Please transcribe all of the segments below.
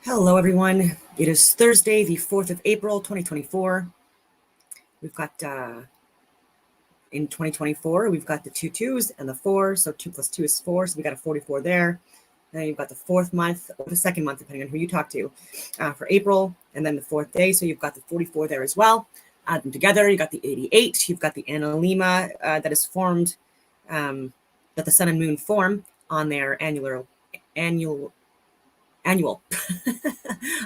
Hello, everyone. It is Thursday, the 4th of April, 2024. We've got, in 2024, we've got the 2 2s and the 4. So 2 plus 2 is 4. So we got a 44 there. Then you've got the 4th month, or the 2nd month, depending on who you talk to, for April. And then the 4th day. So you've got the 44 there as well. Add them together. You got the 88. You've got the analema that is formed, that the sun and moon form on their annual on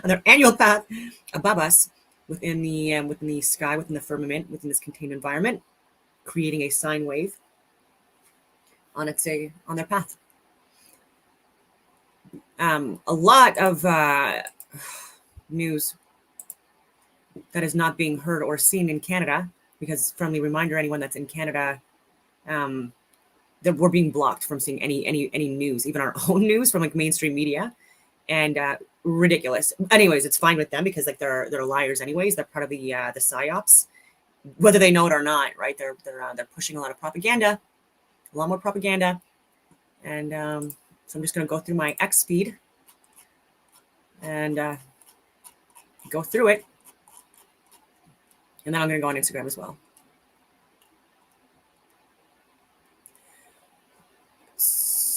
their annual path above us within the sky, within the firmament, within this contained environment, creating a sine wave on their path. A lot of news that is not being heard or seen in Canada, because friendly reminder, anyone that's in Canada, that we're being blocked from seeing any news, even our own news from like mainstream media. And ridiculous. Anyways, it's fine with them because like they're liars anyways. They're part of the psyops, whether they know it or not, right? They're pushing a lot of propaganda, a lot more propaganda. And so I'm just gonna go through my X feed and go through it, and then I'm gonna go on Instagram as well.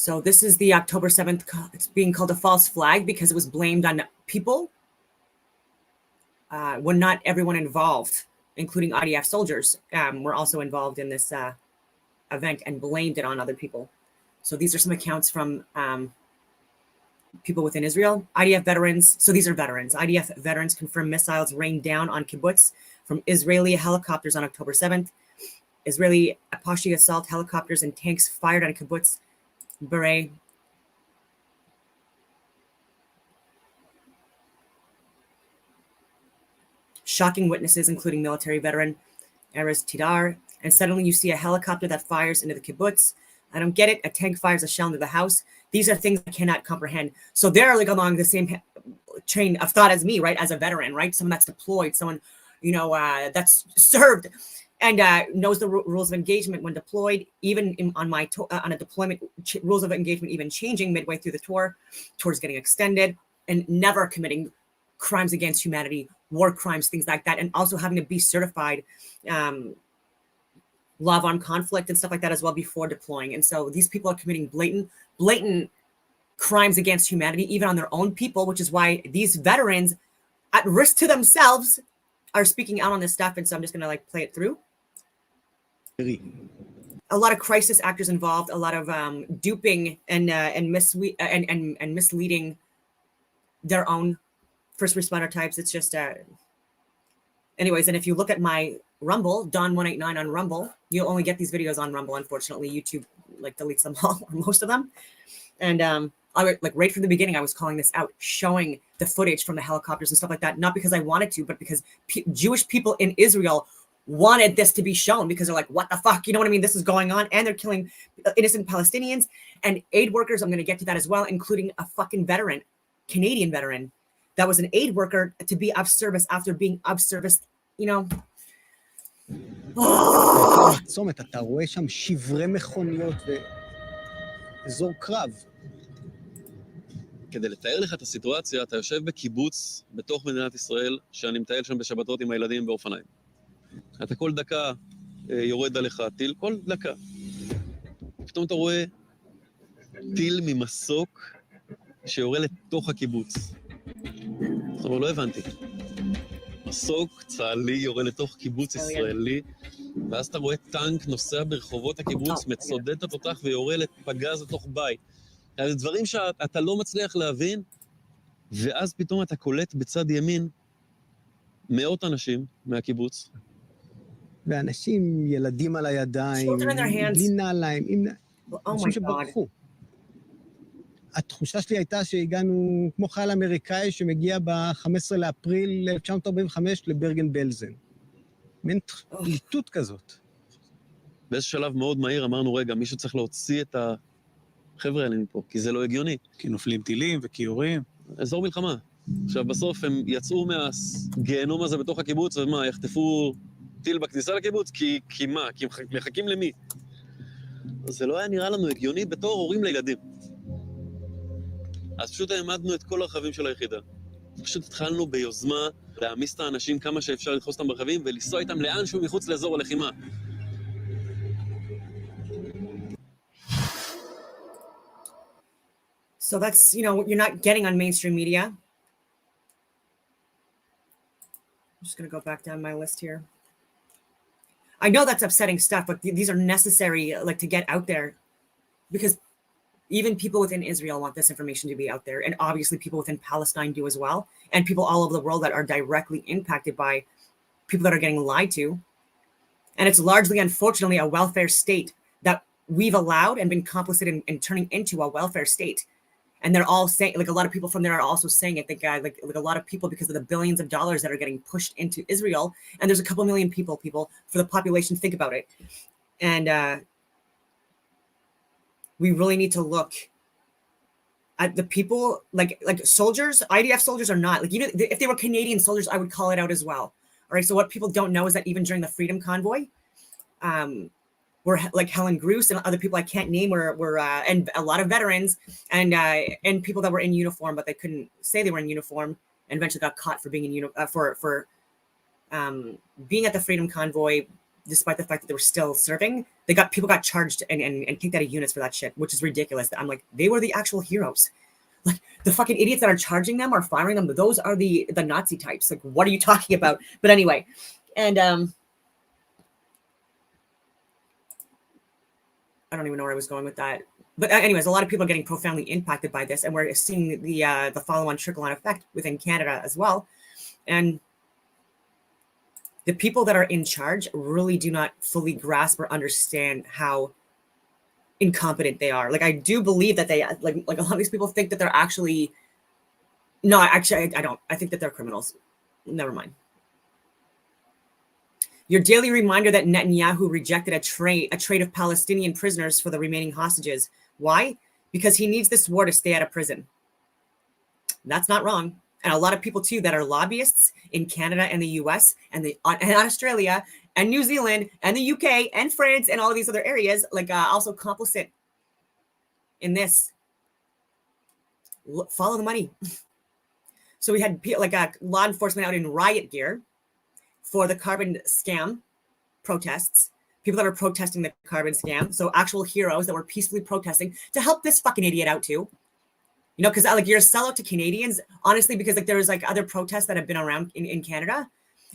So this is the October 7th. It's being called a false flag because it was blamed on people when not everyone involved, including IDF soldiers, were also involved in this event and blamed it on other people. So these are some accounts from people within Israel. IDF veterans. So these are veterans. IDF veterans confirm missiles rained down on kibbutz from Israeli helicopters on October 7th. Israeli Apache assault helicopters and tanks fired on kibbutz Beret. Shocking witnesses, including military veteran Erez Tidar. And suddenly you see a helicopter that fires into the kibbutz. I don't get it. A tank fires a shell into the house. These are things I cannot comprehend. So they're like along the same train of thought as me, right? As a veteran, right? Someone that's deployed, someone, that's served and knows the rules of engagement when deployed, even on a deployment, rules of engagement even changing midway through the tours getting extended, and never committing crimes against humanity, war crimes, things like that, and also having to be certified law of armed conflict and stuff like that as well before deploying. And so these people are committing blatant crimes against humanity, even on their own people, which is why these veterans at risk to themselves are speaking out on this stuff. And so I'm just gonna like play it through. A lot of crisis actors involved, a lot of duping and misleading their own first responder types. It's just anyways. And if you look at my Rumble, Don189 on Rumble, you'll only get these videos on Rumble. Unfortunately, YouTube like deletes them all, or most of them. And I would, like right from the beginning, I was calling this out, showing the footage from the helicopters and stuff like that, not because I wanted to, but because Jewish people in Israel wanted this to be shown, because they're like, what the fuck? You know what I mean? This is going on. And they're killing innocent Palestinians and aid workers. I'm going to get to that as well, including a fucking veteran, Canadian veteran, that was an aid worker to be of service after being of service, צומת, אתה רואה שם שברי מכוניות ואזור קרב. כדי לתאר לך את הסיטואציה, אתה יושב בקיבוץ בתוך מדינת ישראל, שאני מטייל שם בשבתות עם הילדים באופניים. אתה כל דקה יורד עליך טיל, כל דקה. פתאום אתה רואה טיל ממסוק שיורה לתוך הקיבוץ. אבל לא הבנתי. מסוק צה"לי יורה לתוך קיבוץ ישראלי, ואז אתה רואה טנק נוסע ברחובות הקיבוץ, מצודד את התותח ויורה לפגז לתוך בית. זה דברים שאתה לא מצליח להבין, ואז פתאום אתה קולט בצד ימין מאות אנשים מהקיבוץ. ואנשים, ילדים על הידיים, בלי נעליים, אנשים שברחו. התחושה שלי הייתה שהגענו כמו חייל אמריקאי שמגיע ב-15 לאפריל 1945 לברגן בלזן. מין פליטות כזאת. באיזה שלב מאוד מהיר אמרנו, רגע, מישהו צריך להוציא את החבר'ה האלה מפה, כי זה לא הגיוני. כי נופלים טילים וכיורים. אזור מלחמה. עכשיו, בסוף הם יצאו מהגיהנום הזה בתוך הקיבוץ, ומה, יחטפו טיל בכניסה לקיבוץ? כי מה? כי הם מחכים למי? אז זה לא היה נראה לנו הגיוני בתור הורים לילדים. אז פשוט העמדנו את כל הרכבים של היחידה. פשוט התחלנו ביוזמה להעמיס את האנשים כמה שאפשר לדחוס אותם ברכבים ולנסוע איתם לאן שהוא מחוץ לאזור הלחימה. So that's, you're not getting on mainstream media. I'm just going to go back down my list here. I know that's upsetting stuff, but these are necessary, like, to get out there, because even people within Israel want this information to be out there. And obviously people within Palestine do as well. And people all over the world that are directly impacted by people that are getting lied to. And it's largely, unfortunately, a welfare state that we've allowed and been complicit in turning into a welfare state. And they're all saying, like, a lot of people from there are also saying it, like a lot of people, because of the billions of dollars that are getting pushed into Israel. And there's a couple million people for the population. Think about it. And we really need to look at the people, like soldiers. IDF soldiers are not, like, if they were Canadian soldiers, I would call it out as well. All right. So what people don't know is that even during the Freedom Convoy, were like Helen Groos and other people I can't name were and a lot of veterans and people that were in uniform, but they couldn't say they were in uniform, and eventually got caught for being in for being at the Freedom Convoy, despite the fact that they were still serving. People got charged and kicked out of units for that shit, which is ridiculous. I'm like, they were the actual heroes. Like, the fucking idiots that are charging them or firing them, those are the Nazi types. Like, what are you talking about? But anyway, and I don't even know where I was going with that. But anyways, a lot of people are getting profoundly impacted by this, and we're seeing the follow-on trickle-on effect within Canada as well. And the people that are in charge really do not fully grasp or understand how incompetent they are. Like, I do believe that they like a lot of these people think that they're actually. No, actually, I don't. I think that they're criminals. Never mind. Your daily reminder that Netanyahu rejected a trade of Palestinian prisoners for the remaining hostages. Why? Because he needs this war to stay out of prison. That's not wrong. And a lot of people, too, that are lobbyists in Canada and the US and Australia and New Zealand and the UK and France and all of these other areas, like, also complicit in this. Follow the money. So we had law enforcement out in riot gear for the carbon scam protests, people that are protesting the carbon scam. So actual heroes that were peacefully protesting to help this fucking idiot out too. Because you're a sellout to Canadians, honestly, because there's other protests that have been around in Canada,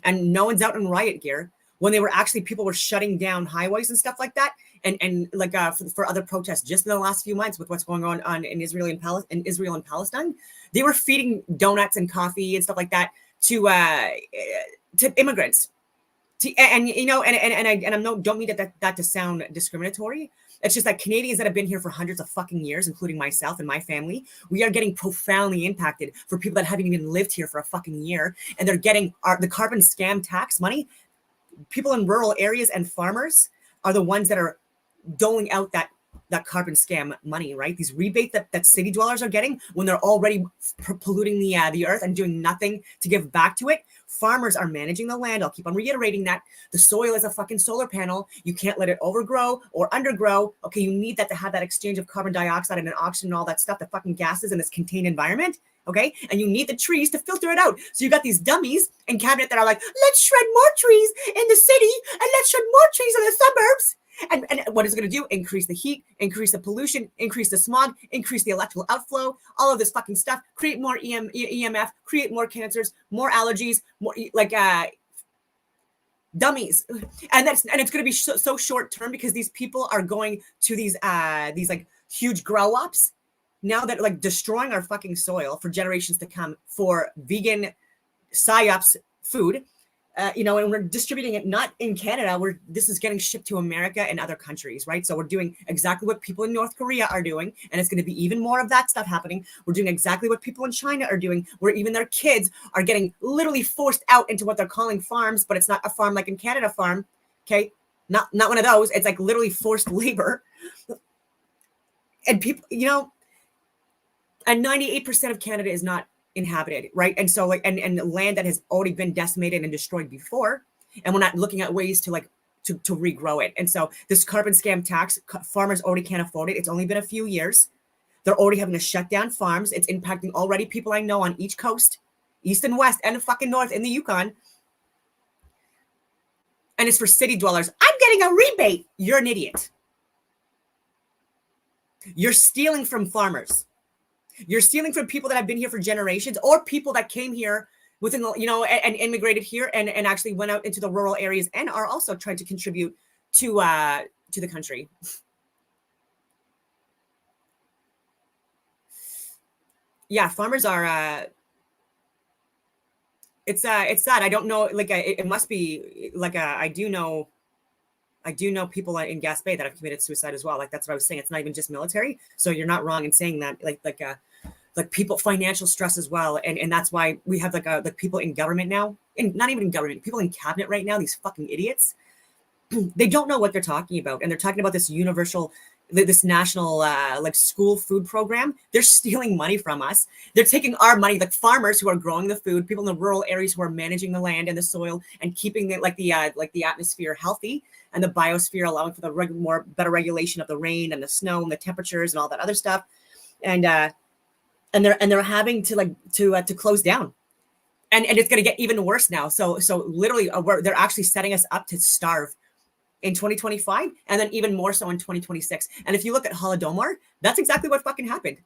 and no one's out in riot gear when they were actually, people were shutting down highways and stuff like that. And for other protests just in the last few months with what's going on in Israel and Palestine, they were feeding donuts and coffee and stuff like that to immigrants, and I don't mean that to sound discriminatory. It's just that Canadians that have been here for hundreds of fucking years, including myself and my family, we are getting profoundly impacted for people that haven't even lived here for a fucking year, and they're getting the carbon scam tax money. People in rural areas and farmers are the ones that are doling out that carbon scam money, right? These rebates that city dwellers are getting when they're already polluting the earth and doing nothing to give back to it. Farmers are managing the land. I'll keep on reiterating that. The soil is a fucking solar panel. You can't let it overgrow or undergrow. Okay, you need that to have that exchange of carbon dioxide and oxygen and all that stuff, the fucking gases in this contained environment. Okay, and you need the trees to filter it out. So you got these dummies in cabinet that are like, let's shred more trees in the city and let's shred more trees in the suburbs. And what is it going to do? Increase the heat, increase the pollution, increase the smog, increase the electrical outflow, all of this fucking stuff, create more EMF, create more cancers, more allergies, more dummies. And it's going to be so short term, because these people are going to these huge grow ups now that destroying our fucking soil for generations to come for vegan psyops food. And we're distributing it not in Canada. This is getting shipped to America and other countries, right? So we're doing exactly what people in North Korea are doing, and it's going to be even more of that stuff happening. We're doing exactly what people in China are doing, where even their kids are getting literally forced out into what they're calling farms, but it's not a farm like in Canada farm, okay? Not one of those. It's literally forced labor. And people, and 98% of Canada is not inhabited, right? And so and land that has already been decimated and destroyed before, and we're not looking at ways to regrow it. And so this carbon scam tax, farmers already can't afford it. It's only been a few years. They're already having to shut down farms. It's impacting already people I know on each coast east and west and fucking north in the Yukon. And it's for city dwellers. I'm getting a rebate. You're an idiot. You're stealing from farmers. You're stealing from people that have been here for generations, or people that came here within the, and immigrated here and actually went out into the rural areas and are also trying to contribute to the country. Yeah, farmers are it's sad. I don't know, like it must be like I do know people in Gaspé that have committed suicide as well. Like that's what I was saying. It's not even just military. So you're not wrong in saying that. Like people, financial stress as well, and that's why we have like people in government now, and not even in government, people in cabinet right now. These fucking idiots. They don't know what they're talking about, and they're talking about this universal, this national like school food program. They're stealing money from us. They're taking our money, like farmers who are growing the food, people in the rural areas who are managing the land and the soil and keeping the atmosphere healthy and the biosphere, allowing for the better regulation of the rain and the snow and the temperatures and all that other stuff. And they're having to close down, and it's going to get even worse now. So literally, they're actually setting us up to starve in 2025, and then even more so in 2026. And if you look at Holodomor, that's exactly what fucking happened.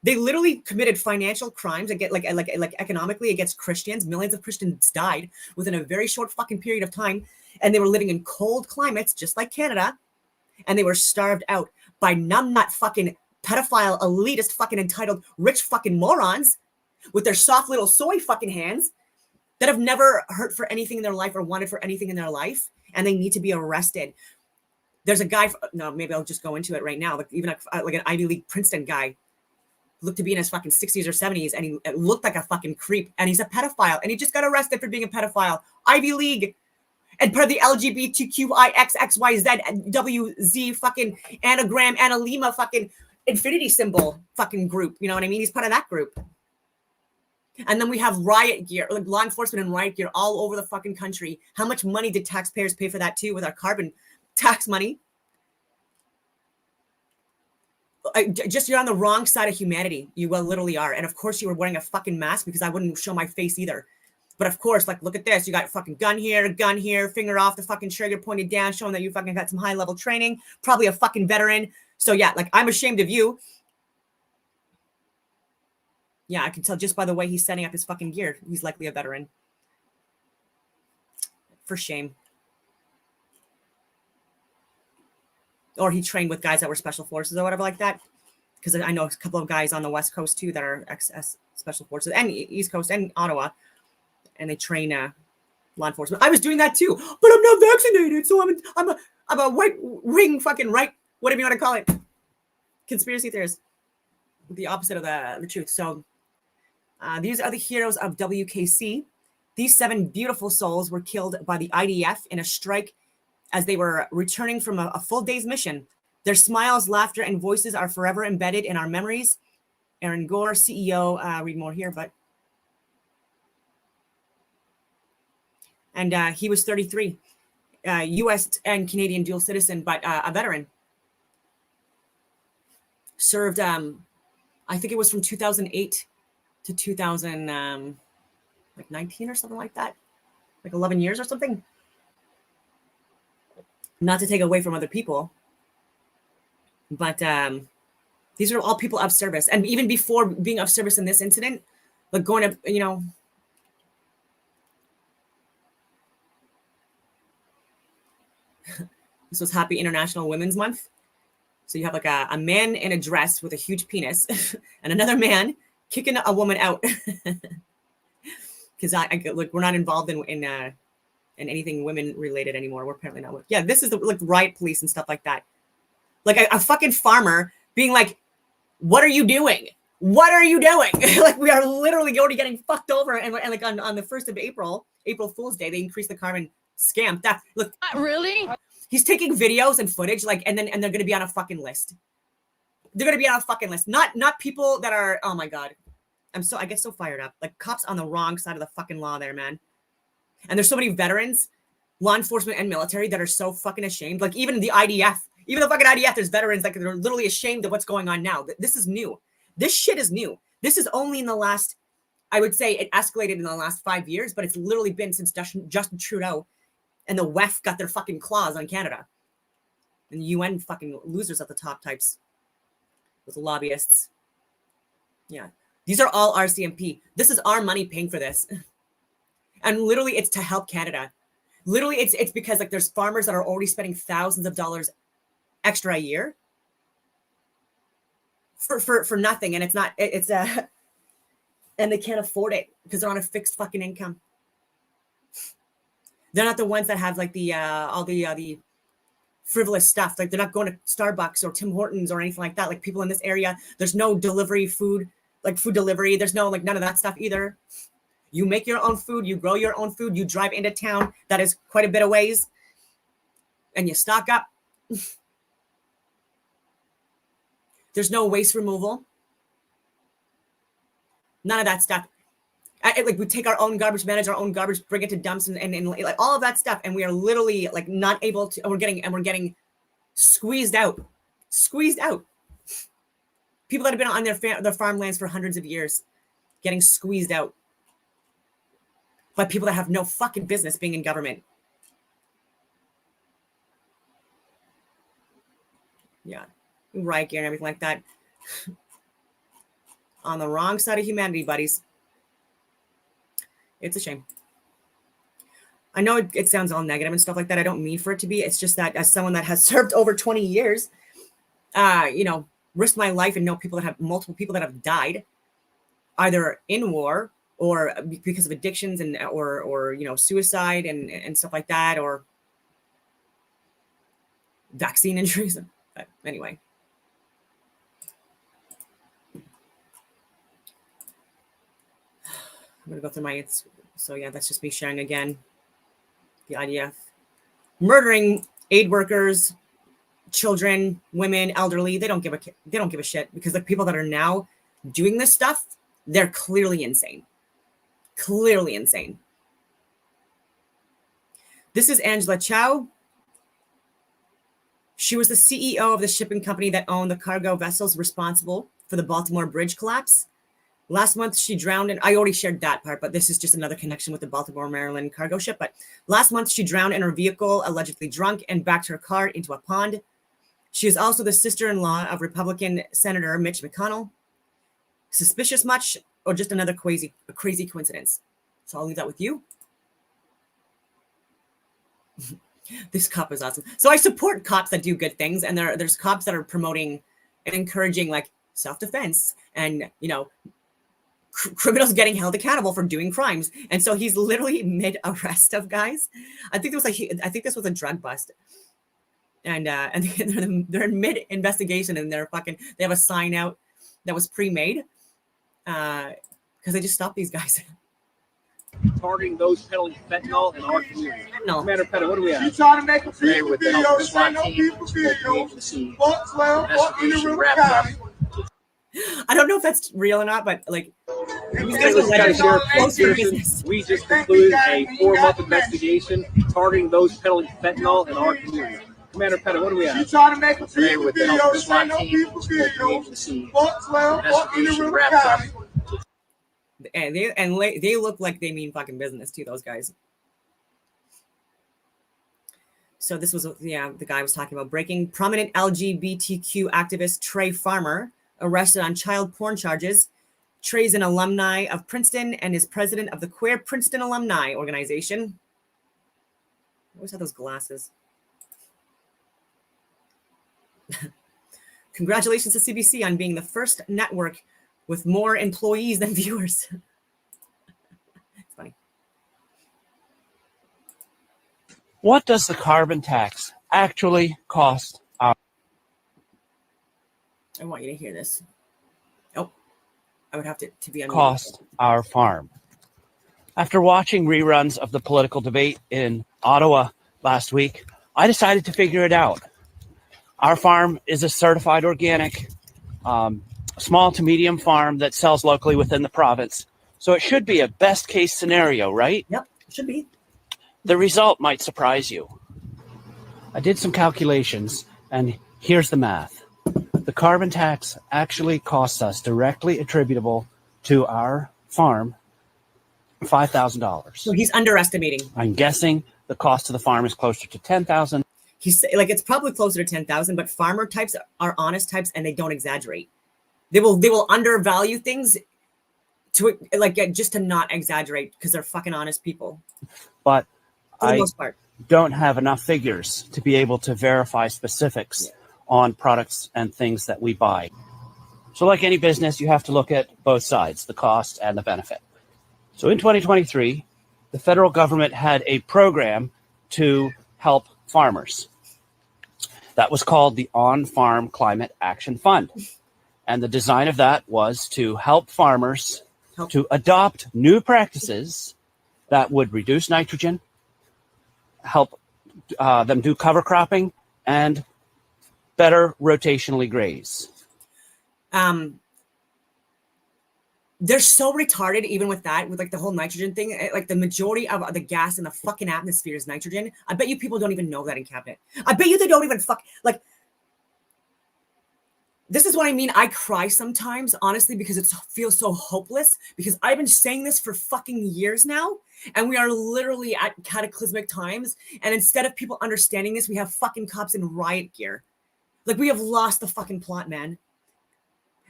They literally committed financial crimes and like economically against Christians. Millions of Christians died within a very short fucking period of time, and they were living in cold climates just like Canada, and they were starved out by numbnut fucking pedophile, elitist, fucking entitled, rich fucking morons with their soft little soy fucking hands that have never hurt for anything in their life or wanted for anything in their life, and they need to be arrested. There's a guy, no, maybe I'll just go into it right now. Like even like an Ivy League Princeton guy, looked to be in his fucking 60s or 70s, and he looked like a fucking creep, and he's a pedophile, and he just got arrested for being a pedophile. Ivy League, and part of the LGBTQIXXYZWZ fucking anagram, analema fucking infinity symbol fucking group. You know what I mean? He's part of that group. And then we have riot gear, like law enforcement and riot gear all over the fucking country. How much money did taxpayers pay for that too with our carbon tax money? Just you're on the wrong side of humanity. You literally are. And of course you were wearing a fucking mask because I wouldn't show my face either. But of course, like, look at this. You got a fucking gun here, finger off the fucking trigger, pointed down, showing that you fucking got some high level training, probably a fucking veteran. So yeah, like I'm ashamed of you. Yeah, I can tell just by the way he's setting up his fucking gear. He's likely a veteran. For shame. Or he trained with guys that were special forces or whatever like that. Because I know a couple of guys on the West Coast too that are ex-special forces, and East Coast and Ottawa. And they train law enforcement. I was doing that too, but I'm not vaccinated, so I'm a white wing fucking right, whatever you want to call it, conspiracy theorist. The opposite of the truth. So these are the heroes of WKC. These 7 beautiful souls were killed by the IDF in a strike as they were returning from a full day's mission. Their smiles, laughter, and voices are forever embedded in our memories. Aaron Gore, CEO, read more here, but. And he was 33, U.S. and Canadian dual citizen, but a veteran. Served, I think it was from 2008 to 2019 or something like that, like 11 years or something. Not to take away from other people, but these are all people of service. And even before being of service in this incident, like going to, this was Happy International Women's Month. So you have like a man in a dress with a huge penis and another man kicking a woman out. Because look, we're not involved in anything women related anymore. We're apparently not. Yeah, this is the like riot police and stuff like that. Like a fucking farmer being like, "What are you doing? What are you doing?" Like we are literally already getting fucked over. And like on the 1st of April Fool's Day, they increased the carbon scam. That look, Not really. He's taking videos and footage, like, and they're going to be on a fucking list. They're going to be on a fucking list. Not people that are, oh my God. I get so fired up. Like cops on the wrong side of the fucking law there, man. And there's so many veterans, law enforcement and military that are so fucking ashamed. Like even the IDF, even the fucking IDF, there's veterans like they're literally ashamed of what's going on now. This is new. This shit is new. This is only in the last I would say it escalated in the last 5 years, but it's literally been since Justin Trudeau and the WEF got their fucking claws on Canada. And UN fucking losers at the top types with lobbyists. Yeah. These are all RCMP. This is our money paying for this. And literally it's to help Canada. Literally it's because like there's farmers that are already spending thousands of dollars extra a year for nothing. And and they can't afford it because they're on a fixed fucking income. They're not the ones that have like all the frivolous stuff. Like they're not going to Starbucks or Tim Hortons or anything like that. Like people in this area, there's no delivery food, like food delivery. There's no like none of that stuff either. You make your own food, you grow your own food, you drive into town that is quite a bit of ways, and you stock up. There's no waste removal. None of that stuff. Like we take our own garbage, manage our own garbage, bring it to dumps and like all of that stuff. And we are literally like not able to, we're getting squeezed out. People that have been on their farmlands for hundreds of years getting squeezed out by people that have no fucking business being in government. Yeah. Riot gear and everything like that. On the wrong side of humanity, buddies. It's a shame. I know it sounds all negative and stuff like that. I don't mean for it to be. It's just that as someone that has served over 20 years, risked my life and know people that have multiple people that have died, either in war or because of addictions and or suicide and stuff like that, or vaccine injuries. But anyway. I'm going to go through so yeah, that's just me sharing again. The IDF murdering aid workers, children, women, elderly. They don't give a shit because the people that are now doing this stuff, they're clearly insane. Clearly insane. This is Angela Chow. She was the CEO of the shipping company that owned the cargo vessels responsible for the Baltimore Bridge collapse. Last month, she drowned, and I already shared that part, but this is just another connection with the Baltimore, Maryland cargo ship. But last month, she drowned in her vehicle, allegedly drunk, and backed her car into a pond. She is also the sister-in-law of Republican Senator Mitch McConnell. Suspicious much, or just another crazy coincidence? So I'll leave that with you. This cop is awesome. So I support cops that do good things, and there's cops that are promoting and encouraging like self-defense and criminals getting held accountable for doing crimes. And so he's literally mid-arrest of guys. I think this was a drug bust. And they're in mid-investigation and they have a sign out that was pre-made because they just stopped these guys. Targeting those peddling fentanyl in our community. No. Commander Pettit, what do we have? You trying to make a Today people with the help of the SWAT team, videos, Fox Lab, or in the River County. I don't know if that's real or not, but like these guys St. Louis County Sheriff close to Peterson, business. we just concluded a 4-month investigation targeting those peddling fentanyl in our community. Commander Pettit, what do we You have? trying to make a Today people with the help of the videos, SWAT no team, people videos, Fox Lab, or in the investigation River wrapped up. County. And they look like they mean fucking business too, those guys. So this was the guy was talking about breaking. Prominent LGBTQ activist Trey Farmer arrested on child porn charges. Trey's an alumni of Princeton and is president of the queer Princeton Alumni organization. I always have those glasses. Congratulations to CBC on being the first network with more employees than viewers. It's funny. What does the carbon tax actually cost our I want you to hear this. Oh, I would have to be on our farm? After watching reruns of the political debate in Ottawa last week, I decided to figure it out. Our farm is a certified organic, small to medium farm that sells locally within the province. So it should be a best case scenario, right? Yep, it should be. The result might surprise you. I did some calculations, and here's the math. The carbon tax actually costs us directly attributable to our farm $5,000. So he's underestimating. I'm guessing the cost of the farm is closer to $10,000. He's like, it's probably closer to 10,000, but farmer types are honest types and they don't exaggerate. They will undervalue things to like just to not exaggerate because they're fucking honest people. But for the I most part, don't have enough figures to be able to verify specifics on products and things that we buy. So like any business, you have to look at both sides, the cost and the benefit. So in 2023, the federal government had a program to help farmers. That was called the On-Farm Climate Action Fund. And the design of that was to help farmers to adopt new practices that would reduce nitrogen, help them do cover cropping, and better rotationally graze. They're so retarded even with that, with like the whole nitrogen thing. Like the majority of the gas in the fucking atmosphere is nitrogen. I bet you people don't even know that in cabinet. I bet you they don't even like. This is what I mean. I cry sometimes, honestly, because it feels so hopeless, because I've been saying this for fucking years now, and we are literally at cataclysmic times. And instead of people understanding this, we have fucking cops in riot gear. Like, we have lost the fucking plot, man.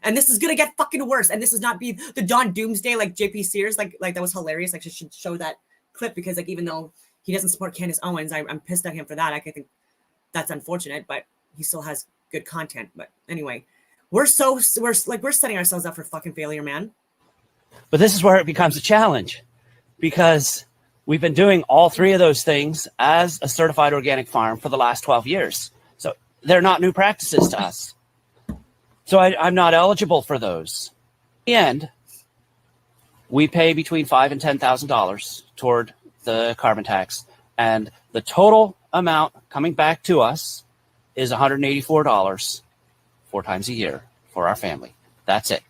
And this is going to get fucking worse. And this is not be the Dawn Doomsday, like JP Sears, like that was hilarious. Like, I should show that clip because, like, even though he doesn't support Candace Owens, I'm pissed at him for that. I think that's unfortunate, but he still has good content. But anyway, we're setting ourselves up for fucking failure, man. But this is where it becomes a challenge, because we've been doing all three of those things as a certified organic farm for the last 12 years. So they're not new practices to us. So I'm not eligible for those. In the end, we pay between $5,000 and $10,000 toward the carbon tax, and the total amount coming back to us is $184 4 times a year for our family. That's it.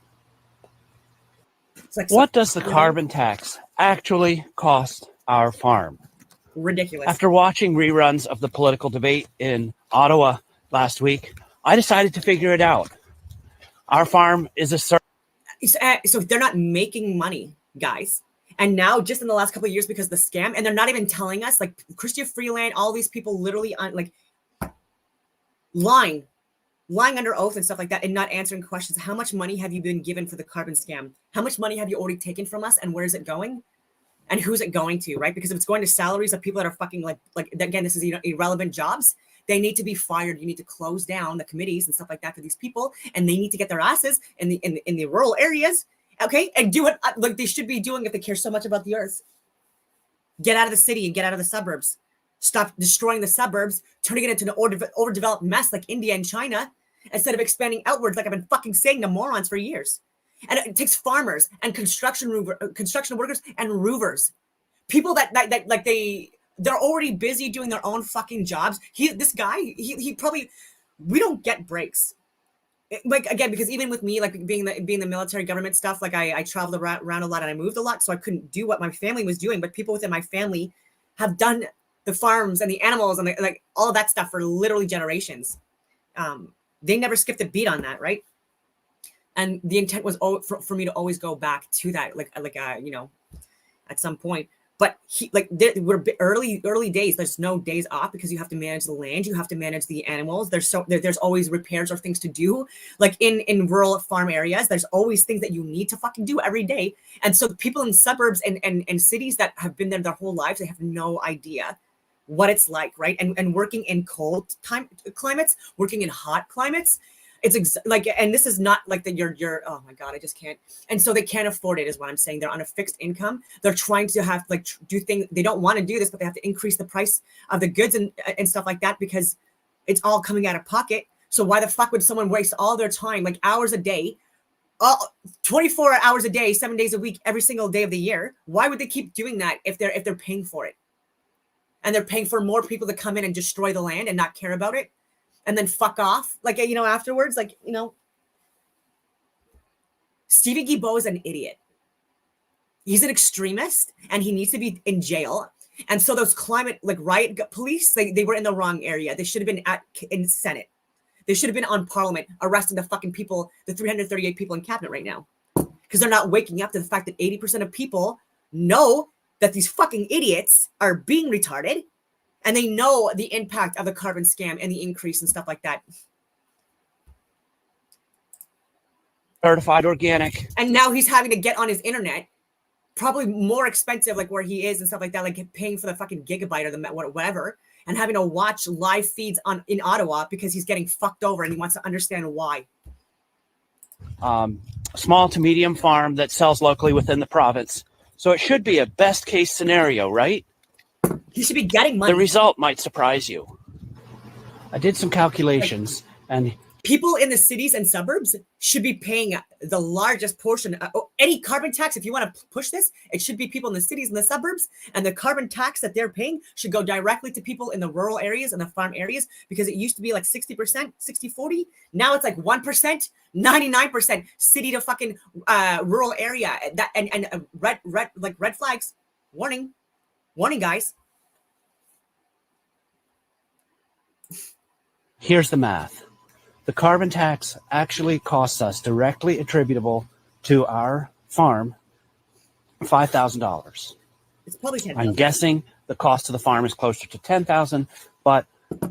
Like, what does the carbon tax actually cost our farm? Ridiculous. After watching reruns of the political debate in Ottawa last week, I decided to figure it out. Our farm is a so they're not making money, guys. And now, just in the last couple of years, because of the scam, and they're not even telling us, like Chrystia Freeland, all these people literally like lying under oath and stuff like that, and not answering questions. How much money have you been given for the carbon scam? How much money have you already taken from us, and where is it going? And who's it going to, right? Because if it's going to salaries of people that are fucking like again, this is irrelevant jobs. They need to be fired. You need to close down the committees and stuff like that for these people, and they need to get their asses in the rural areas, okay, and do what like they should be doing if they care so much about the earth. Get out of the city and get out of the suburbs. Stop destroying the suburbs, turning it into an overdeveloped mess like India and China, instead of expanding outwards like I've been fucking saying to morons for years. And it takes farmers and construction workers and roofers, people that like they're already busy doing their own fucking jobs. This guy, he probably, we don't get breaks. Like, again, because even with me, like being the military government stuff, like I traveled around a lot and I moved a lot, so I couldn't do what my family was doing. But people within my family have done the farms and the animals and like all of that stuff for literally generations. They never skipped a beat on that, right? And the intent was for me to always go back to that, at some point. But we're early days. There's no days off because you have to manage the land. You have to manage the animals. There's always repairs or things to do. Like in rural farm areas, there's always things that you need to fucking do every day. And so people in suburbs and cities that have been there their whole lives, they have no idea what it's like, right? And working in cold climates, working in hot climates, it's and this is not like you're oh my God, I just can't. And so they can't afford it is what I'm saying. They're on a fixed income. They're trying to have do things. They don't want to do this, but they have to increase the price of the goods and stuff like that because it's all coming out of pocket. So why the fuck would someone waste all their time, like hours a day, 24 hours a day, 7 days a week, every single day of the year? Why would they keep doing that if they're paying for it? And they're paying for more people to come in and destroy the land and not care about it? And then fuck off, afterwards, Stevie Guilbeault is an idiot. He's an extremist and he needs to be in jail. And so those climate riot police, they were in the wrong area. They should have been in Senate. They should have been on Parliament arresting the fucking people, the 338 people in cabinet right now, because they're not waking up to the fact that 80% of people know that these fucking idiots are being retarded, and they know the impact of the carbon scam and the increase and stuff like that. Certified organic. And now he's having to get on his internet, probably more expensive, like where he is and stuff like that, like paying for the fucking gigabyte or the whatever, and having to watch live feeds in Ottawa because he's getting fucked over and he wants to understand why. Small to medium farm that sells locally within the province. So it should be a best case scenario, right? He should be getting money. The result might surprise you. I did some calculations, and people in the cities and suburbs should be paying the largest portion. Any carbon tax, if you want to push this, it should be people in the cities and the suburbs. And the carbon tax that they're paying should go directly to people in the rural areas and the farm areas, because it used to be like 60%, 60-40. Now it's like 1%, 99% city to fucking rural area. That and red flags. Warning, guys. here's the math. The carbon tax actually costs us, directly attributable to our farm, $5,000. It's probably 10,000. I'm guessing the cost of the farm is closer to 10,000, but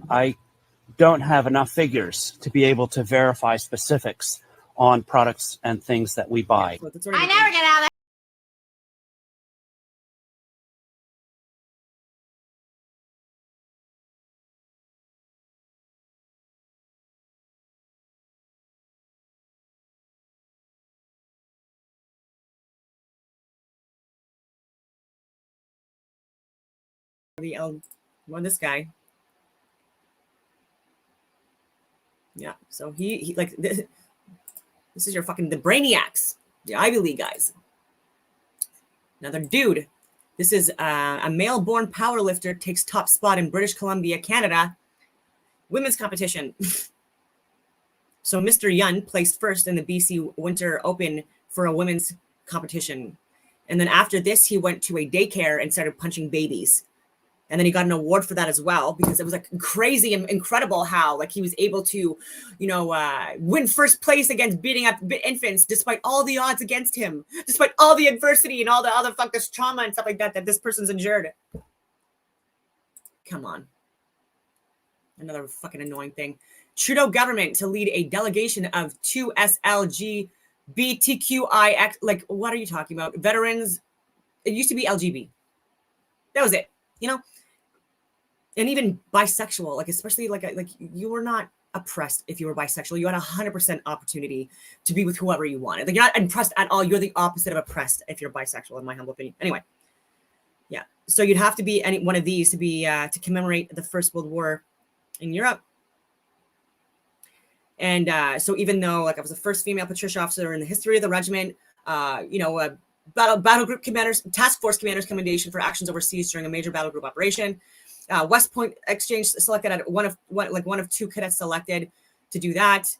I don't have enough figures to be able to verify specifics on products and things that we buy. Yeah, so I never get out of there. This guy. Yeah, so he like this is your fucking the brainiacs, the Ivy League guys. Another dude. This is a male-born powerlifter takes top spot in British Columbia, Canada, women's competition. So Mr. Yun placed first in the BC Winter Open for a women's competition. And then after this, he went to a daycare and started punching babies. And then he got an award for that as well, because it was like crazy and incredible how like he was able to, win first place against beating up infants despite all the odds against him, despite all the adversity and all the other fucking trauma and stuff like that this person's endured. Come on. Another fucking annoying thing. Trudeau government to lead a delegation of 2 SLGBTQI, like, what are you talking about? Veterans. It used to be LGB. That was it, And even bisexual, like especially like you were not oppressed if you were bisexual. You had 100% opportunity to be with whoever you wanted. Like you're not impressed at all. You're the opposite of oppressed if you're bisexual, in my humble opinion. Anyway, yeah. So you'd have to be any one of these to be to commemorate the First World War in Europe. And so even though like I was the first female Patricia officer in the history of the regiment, battle group commanders, task force commander's commendation for actions overseas during a major battle group operation. West Point Exchange selected at one of 2 cadets selected to do that.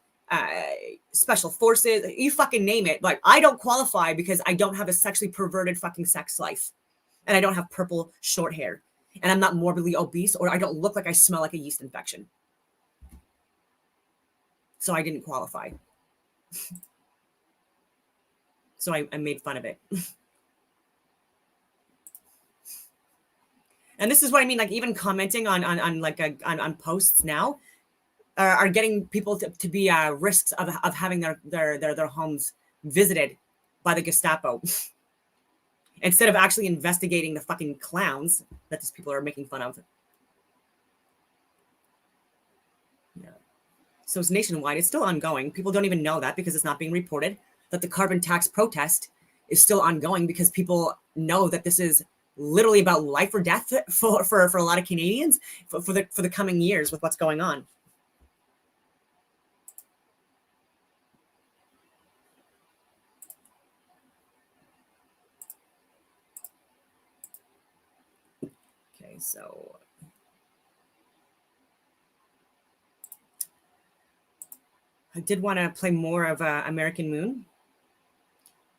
Special forces, you fucking name it. Like I don't qualify because I don't have a sexually perverted fucking sex life, and I don't have purple short hair, and I'm not morbidly obese, or I don't look like I smell like a yeast infection. So I didn't qualify. So I made fun of it. And this is what I mean, like even commenting on posts now are getting people to be risks of having their homes visited by the Gestapo instead of actually investigating the fucking clowns that these people are making fun of. Yeah. So it's nationwide. It's still ongoing. People don't even know that because it's not being reported, that the carbon tax protest is still ongoing because people know that this is literally about life or death for a lot of Canadians for the coming years with what's going on. Okay, so I did want to play more of American Moon,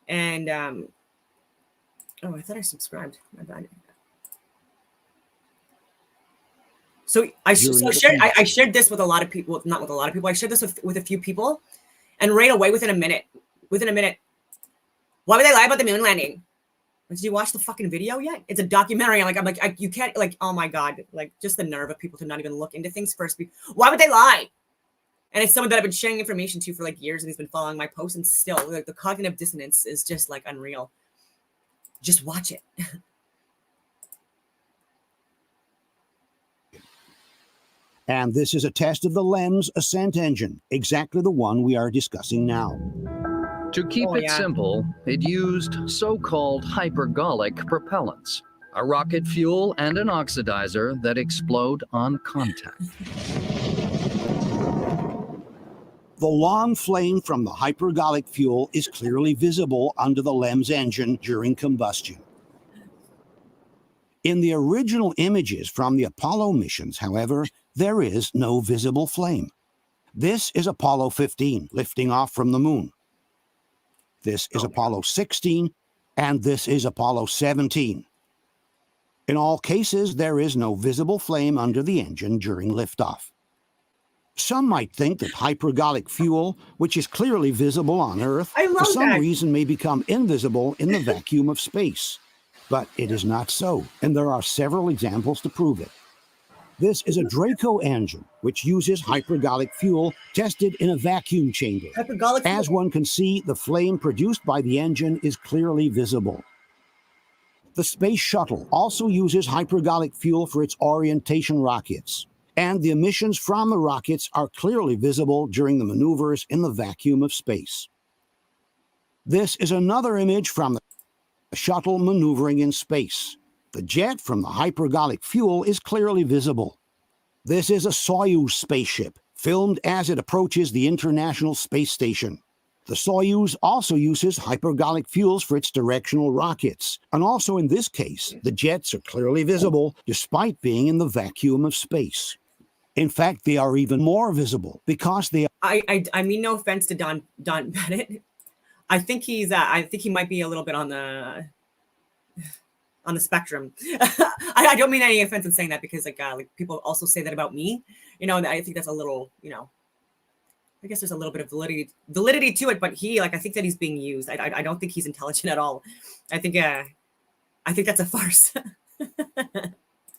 and oh, I thought I subscribed. My bad. So I shared this with a lot of people. Not with a lot of people. I shared this with a few people, and right away, within a minute, why would they lie about the moon landing? Did you watch the fucking video yet? It's a documentary. I'm like, you can't, like, oh my God, like, just the nerve of people to not even look into things first. Why would they lie? And it's someone that I've been sharing information to for like years, and he's been following my posts, and still, like, the cognitive dissonance is just like unreal. Just watch it. And this is a test of the LEM's ascent engine, exactly the one we are discussing now. To keep it simple, it used so-called hypergolic propellants, a rocket fuel and an oxidizer that explode on contact. The long flame from the hypergolic fuel is clearly visible under the LEM's engine during combustion. In the original images from the Apollo missions, however, there is no visible flame. This is Apollo 15 lifting off from the moon. This is Apollo 16, and this is Apollo 17. In all cases, there is no visible flame under the engine during liftoff. Some might think that hypergolic fuel, which is clearly visible on Earth, for some reason may become invisible in the vacuum of space. But it is not so, and there are several examples to prove it. This is a Draco engine, which uses hypergolic fuel tested in a vacuum chamber. As one can see, the flame produced by the engine is clearly visible. The space shuttle also uses hypergolic fuel for its orientation rockets, and the emissions from the rockets are clearly visible during the maneuvers in the vacuum of space. This is another image from the shuttle maneuvering in space. The jet from the hypergolic fuel is clearly visible. This is a Soyuz spaceship, filmed as it approaches the International Space Station. The Soyuz also uses hypergolic fuels for its directional rockets, and also in this case, the jets are clearly visible despite being in the vacuum of space. In fact, they are even more visible because they are... I mean, no offense to Don Bennett. I think he might be a little bit on the spectrum. I don't mean any offense in saying that, because like people also say that about me, and I think that's a little, I guess there's a little bit of validity to it, but I think that he's being used. I don't think he's intelligent at all. I think that's a farce.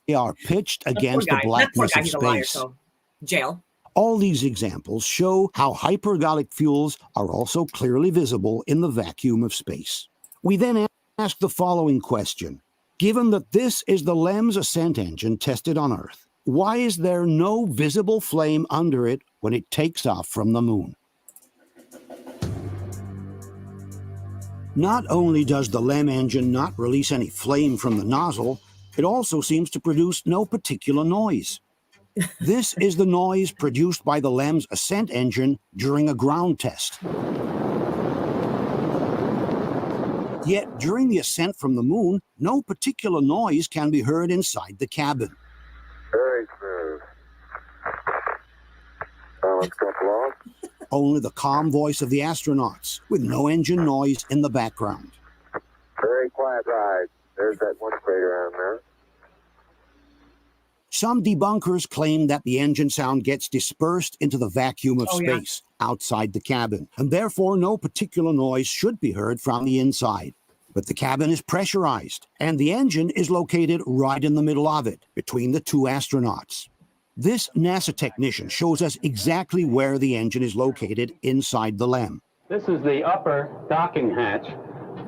They are pitched against the blackness of space. Jail. All these examples show how hypergolic fuels are also clearly visible in the vacuum of space. We then ask the following question. Given that this is the LEM's ascent engine tested on Earth, why is there no visible flame under it when it takes off from the moon? Not only does the LEM engine not release any flame from the nozzle, it also seems to produce no particular noise. This is the noise produced by the LEM's ascent engine during a ground test. Yet, during the ascent from the moon, no particular noise can be heard inside the cabin. Very smooth. Let's go along. Only the calm voice of the astronauts, with no engine noise in the background. Very quiet ride. There's that one crater on there. Some debunkers claim that the engine sound gets dispersed into the vacuum of space outside the cabin, and therefore no particular noise should be heard from the inside. But the cabin is pressurized, and the engine is located right in the middle of it, between the two astronauts. This NASA technician shows us exactly where the engine is located inside the LEM. This is the upper docking hatch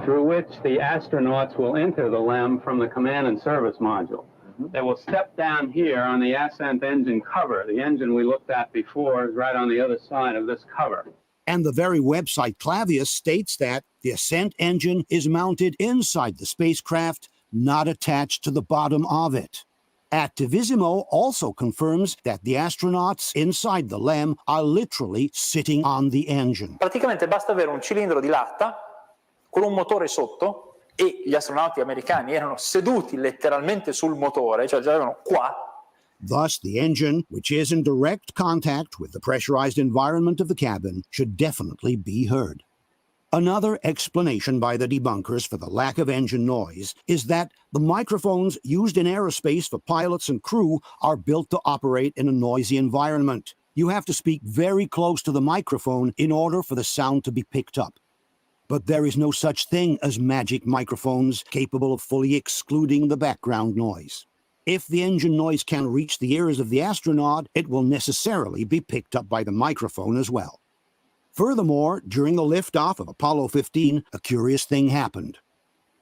through which the astronauts will enter the LEM from the command and service module. They will step down here on the ascent engine cover. The engine we looked at before is right on the other side of this cover. And the very website Clavius states that the ascent engine is mounted inside the spacecraft, not attached to the bottom of it. Activisimo also confirms that the astronauts inside the LEM are literally sitting on the engine. Praticamente basta avere un cilindro di latta con un motore sotto, e gli astronauti americani erano seduti letteralmente sul motore, cioè già erano qua. Thus, the engine, which is in direct contact with the pressurized environment of the cabin, should definitely be heard. Another explanation by the debunkers for the lack of engine noise is that the microphones used in aerospace for pilots and crew are built to operate in a noisy environment. You have to speak very close to the microphone in order for the sound to be picked up. But there is no such thing as magic microphones capable of fully excluding the background noise. If the engine noise can reach the ears of the astronaut, it will necessarily be picked up by the microphone as well. Furthermore, during the liftoff of Apollo 15, a curious thing happened.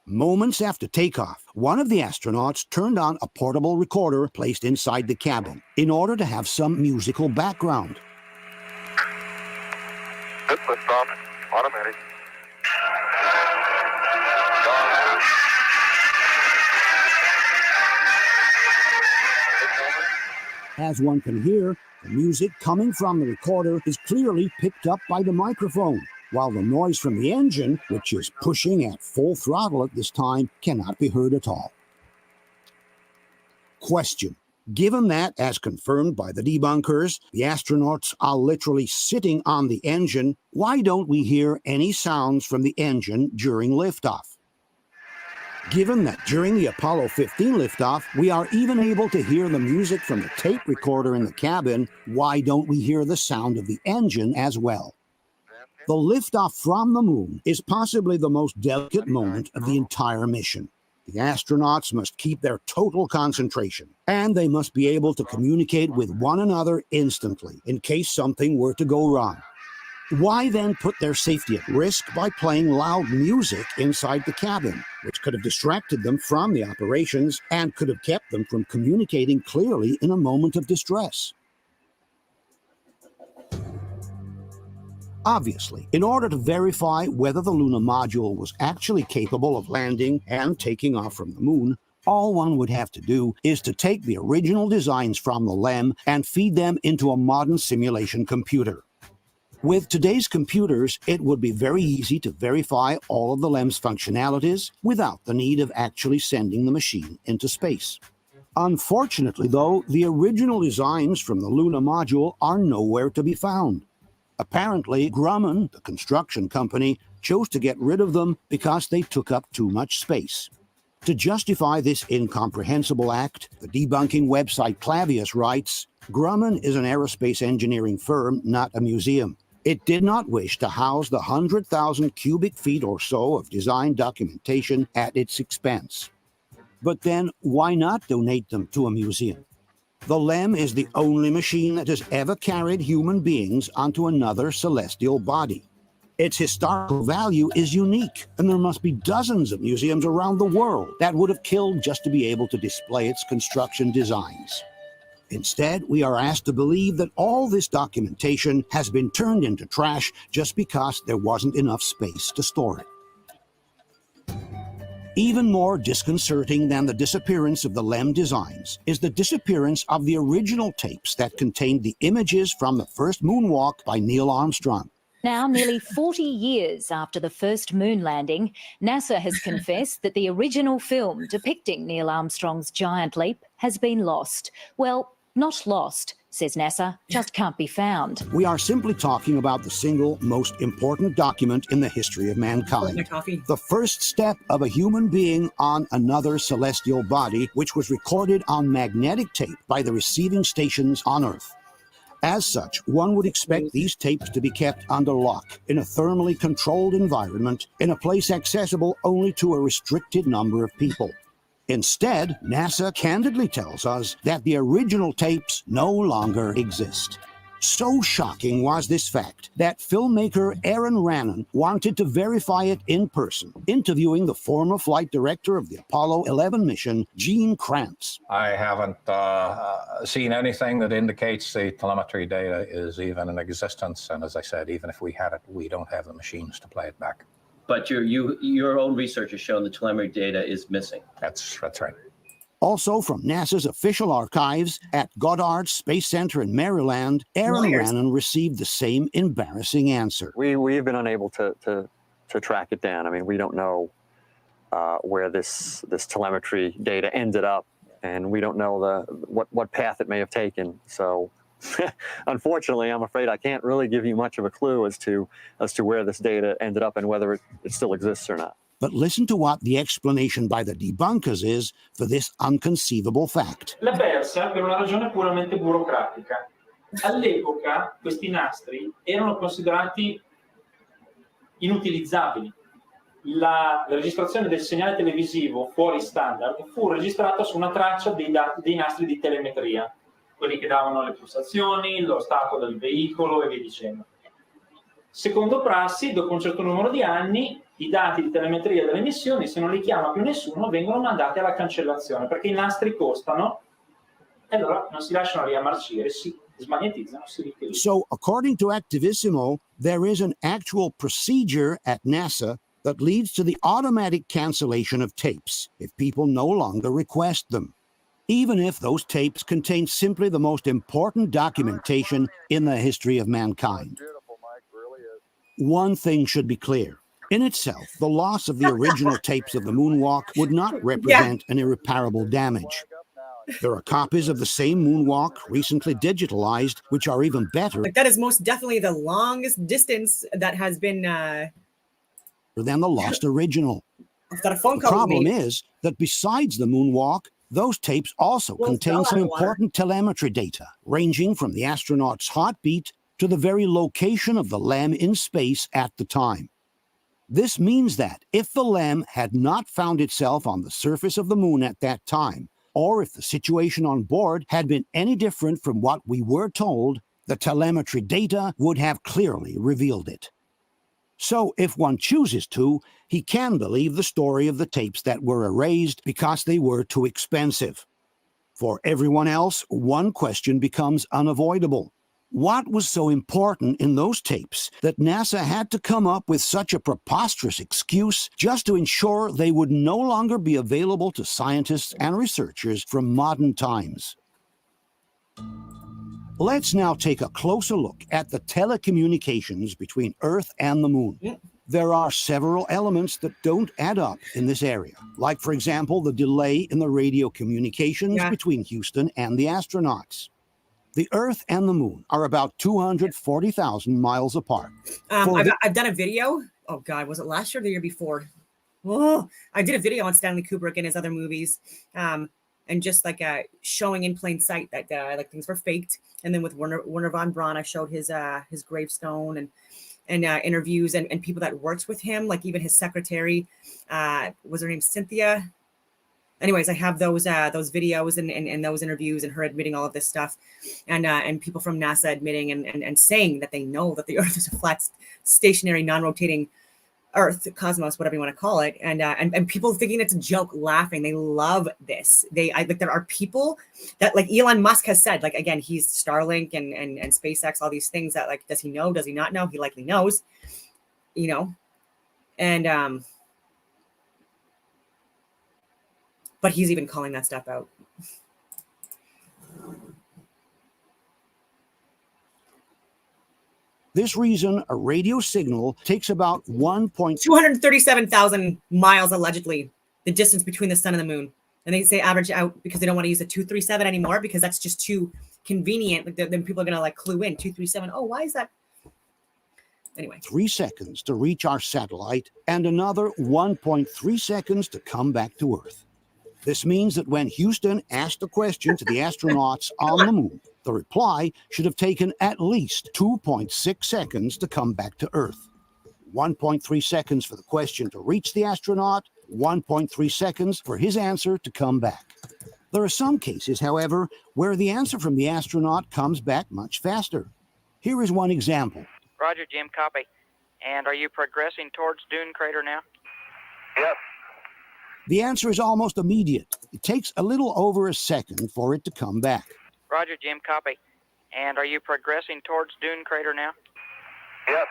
Moments after takeoff, one of the astronauts turned on a portable recorder placed inside the cabin in order to have some musical background. Good liftoff, automatic. As one can hear, the music coming from the recorder is clearly picked up by the microphone, while the noise from the engine, which is pushing at full throttle at this time, cannot be heard at all. Question. Given that, as confirmed by the debunkers, the astronauts are literally sitting on the engine, why don't we hear any sounds from the engine during liftoff? Given that during the Apollo 15 liftoff, we are even able to hear the music from the tape recorder in the cabin, why don't we hear the sound of the engine as well? The liftoff from the moon is possibly the most delicate moment of the entire mission. The astronauts must keep their total concentration, and they must be able to communicate with one another instantly in case something were to go wrong. Why then put their safety at risk by playing loud music inside the cabin, which could have distracted them from the operations and could have kept them from communicating clearly in a moment of distress? Obviously, in order to verify whether the lunar module was actually capable of landing and taking off from the moon, all one would have to do is to take the original designs from the LEM and feed them into a modern simulation computer. With today's computers, it would be very easy to verify all of the LEM's functionalities without the need of actually sending the machine into space. Unfortunately, though, the original designs from the lunar module are nowhere to be found. Apparently, Grumman, the construction company, chose to get rid of them because they took up too much space. To justify this incomprehensible act, the debunking website Clavius writes, Grumman is an aerospace engineering firm, not a museum. It did not wish to house the 100,000 cubic feet or so of design documentation at its expense. But then, why not donate them to a museum? The LEM is the only machine that has ever carried human beings onto another celestial body. Its historical value is unique, and there must be dozens of museums around the world that would have killed just to be able to display its construction designs. Instead, we are asked to believe that all this documentation has been turned into trash just because there wasn't enough space to store it. Even more disconcerting than the disappearance of the LEM designs is the disappearance of the original tapes that contained the images from the first moonwalk by Neil Armstrong. Now, nearly 40 years after the first moon landing, NASA has confessed that the original film depicting Neil Armstrong's giant leap has been lost. Well, not lost, says NASA, just can't be found. We are simply talking about the single most important document in the history of mankind. The first step of a human being on another celestial body, which was recorded on magnetic tape by the receiving stations on Earth. As such, one would expect these tapes to be kept under lock in a thermally controlled environment in a place accessible only to a restricted number of people. Instead, NASA candidly tells us that the original tapes no longer exist. So shocking was this fact that filmmaker Aaron Rannon wanted to verify it in person, interviewing the former flight director of the Apollo 11 mission, Gene Kranz. I haven't seen anything that indicates the telemetry data is even in existence, and as I said, even if we had it, we don't have the machines to play it back. But your own research has shown the telemetry data is missing. That's right. Also from NASA's official archives at Goddard Space Center in Maryland, Aaron Rannon received the same embarrassing answer. We've been unable to track it down. I mean, we don't know where this telemetry data ended up, and we don't know what path it may have taken. So unfortunately, I'm afraid I can't really give you much of a clue as to where this data ended up and whether it still exists or not. But listen to what the explanation by the debunkers is for this unconceivable fact. L'ha persa per una ragione puramente burocratica. All'epoca questi nastri erano considerati inutilizzabili. La registrazione del segnale televisivo fuori standard fu registrata su una traccia dei nastri di telemetria, quelli che davano le pulsazioni, lo stato del veicolo e via dicendo. Secondo prassi, dopo un certo numero di anni, i dati di telemetria delle missioni, se non li chiama più nessuno, vengono mandati alla cancellazione, perché i nastri costano e allora non si lasciano lì a marcire, si smagnetizzano, si riutilizzano. So, according to Activissimo, there is an actual procedure at NASA that leads to the automatic cancellation of tapes if people no longer request them, even if those tapes contain simply the most important documentation in the history of mankind. One thing should be clear. In itself, the loss of the original tapes of the moonwalk would not represent an irreparable damage. There are copies of the same moonwalk recently digitalized, which are even better. Like, that is most definitely the longest distance that has been than the lost original. I've got a phone The call. problem is that besides the moonwalk, those tapes also contain some important telemetry data, ranging from the astronaut's heartbeat to the very location of the LEM in space at the time. This means that if the LEM had not found itself on the surface of the moon at that time, or if the situation on board had been any different from what we were told, the telemetry data would have clearly revealed it. So, if one chooses to, he can believe the story of the tapes that were erased because they were too expensive. For everyone else, one question becomes unavoidable. What was so important in those tapes that NASA had to come up with such a preposterous excuse just to ensure they would no longer be available to scientists and researchers from modern times? Let's now take a closer look at the telecommunications between Earth and the Moon. There are several elements that don't add up in this area, like, for example, the delay in the radio communications between Houston and the astronauts. The Earth and the Moon are about 240,000 miles apart. I've done a video. Oh, God, was it last year or the year before? Oh, I did a video on Stanley Kubrick and his other movies. And just like showing in plain sight that like things were faked. And then with Werner von Braun, I showed his gravestone and interviews and people that worked with him, like even his secretary. Was her name Cynthia? Anyways, I have those videos and those interviews and her admitting all of this stuff, and people from NASA admitting and saying that they know that the Earth is a flat, stationary, non-rotating Earth, cosmos, whatever you want to call it, and people thinking it's a joke, laughing. They love this. Like there are people that, like Elon Musk has said, like, again, he's Starlink and SpaceX, all these things that, like, does he know? Does he not know? He likely knows, you know, and but he's even calling that stuff out. This reason, a radio signal takes about 237,000 miles, allegedly, the distance between the sun and the moon. And they say average out because they don't want to use the 237 anymore because that's just too convenient. Like, then people are going to like clue in 237. Oh, why is that? Anyway. 3 seconds to reach our satellite and another 1.3 seconds to come back to Earth. This means that when Houston asked a question to the astronauts on the moon, the reply should have taken at least 2.6 seconds to come back to Earth. 1.3 seconds for the question to reach the astronaut, 1.3 seconds for his answer to come back. There are some cases, however, where the answer from the astronaut comes back much faster. Here is one example. Roger, Jim, copy. And are you progressing towards Dune Crater now? Yep. The answer is almost immediate. It takes a little over a second for it to come back. Roger, Jim, copy. And are you progressing towards Dune Crater now? Yep.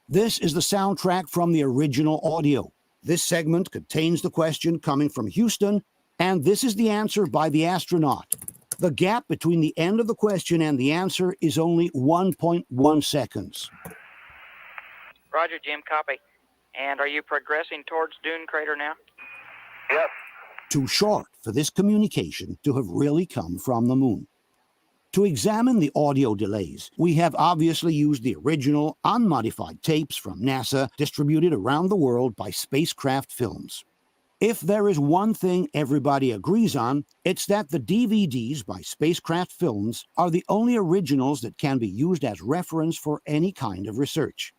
This is the soundtrack from the original audio. This segment contains the question coming from Houston, and this is the answer by the astronaut. The gap between the end of the question and the answer is only 1.1 seconds. Roger, Jim, copy. And are you progressing towards Dune Crater now? Yep. Too short for this communication to have really come from the moon. To examine the audio delays, we have obviously used the original, unmodified tapes from NASA distributed around the world by Spacecraft Films. If there is one thing everybody agrees on, it's that the DVDs by Spacecraft Films are the only originals that can be used as reference for any kind of research.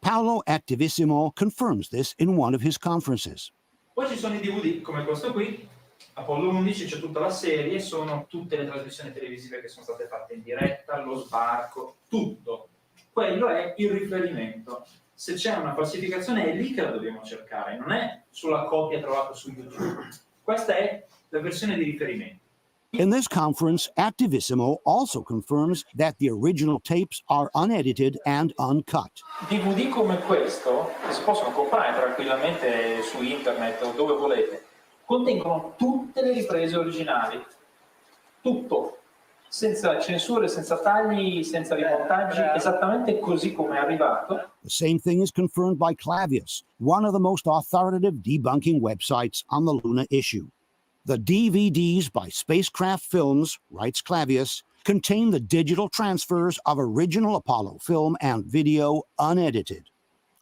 Paolo Attivissimo confirms this in one of his conferences. Poi ci sono i DVD come questo qui, Apollo 11, c'è tutta la serie, sono tutte le trasmissioni televisive che sono state fatte in diretta, lo sbarco, tutto. Quello è il riferimento. Se c'è una falsificazione è lì che la dobbiamo cercare, non è sulla copia trovata su YouTube. Questa è la versione di riferimento. In this conference, Attivissimo also confirms that the original tapes are unedited and uncut. DVD come questo, che si possono comprare tranquillamente su internet o dove volete, contengono tutte le riprese originali. Tutto. Senza censure, senza tagli, senza rimontaggi, esattamente così come è arrivato. The same thing is confirmed by Clavius, one of the most authoritative debunking websites on the Luna issue. The DVDs by Spacecraft Films, writes Clavius, contain the digital transfers of original Apollo film and video unedited.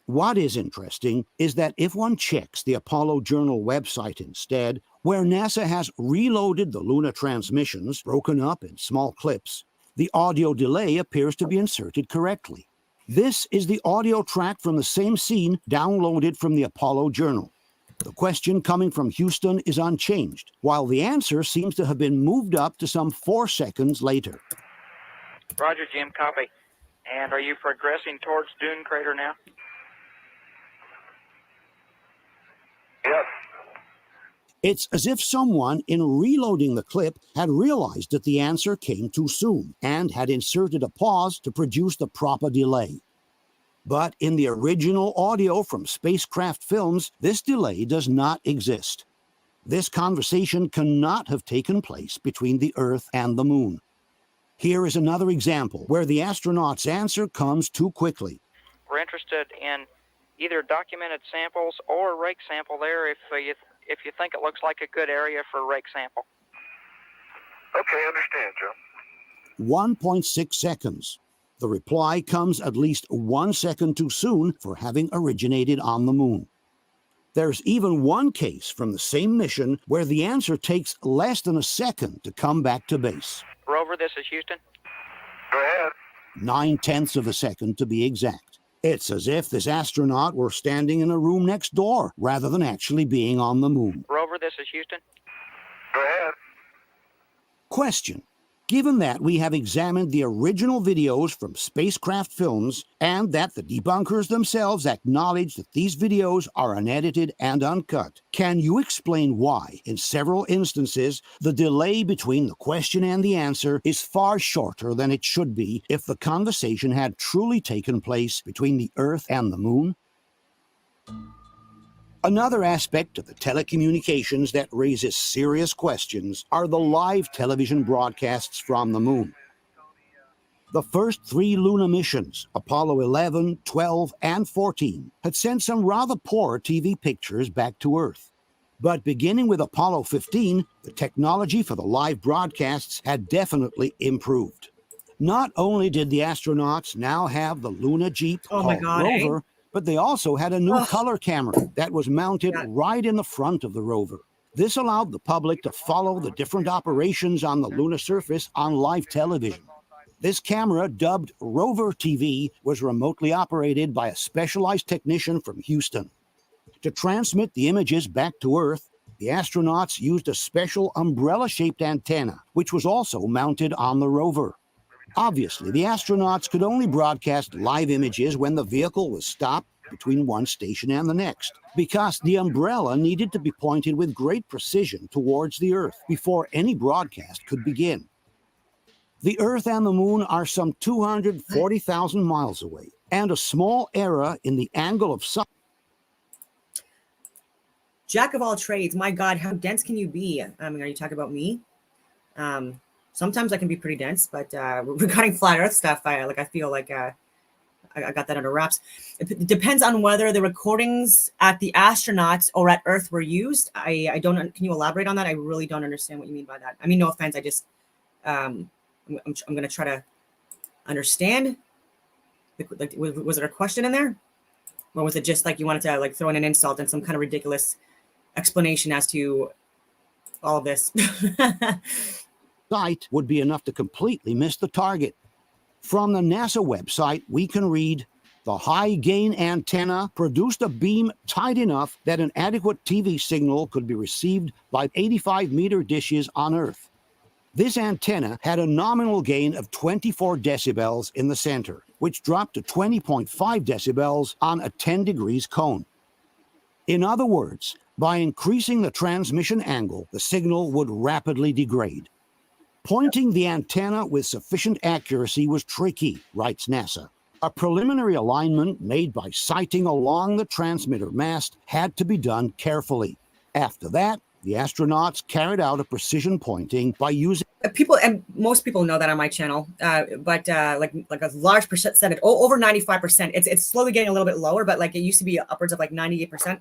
What is interesting is that if one checks the Apollo Journal website instead, where NASA has reloaded the Luna transmissions, broken up in small clips, the audio delay appears to be inserted correctly. This is the audio track from the same scene downloaded from the Apollo Journal. The question coming from Houston is unchanged, while the answer seems to have been moved up to some 4 seconds later. Roger, Jim, copy. And are you progressing towards Dune Crater now? Yes. It's as if someone, in reloading the clip, had realized that the answer came too soon and had inserted a pause to produce the proper delay. But in the original audio from Spacecraft Films, this delay does not exist. This conversation cannot have taken place between the Earth and the Moon. Here is another example where the astronaut's answer comes too quickly. We're interested in either documented samples or a rake sample there if you think it looks like a good area for a rake sample. Okay, understand, Joe. 1.6 seconds. The reply comes at least 1 second too soon for having originated on the Moon. There's even one case from the same mission where the answer takes less than a second to come back to base. Rover, this is Houston. Go ahead. 9/10 of a second to be exact. It's as if this astronaut were standing in a room next door rather than actually being on the Moon. Rover, this is Houston. Go ahead. Question. Given that we have examined the original videos from Spacecraft Films and that the debunkers themselves acknowledge that these videos are unedited and uncut, can you explain why, in several instances, the delay between the question and the answer is far shorter than it should be if the conversation had truly taken place between the Earth and the Moon? Another aspect of the telecommunications that raises serious questions are the live television broadcasts from the Moon. The first 3 Luna missions, Apollo 11, 12, and 14, had sent some rather poor TV pictures back to Earth. But beginning with Apollo 15, the technology for the live broadcasts had definitely improved. Not only did the astronauts now have the Luna Jeep called Rover, but they also had a new color camera that was mounted right in the front of the rover. This allowed the public to follow the different operations on the lunar surface on live television. This camera, dubbed Rover TV, was remotely operated by a specialized technician from Houston. To transmit the images back to Earth, the astronauts used a special umbrella-shaped antenna, which was also mounted on the rover. Obviously, the astronauts could only broadcast live images when the vehicle was stopped between one station and the next, because the umbrella needed to be pointed with great precision towards the Earth before any broadcast could begin. The Earth and the Moon are some 240,000 miles away, and a small error in the angle of sun. Jack of all trades, my God, how dense can you be? I mean, are you talking about me? Sometimes I can be pretty dense, but regarding flat Earth stuff, I feel like I got that under wraps. It depends on whether the recordings at the astronauts or at Earth were used. I don't. Can you elaborate on that? I really don't understand what you mean by that. I mean, no offense. I just I'm going to try to understand. Like, was there a question in there, or was it just like you wanted to like throw in an insult and some kind of ridiculous explanation as to all of this? Sight would be enough to completely miss the target. From the NASA website, we can read, The high-gain antenna produced a beam tight enough that an adequate TV signal could be received by 85-meter dishes on Earth. This antenna had a nominal gain of 24 decibels in the center, which dropped to 20.5 decibels on a 10 degrees cone. In other words, by increasing the transmission angle, the signal would rapidly degrade. Pointing the antenna with sufficient accuracy was tricky, writes NASA. A preliminary alignment made by sighting along the transmitter mast had to be done carefully. After that, the astronauts carried out a precision pointing by using people, and most people know that on my channel, but like a large percentage, over 95%. It's slowly getting a little bit lower, but like it used to be upwards of like 98%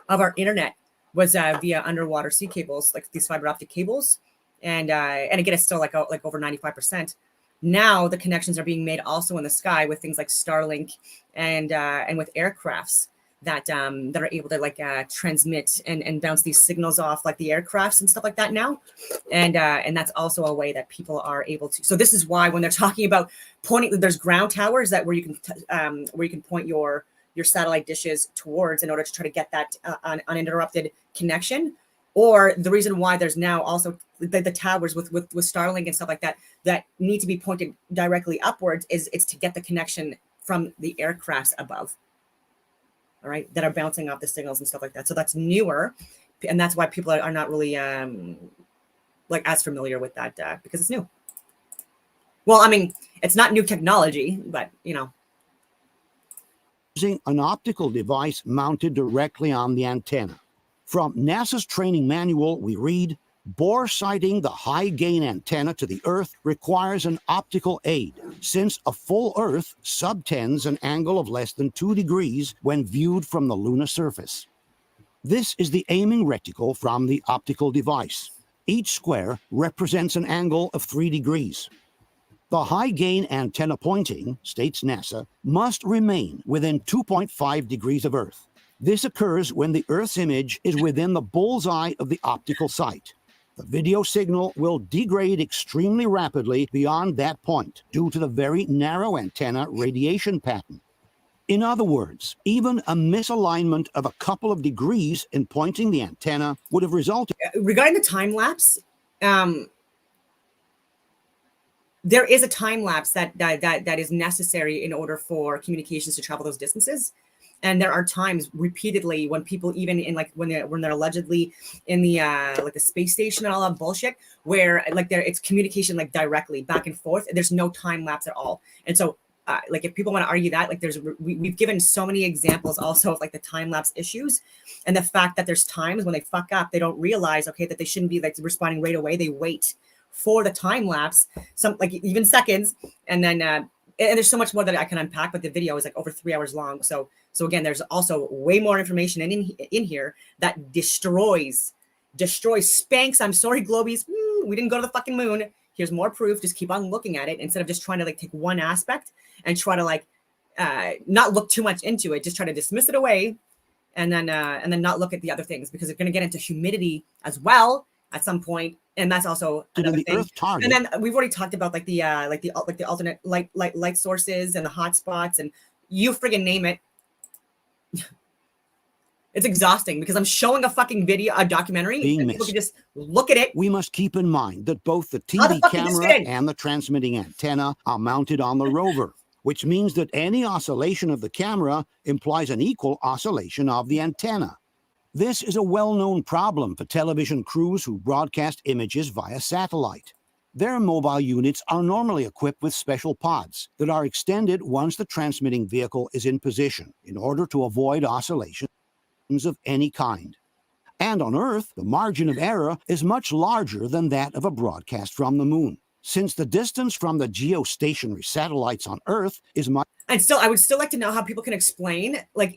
of our internet was via underwater sea cables, like these fiber optic cables, and again, it's still like over 95%. Now the connections are being made also in the sky with things like Starlink and with aircrafts that are able to like transmit and bounce these signals off like the aircrafts and stuff like that now, and that's also a way that people are able to. So this is why when they're talking about pointing, there's ground towers that where you can point your satellite dishes towards in order to try to get that uninterrupted connection. Or the reason why there's now also the towers with Starlink and stuff like that that need to be pointed directly upwards is it's to get the connection from the aircrafts above. All right, that are bouncing off the signals and stuff like that. So that's newer, and that's why people are not really like as familiar with that because it's new. Well, I mean, it's not new technology, but you know. Using an optical device mounted directly on the antenna. From NASA's training manual, we read, bore sighting the high-gain antenna to the Earth requires an optical aid, since a full Earth subtends an angle of less than 2 degrees when viewed from the lunar surface. This is the aiming reticle from the optical device. Each square represents an angle of 3 degrees. The high-gain antenna pointing, states NASA, must remain within 2.5 degrees of Earth. This occurs when the Earth's image is within the bullseye of the optical sight. The video signal will degrade extremely rapidly beyond that point due to the very narrow antenna radiation pattern. In other words, even a misalignment of a couple of degrees in pointing the antenna would have resulted. Regarding the time lapse, there is a time lapse that is necessary in order for communications to travel those distances. And there are times repeatedly when people, even in like when they're allegedly in the like the space station and all that bullshit, where like it's communication like directly back and forth. There's no time lapse at all. And so like if people want to argue that, like we've given so many examples also of like the time lapse issues and the fact that there's times when they fuck up, they don't realize that they shouldn't be like responding right away. They wait for the time lapse, some like even seconds, and then and there's so much more that I can unpack, but the video is like over 3 hours long. So again, there's also way more information in here that destroys, spanks. I'm sorry, Globies. We didn't go to the fucking moon. Here's more proof. Just keep on looking at it instead of just trying to like take one aspect and try to like not look too much into it. Just try to dismiss it away and then not look at the other things because it's going to get into humidity as well at some point. And that's also another thing. And then we've already talked about like the alternate light sources and the hot spots and you friggin' name it. It's exhausting because I'm showing a fucking video, a documentary, and people can just look at it. We must keep in mind that both the TV camera and the transmitting antenna are mounted on the rover, which means that any oscillation of the camera implies an equal oscillation of the antenna. This is a well-known problem for television crews who broadcast images via satellite. Their mobile units are normally equipped with special pods that are extended once the transmitting vehicle is in position in order to avoid oscillations of any kind. And on Earth, the margin of error is much larger than that of a broadcast from the moon, since the distance from the geostationary satellites on Earth is much. And still, I would still like to know how people can explain like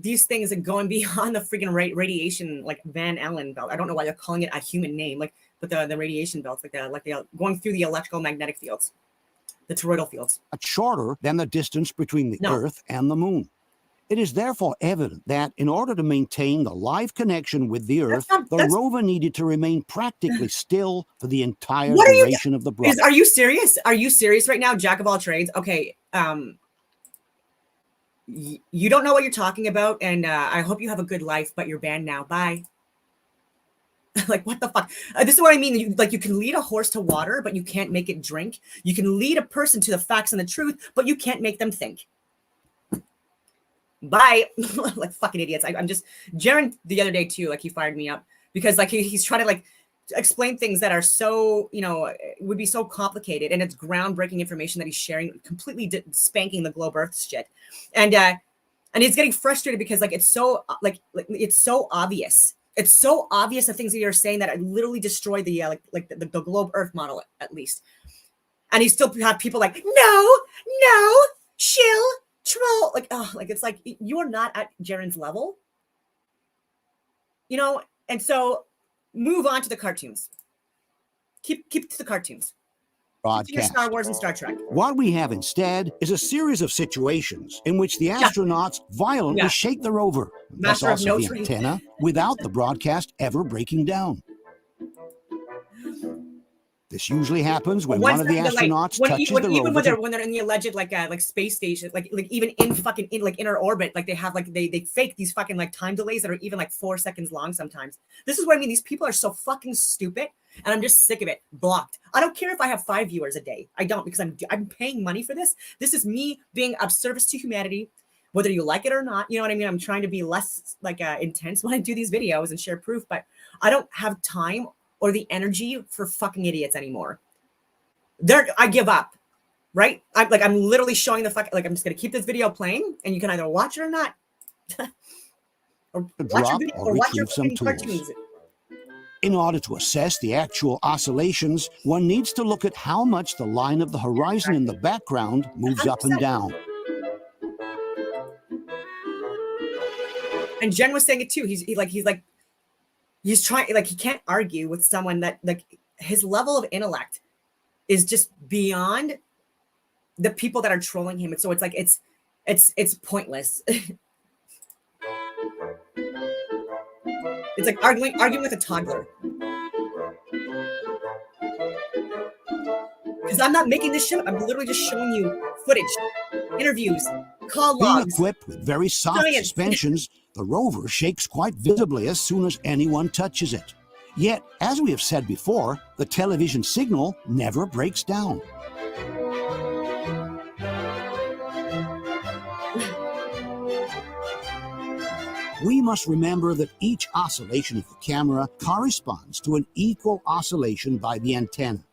these things are going beyond the freaking radiation, like Van Allen belt. I don't know why they're calling it a human name, like, but the radiation belts, like the going through the electrical magnetic fields, the toroidal fields. Much shorter than the distance between the Earth and the moon. It is therefore evident that in order to maintain the live connection with the Earth, the rover needed to remain practically still for the entire duration of the broadcast. Are you serious? Are you serious right now, Jack of all trades? Okay, you don't know what you're talking about, and I hope you have a good life, but you're banned now. Bye. Like, what the fuck? This is what I mean. You can lead a horse to water, but you can't make it drink. You can lead a person to the facts and the truth, but you can't make them think. Bye. Like, fucking idiots. I'm just, Jaron the other day too, like, he fired me up because like he's trying to like explain things that are so, you know, would be so complicated, and it's groundbreaking information that he's sharing, completely spanking the globe earth shit. And he's getting frustrated because like it's so it's so obvious. It's so obvious the things that you're saying that are literally destroy the the globe earth model at least. And he still have people like, no, chill, troll. Like, oh, like it's like you're not at Jaron's level. You know, and so move on to the cartoons. Keep to the cartoons. Broadcast. Star Wars and Star Trek. What we have instead is a series of situations in which the astronauts violently shake the rover, thus also the antenna, without the broadcast ever breaking down. This usually happens when one of the astronauts touches the rover. When they're in the alleged like space station, like even in fucking inner orbit, like they have like they fake these fucking like time delays that are even like 4 seconds long sometimes. This is what I mean. These people are so fucking stupid, and I'm just sick of it. Blocked. I don't care if I have 5 viewers a day. I don't, because I'm paying money for this. This is me being of service to humanity, whether you like it or not. You know what I mean? I'm trying to be less like intense when I do these videos and share proof, but I don't have time or the energy for fucking idiots anymore. I give up, right? I'm literally showing the fuck, like, I'm just gonna keep this video playing, and you can either watch it or not. Or watch your fucking cartoons. In order to assess the actual oscillations, one needs to look at how much the line of the horizon in the background moves 100%. Up and down. And Jen was saying it too. He's trying, like, he can't argue with someone that like his level of intellect is just beyond the people that are trolling him. And so it's like it's pointless. It's like arguing with a toddler. Because I'm not making this shit up. I'm literally just showing you footage, interviews, call logs. Being equipped with very soft suspensions, the rover shakes quite visibly as soon as anyone touches it. Yet, as we have said before, the television signal never breaks down. We must remember that each oscillation of the camera corresponds to an equal oscillation by the antenna.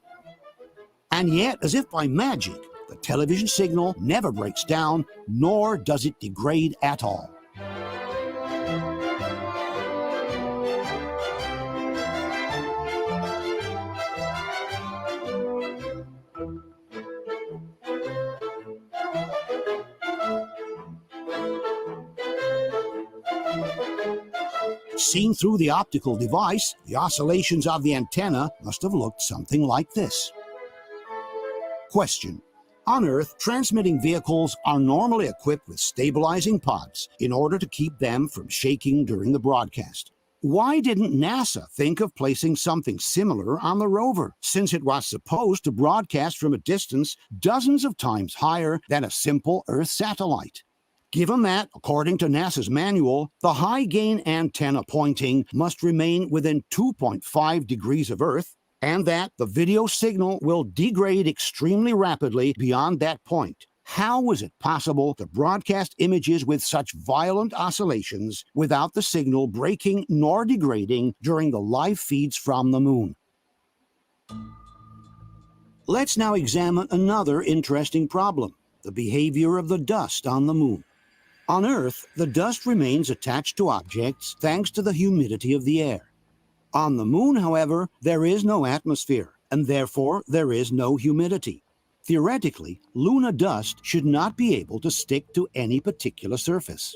And yet, as if by magic, the television signal never breaks down, nor does it degrade at all. Seen through the optical device, the oscillations of the antenna must have looked something like this. Question. On Earth, transmitting vehicles are normally equipped with stabilizing pods in order to keep them from shaking during the broadcast. Why didn't NASA think of placing something similar on the rover, since it was supposed to broadcast from a distance dozens of times higher than a simple Earth satellite? Given that, according to NASA's manual, the high-gain antenna pointing must remain within 2.5 degrees of Earth, and that the video signal will degrade extremely rapidly beyond that point, how was it possible to broadcast images with such violent oscillations without the signal breaking nor degrading during the live feeds from the moon? Let's now examine another interesting problem, the behavior of the dust on the moon. On Earth, the dust remains attached to objects thanks to the humidity of the air. On the moon, however, there is no atmosphere, and therefore there is no humidity. Theoretically, lunar dust should not be able to stick to any particular surface.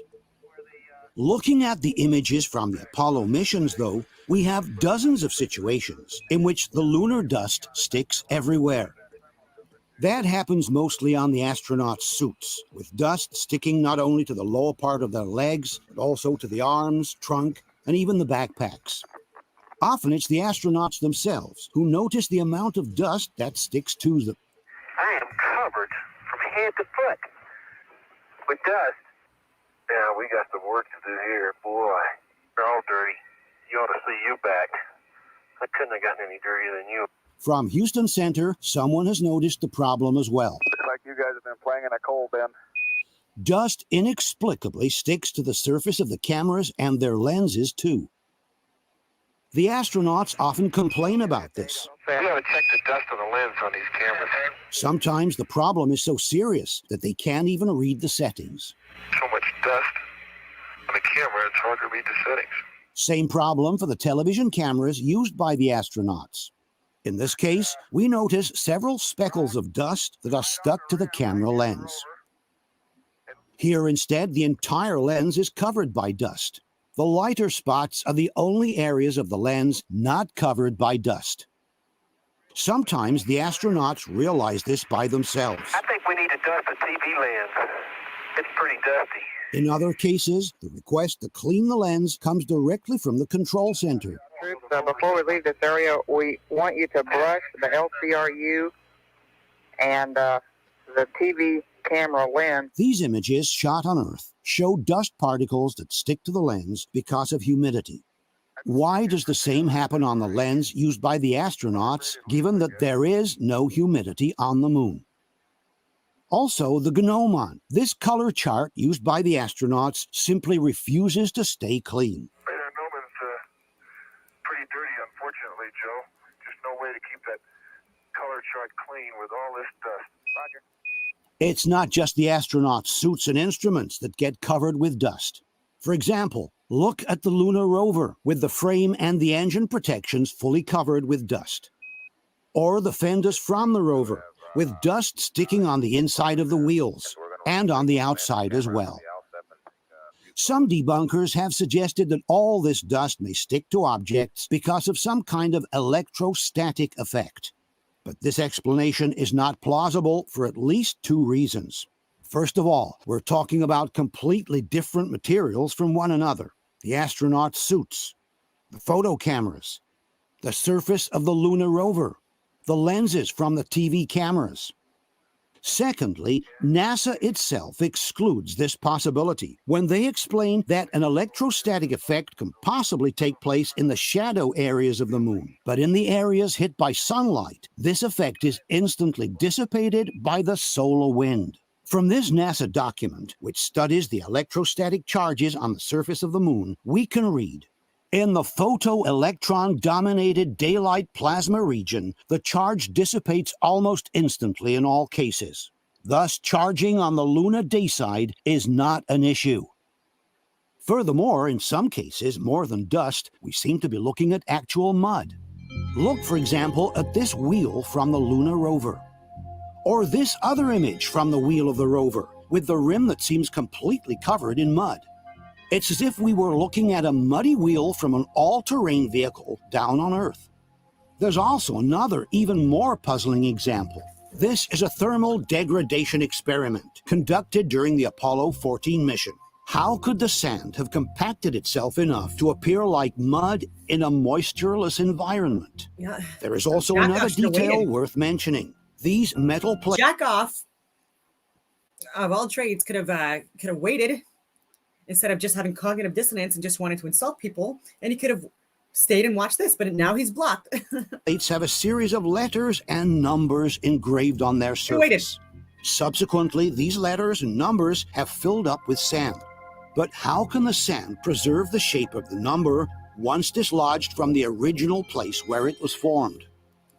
Looking at the images from the Apollo missions, though, we have dozens of situations in which the lunar dust sticks everywhere. That happens mostly on the astronauts' suits, with dust sticking not only to the lower part of their legs, but also to the arms, trunk, and even the backpacks. Often it's the astronauts themselves who notice the amount of dust that sticks to them. I am covered from head to foot with dust. Yeah, we got some work to do here. Boy, they're all dirty. You ought to see you back. I couldn't have gotten any dirtier than you. From Houston Center, someone has noticed the problem as well. Looks like you guys have been playing in a coal bin. Dust inexplicably sticks to the surface of the cameras and their lenses too. The astronauts often complain about this. We gotta check the dust on the lens on these cameras. Sometimes the problem is so serious that they can't even read the settings. So much dust on the camera, it's hard to read the settings. Same problem for the television cameras used by the astronauts. In this case, we notice several speckles of dust that are stuck to the camera lens. Here instead, the entire lens is covered by dust. The lighter spots are the only areas of the lens not covered by dust. Sometimes the astronauts realize this by themselves. I think we need to dust the TV lens. It's pretty dusty. In other cases, the request to clean the lens comes directly from the control center. Troops, before we leave this area, we want you to brush the LCRU and the TV camera lens. These images shot on Earth show dust particles that stick to the lens because of humidity. Why does the same happen on the lens used by the astronauts, given that there is no humidity on the moon? Also, the gnomon. This color chart used by the astronauts simply refuses to stay clean. Radar gnomon's pretty dirty, unfortunately, Joe. Just no way to keep that color chart clean with all this dust. Roger. It's not just the astronauts' suits and instruments that get covered with dust. For example, look at the lunar rover with the frame and the engine protections fully covered with dust. Or the fenders from the rover, with dust sticking on the inside of the wheels and on the outside as well. Some debunkers have suggested that all this dust may stick to objects because of some kind of electrostatic effect. But this explanation is not plausible for at least two reasons. First of all, we're talking about completely different materials from one another. The astronaut suits, the photo cameras, the surface of the lunar rover, the lenses from the TV cameras. Secondly, NASA itself excludes this possibility when they explain that an electrostatic effect can possibly take place in the shadow areas of the moon. But in the areas hit by sunlight, this effect is instantly dissipated by the solar wind. From this NASA document, which studies the electrostatic charges on the surface of the moon, we can read, in the photoelectron-dominated daylight plasma region, the charge dissipates almost instantly in all cases. Thus, charging on the lunar day side is not an issue. Furthermore, in some cases, more than dust, we seem to be looking at actual mud. Look, for example, at this wheel from the lunar rover. Or this other image from the wheel of the rover, with the rim that seems completely covered in mud. It's as if we were looking at a muddy wheel from an all-terrain vehicle down on Earth. There's also another, even more puzzling example. This is a thermal degradation experiment conducted during the Apollo 14 mission. How could the sand have compacted itself enough to appear like mud in a moistureless environment? Yeah. There is also another detail worth mentioning. These metal plates. Jack off of all trades could have waited instead of just having cognitive dissonance and just wanting to insult people, and he could have stayed and watched this, but now he's blocked. Plates have a series of letters and numbers engraved on their surface. Subsequently, these letters and numbers have filled up with sand. But how can the sand preserve the shape of the number once dislodged from the original place where it was formed?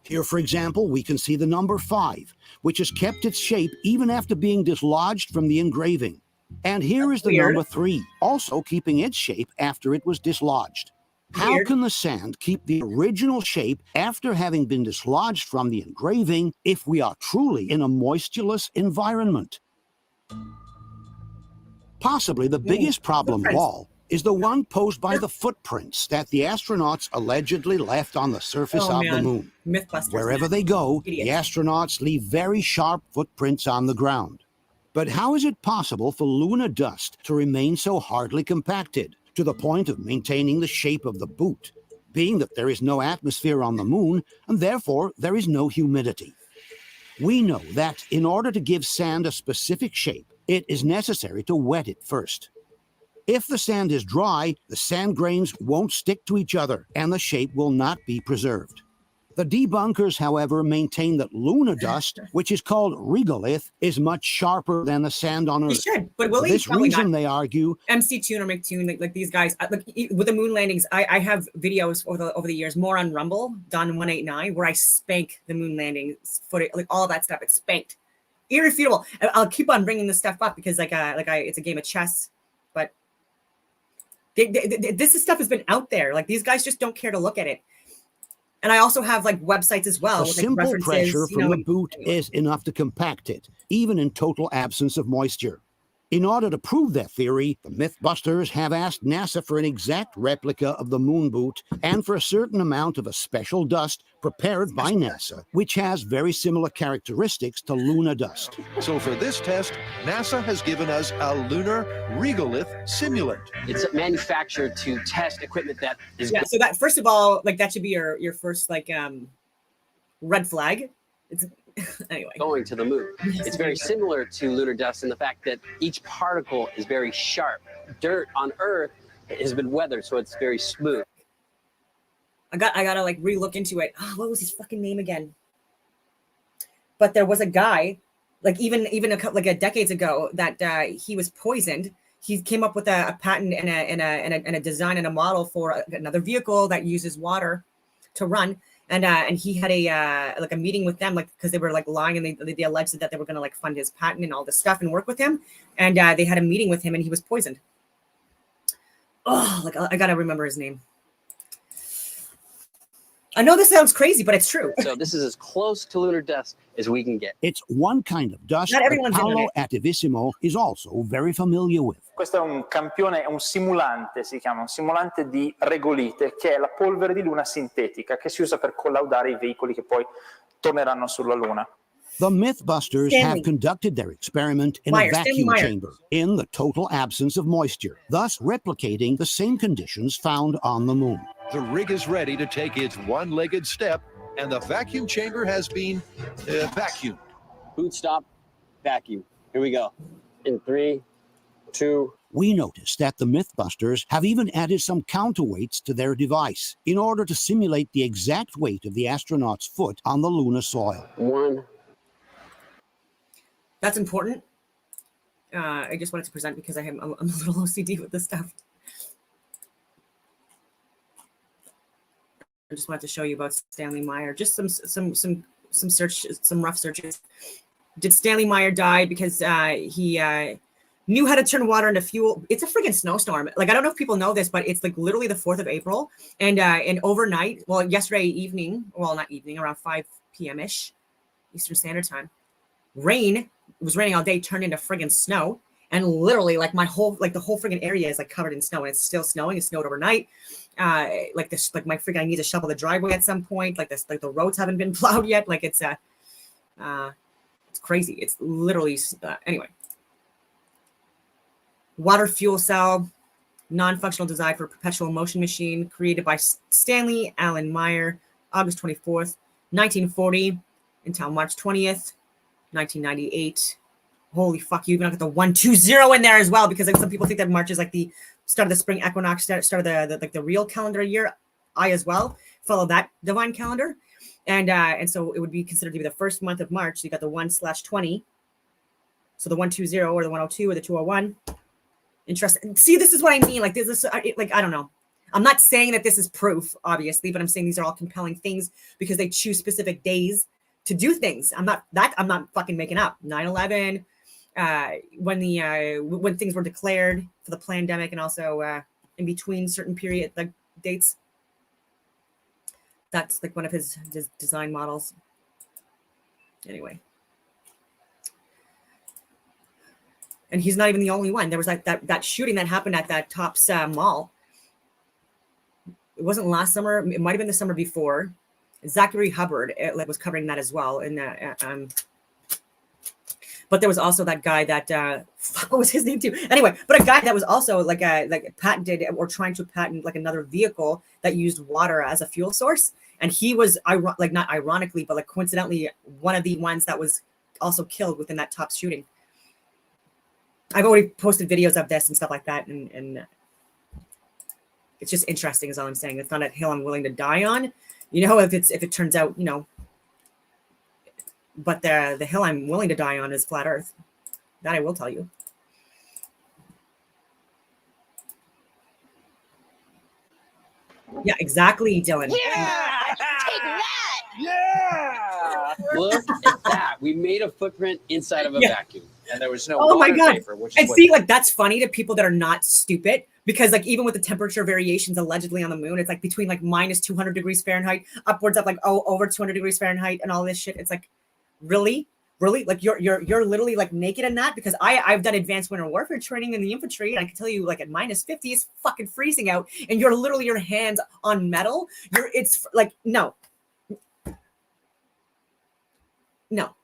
Here, for example, we can see the number 5, which has kept its shape even after being dislodged from the engraving. And here is the number 3, also keeping its shape after it was dislodged. How can the sand keep the original shape after having been dislodged from the engraving if we are truly in a moistureless environment? Possibly the biggest problem of all is the one posed by the footprints that the astronauts allegedly left on the surface of the moon. Wherever they go, the astronauts leave very sharp footprints on the ground. But how is it possible for lunar dust to remain so hardly compacted, to the point of maintaining the shape of the boot, being that there is no atmosphere on the moon, and therefore there is no humidity? We know that in order to give sand a specific shape, it is necessary to wet it first. If the sand is dry, the sand grains won't stick to each other and the shape will not be preserved. The debunkers, however, maintain that lunar dust, which is called regolith, is much sharper than the sand on Earth. He should, but will For he? this Probably reason, not. they argue, MC Tune or McTune, like these guys, like with the moon landings, I have videos over the years, more on Rumble, Don189, where I spank the moon landing footage, like all that stuff. It's spanked, irrefutable. I'll keep on bringing this stuff up because it's a game of chess, but this stuff has been out there. Like these guys just don't care to look at it. And I also have like websites as well. the with, like, simple references, pressure you from know, the boot is enough to compact it, even in total absence of moisture. In order to prove their theory, the Mythbusters have asked NASA for an exact replica of the moon boot and for a certain amount of a special dust prepared by NASA, which has very similar characteristics to lunar dust. So for this test, NASA has given us a lunar regolith simulant. It's manufactured to test equipment that is yeah. So that, first of all, like that should be your first like red flag. It's anyway, going to the moon. It's very similar to lunar dust in the fact that each particle is very sharp. Dirt on Earth has been weathered, so it's very smooth. I gotta like re-look into it. Oh, what was his fucking name again? But there was a guy, like even a couple like decades ago, that he was poisoned. He came up with a patent and a design and a model for another vehicle that uses water to run. And he had a meeting with them, like, because they were like lying and they alleged that they were going to like fund his patent and all this stuff and work with him. And they had a meeting with him and he was poisoned. Oh, like I got to remember his name. I know this sounds crazy, but it's true. So this is as close to lunar dust as we can get. It's one kind of dust Not that everyone's doing Paolo it. Attivissimo is also very familiar with. Questo è un campione, è un simulante, si chiama un simulante di regolite, che è la polvere di luna sintetica che si usa per collaudare i veicoli che poi torneranno sulla Luna. The Mythbusters Stanley. have conducted their experiment in Meyer, a Stanley vacuum Meyer. chamber in the total absence of moisture, thus replicating the same conditions found on the moon. The rig is ready to take its one-legged step, and the vacuum chamber has been vacuumed. Boot stop, vacuum. Here we go. In 3, 2. We noticed that the Mythbusters have even added some counterweights to their device in order to simulate the exact weight of the astronaut's foot on the lunar soil. 1. That's important. I just wanted to present because I'm a little OCD with this stuff. I just wanted to show you about Stanley Meyer. Just some rough searches. Did Stanley Meyer die because he knew how to turn water into fuel? It's a friggin' snowstorm. Like, I don't know if people know this, but it's like literally the 4th of April. And overnight, well, yesterday evening, well, not evening, around 5 p.m.-ish, Eastern Standard Time, it was raining all day, turned into friggin' snow. And literally, like the whole friggin' area is like covered in snow, and it's still snowing. It snowed overnight. I need to shovel the driveway at some point. Like the roads haven't been plowed yet. Like it's crazy. It's literally anyway. Water fuel cell, non-functional design for perpetual motion machine, created by Stanley Allen Meyer, August 24th, 1940, until March 20th, 1998. Holy fuck, you even got the 120 in there as well, because like, some people think that March is like the start of the spring equinox, start of the real calendar year. I as well follow that divine calendar, and so it would be considered to be the first month of March. So you got the 1/20, so the 120 or the 102 or the 201. Interesting. See, this is what I mean. Like this is like I don't know. I'm not saying that this is proof, obviously, but I'm saying these are all compelling things because they choose specific days to do things. I'm not fucking making up. 9/11. When things were declared for the pandemic, and also in between certain period like dates. That's like one of his design models. Anyway, and he's not even the only one. There was like that shooting that happened at that Tops mall. It wasn't last summer. It might have been the summer before. Zachary Hubbard was covering that as well. And but there was also that guy that what was his name too? Anyway, but a guy that was also like patented or trying to patent like another vehicle that used water as a fuel source, and he was not ironically, but like coincidentally, one of the ones that was also killed within that Tops shooting. I've already posted videos of this and stuff like that, and it's just interesting is all I'm saying. It's not a hill I'm willing to die on, you know, if it turns out, you know, but the hill I'm willing to die on is flat Earth. That I will tell you. Yeah, exactly, Dylan. Yeah! Take that! Yeah! Look at that. We made a footprint inside of a vacuum. And there was no water vapor, which is and see, like, that's funny to people that are not stupid, because like even with the temperature variations allegedly on the moon, it's like between like minus 200 degrees Fahrenheit upwards of like over 200 degrees Fahrenheit and all this shit. It's like, really like you're literally like naked in that, because I've done advanced winter warfare training in the infantry, and I can tell you like at minus 50 is fucking freezing out, and you're literally your hands on metal. It's like no. No.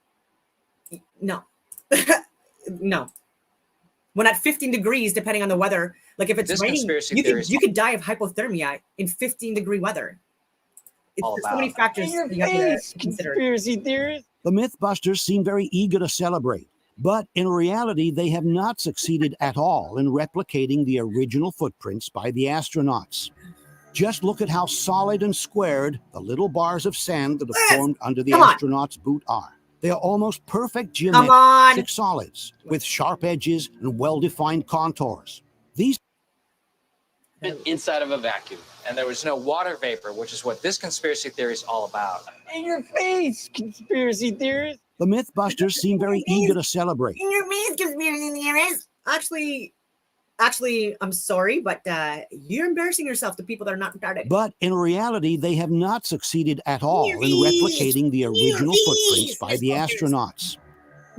When at 15 degrees, depending on the weather, like if it's raining, you could die of hypothermia in 15-degree weather. It's so many factors you have to consider. Conspiracy theorists. The Mythbusters seem very eager to celebrate, but in reality, they have not succeeded at all in replicating the original footprints by the astronauts. Just look at how solid and squared the little bars of sand that have formed under the astronauts' boot are. They are almost perfect geometric solids with sharp edges and well-defined contours. These inside of a vacuum, and there was no water vapor, which is what this conspiracy theory is all about. In your face, conspiracy theorists. The Mythbusters seem very eager to celebrate. In your face, conspiracy theorists. Actually, I'm sorry, but you're embarrassing yourself to people that are not retarded. But in reality, they have not succeeded at all in replicating the original footprints by the astronauts.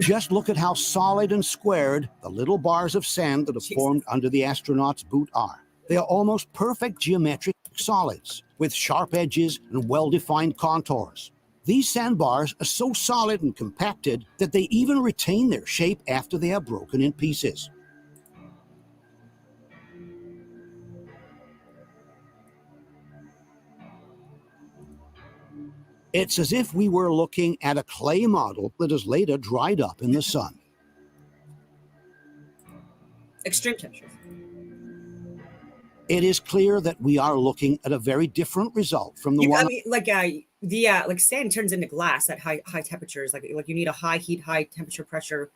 Just look at how solid and squared the little bars of sand that have formed under the astronauts' boot are. They are almost perfect geometric solids with sharp edges and well-defined contours. These sandbars are so solid and compacted that they even retain their shape after they are broken in pieces. It's as if we were looking at a clay model that is later dried up in the sun. Extreme temperatures. It is clear that we are looking at a very different result from the one. I mean, like sand turns into glass at high temperatures. Like you need a high heat, high temperature pressure,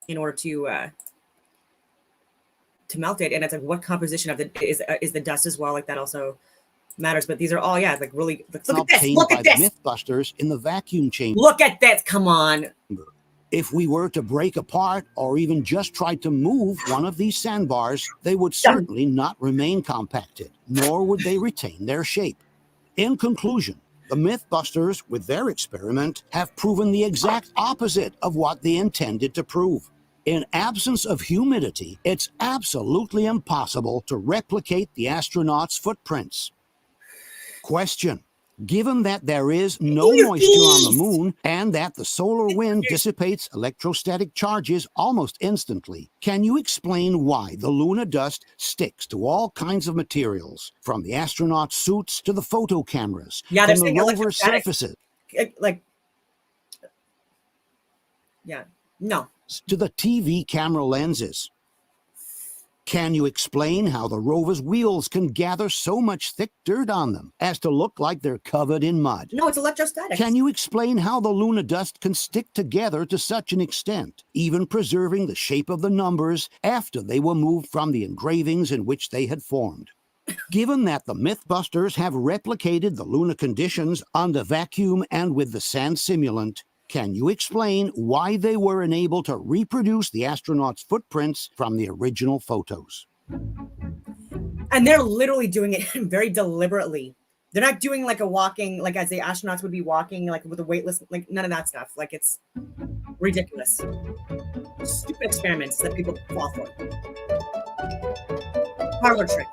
in order to melt it. And it's like what composition of is the dust as well. Like that also matters. But these are all like really. Look at this. Look at this. Mythbusters in the vacuum chamber. Look at this. Come on. If we were to break apart or even just try to move one of these sandbars, they would certainly not remain compacted, nor would they retain their shape. In conclusion, the Mythbusters, with their experiment, have proven the exact opposite of what they intended to prove. In absence of humidity, it's absolutely impossible to replicate the astronauts' footprints. Question. Given that there is no moisture on the moon and that the solar wind dissipates electrostatic charges almost instantly, can you explain why the lunar dust sticks to all kinds of materials, from the astronaut suits to the photo cameras, from the rover surfaces, to the TV camera lenses? Can you explain how the rover's wheels can gather so much thick dirt on them as to look like they're covered in mud? No, it's electrostatics. Can you explain how the lunar dust can stick together to such an extent, even preserving the shape of the numbers after they were moved from the engravings in which they had formed? Given that the Mythbusters have replicated the lunar conditions under vacuum and with the sand simulant, can you explain why they were unable to reproduce the astronauts' footprints from the original photos? And they're literally doing it very deliberately. They're not doing like a walking, like as the astronauts would be walking, like with a weightless, like none of that stuff. Like it's ridiculous. Stupid experiments that people fall for. Parlor tricks.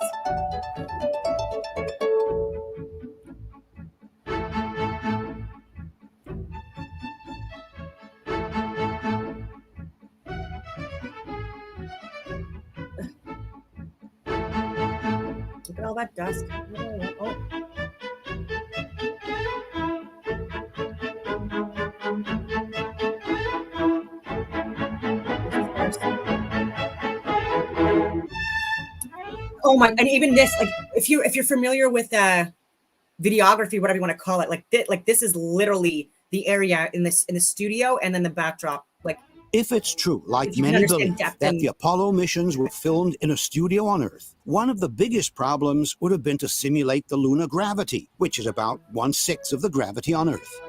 Look at all that dust. Oh. course. Oh my! And even this, like, if you're familiar with videography, whatever you want to call it, like this is literally the area in the studio, and then the backdrop. Like, if it's true, like you can many understand believe, depth that and- the Apollo missions were filmed in a studio on Earth, one of the biggest problems would have been to simulate the lunar gravity, which is about 1/6 of the gravity on Earth.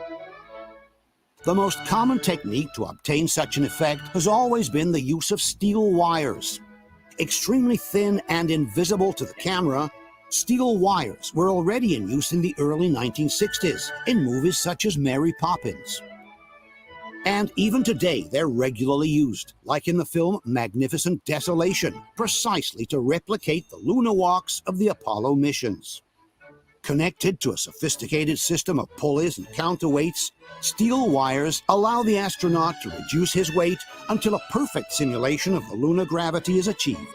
The most common technique to obtain such an effect has always been the use of steel wires. Extremely thin and invisible to the camera, steel wires were already in use in the early 1960s in movies such as Mary Poppins. And even today, they're regularly used, like in the film Magnificent Desolation, precisely to replicate the lunar walks of the Apollo missions. Connected to a sophisticated system of pulleys and counterweights, steel wires allow the astronaut to reduce his weight until a perfect simulation of the lunar gravity is achieved.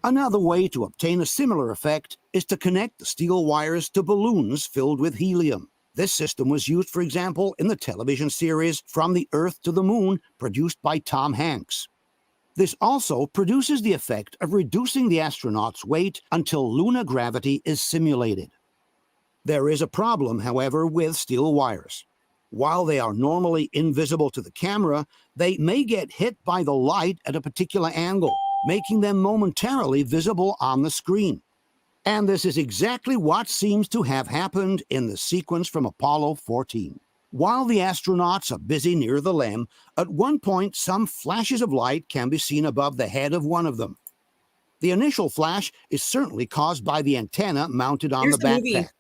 Another way to obtain a similar effect is to connect the steel wires to balloons filled with helium. This system was used, for example, in the television series From the Earth to the Moon, produced by Tom Hanks. This also produces the effect of reducing the astronaut's weight until lunar gravity is simulated. There is a problem, however, with steel wires. While they are normally invisible to the camera, they may get hit by the light at a particular angle, making them momentarily visible on the screen. And this is exactly what seems to have happened in the sequence from Apollo 14. While the astronauts are busy near the LEM, at one point some flashes of light can be seen above the head of one of them. The initial flash is certainly caused by the antenna mounted on the backpack.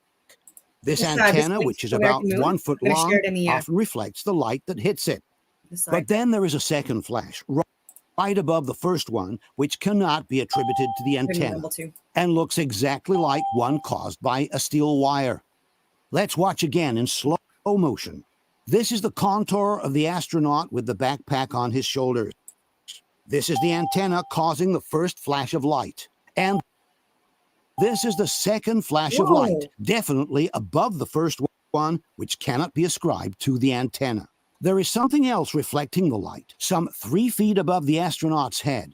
This antenna, which is about 1 foot long, often reflects the light that hits it. But then there is a second flash, right above the first one, which cannot be attributed to the antenna and looks exactly like one caused by a steel wire. Let's watch again in slow motion. This is the contour of the astronaut with the backpack on his shoulders. This is the antenna causing the first flash of light. And this is the second flash of light, definitely above the first one, which cannot be ascribed to the antenna. There is something else reflecting the light, some 3 feet above the astronaut's head.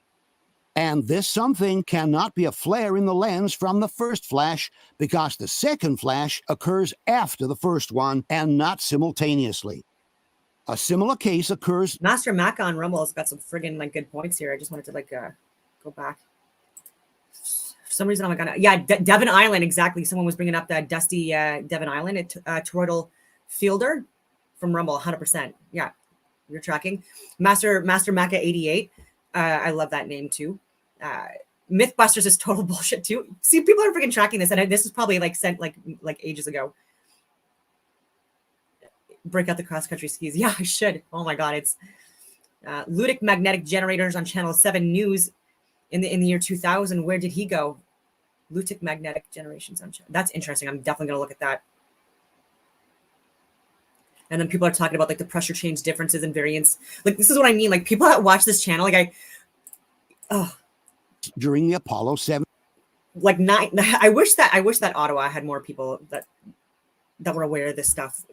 And this something cannot be a flare in the lens from the first flash, because the second flash occurs after the first one and not simultaneously. A similar case occurs. Master Mac on Rumble has got some friggin' like good points here. I just wanted to go back. For some reason, I'm gonna Devon Island, exactly. Someone was bringing up that dusty Devon Island at Toroidal Fielder from Rumble, 100%. Yeah, you're tracking. Master Maca 88. I love that name too. Mythbusters is total bullshit too. See, people are freaking tracking this, and this is probably like sent like ages ago. Break out the cross country skis. Yeah, I should. Oh my god, it's Ludic Magnetic Generators on Channel 7 News in the year 2000. Where did he go? Ludic Magnetic Generations on Channel. That's interesting. I'm definitely gonna look at that. And then people are talking about like the pressure change differences and variance. Like, this is what I mean. Like, people that watch this channel, like during the Apollo 7. Like I wish that Ottawa had more people that were aware of this stuff.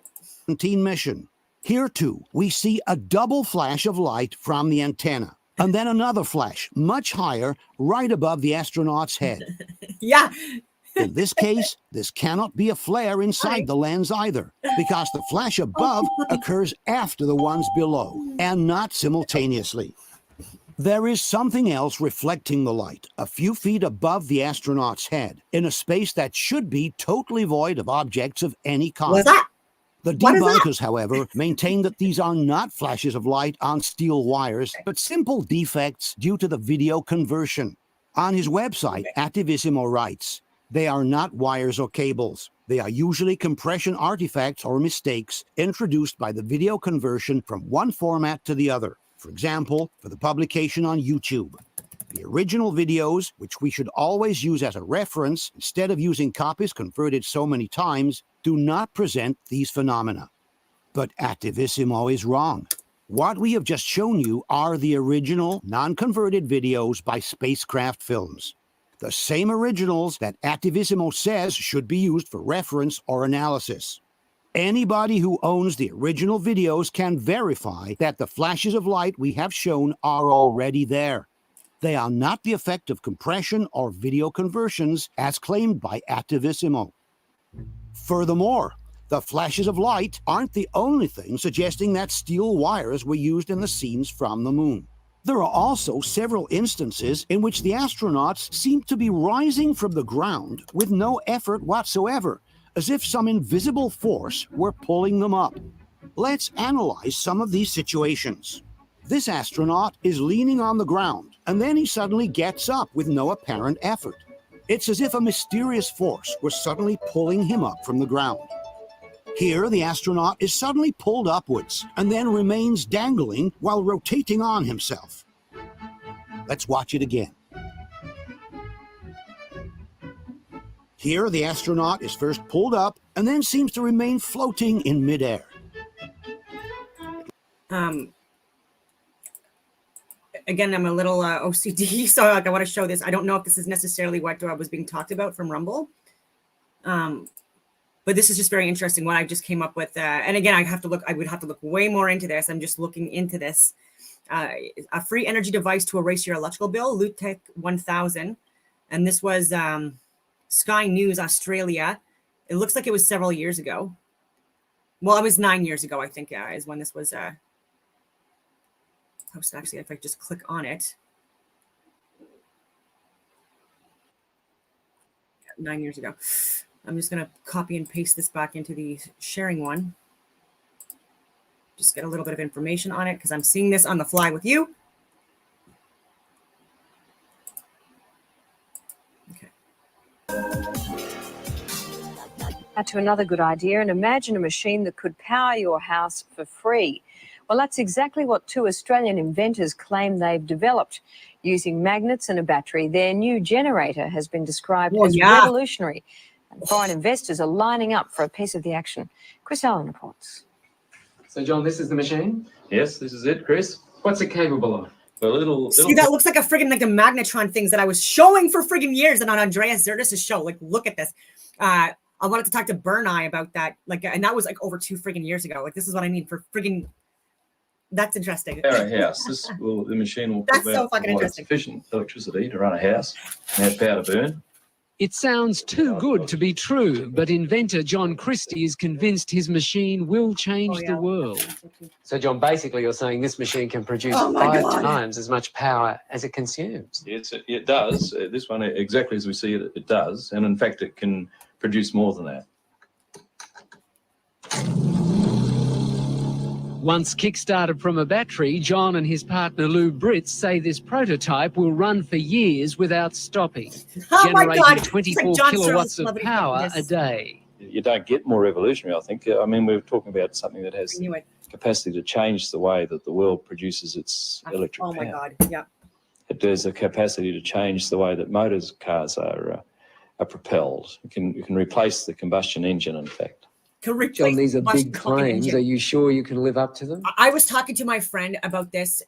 17 mission. Here too, we see a double flash of light from the antenna, and then another flash, much higher, right above the astronaut's head. Yeah. In this case, this cannot be a flare inside the lens either, because the flash above occurs after the ones below, and not simultaneously. There is something else reflecting the light, a few feet above the astronaut's head, in a space that should be totally void of objects of any kind. What's that? The debunkers, however, maintain that these are not flashes of light on steel wires, but simple defects due to the video conversion. On his website, Attivissimo writes, "They are not wires or cables. They are usually compression artifacts or mistakes introduced by the video conversion from one format to the other. For example, for the publication on YouTube. The original videos, which we should always use as a reference instead of using copies converted so many times, do not present these phenomena." But Attivissimo is wrong. What we have just shown you are the original, non-converted videos by Spacecraft Films. The same originals that Attivissimo says should be used for reference or analysis. Anybody who owns the original videos can verify that the flashes of light we have shown are already there. They are not the effect of compression or video conversions as claimed by Activissimo. Furthermore, the flashes of light aren't the only thing suggesting that steel wires were used in the scenes from the moon. There are also several instances in which the astronauts seem to be rising from the ground with no effort whatsoever, as if some invisible force were pulling them up. Let's analyze some of these situations. This astronaut is leaning on the ground, and then he suddenly gets up with no apparent effort. It's as if a mysterious force was suddenly pulling him up from the ground. Here, the astronaut is suddenly pulled upwards and then remains dangling while rotating on himself. Let's watch it again. Here, the astronaut is first pulled up and then seems to remain floating in midair. Again, I'm a little OCD, so I want to show this. I don't know if this is necessarily what was being talked about from Rumble. But this is just very interesting what I just came up with. And again, I would have to look way more into this. I'm just looking into this. A free energy device to erase your electrical bill, Lutech 1000. And this was Sky News Australia. It looks like it was several years ago. Well, it was 9 years ago, I think, is when this was posted. Actually, if I just click on it. 9 years ago. I'm just going to copy and paste this back into the sharing one. Just get a little bit of information on it because I'm seeing this on the fly with you. Now to another good idea, and imagine a machine that could power your house for free. Well, that's exactly what two Australian inventors claim they've developed. Using magnets and a battery, their new generator has been described as revolutionary. And foreign investors are lining up for a piece of the action. Chris Allen reports. So, John, this is the machine? Yes, this is it, Chris. What's it capable of? A little... See, that looks like a friggin' like the magnetron things that I was showing for friggin' years and on Andreas Zertis' show. Like, look at this. I wanted to talk to Burn Eye about that. Like, and that was like over 2 friggin' years ago. Like, this is what I mean for friggin'. That's interesting. Power a house. The machine will provide sufficient electricity to run a house and have power to burn. It sounds too good to be true, but inventor John Christie is convinced his machine will change the world. So, John, basically you're saying this machine can produce 5 times as much power as it consumes. Yes, it does. This one, exactly as we see it, it does. And in fact, it can produce more than that. Once kick-started from a battery, John and his partner Lou Britz say this prototype will run for years without stopping, generating 24 kilowatts of power a day. You don't get more revolutionary, I think. I mean, we're talking about something that has the capacity to change the way that the world produces its electric power. Oh, my God, yeah. It has the capacity to change the way that cars are propelled. You can replace the combustion engine, in fact. John, these are big claims. Are you sure you can live up to them? I was talking to my friend about this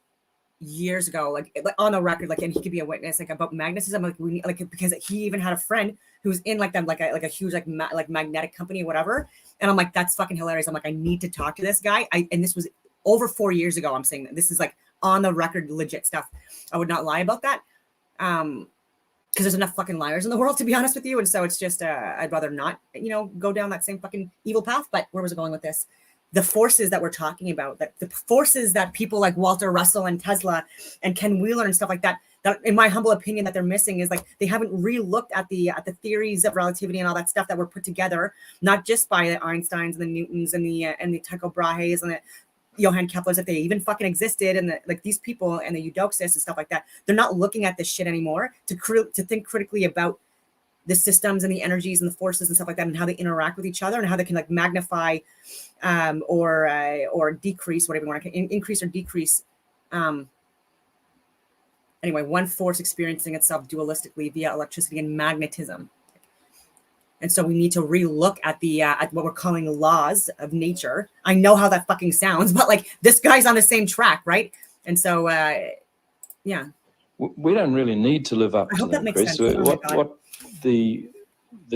years ago, like on the record, like, and he could be a witness, like about magnetism, because he even had a friend who's in like a huge like magnetic company or whatever, and I'm like, that's fucking hilarious. I'm like, I need to talk to this guy. And this was over 4 years ago. I'm saying that this is like on the record, legit stuff. I would not lie about that. Because there's enough fucking liars in the world, to be honest with you. And so it's just, I'd rather not, go down that same fucking evil path. But where was I going with this? The forces that we're talking about, that the forces that people like Walter Russell and Tesla and Ken Wheeler and stuff like that, that in my humble opinion that they're missing is like, they haven't re-looked at the theories of relativity and all that stuff that were put together, not just by the Einsteins and the Newtons and the Tycho Brahes and the Johann Kepler's, if they even fucking existed, and like these people and the Eudoxus and stuff like that, they're not looking at this shit anymore to think critically about the systems and the energies and the forces and stuff like that, and how they interact with each other and how they can like magnify or decrease, whatever you want to increase or decrease. Anyway, one force experiencing itself dualistically via electricity and magnetism. And so we need to re-look at at what we're calling laws of nature. I know how that fucking sounds, but like this guy's on the same track, right? And so, yeah. We don't really need to live up to that, Chris. Oh what the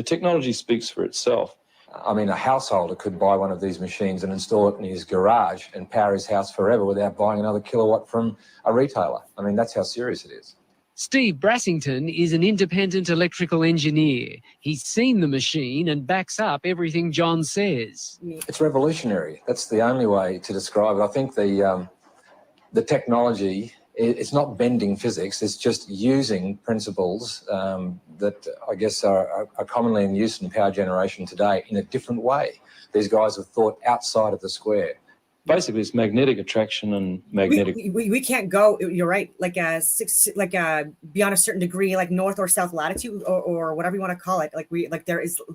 technology speaks for itself. I mean, a householder could buy one of these machines and install it in his garage and power his house forever without buying another kilowatt from a retailer. I mean, that's how serious it is. Steve Brassington is an independent electrical engineer. He's seen the machine and backs up everything John says. It's revolutionary. That's the only way to describe it. I think the technology, it's not bending physics, it's just using principles that I guess are commonly in use in power generation today in a different way. These guys have thought outside of the square. Basically, it's magnetic attraction and magnetic. We can't go. You're right. Beyond a certain degree, like north or south latitude, or whatever you want to call it.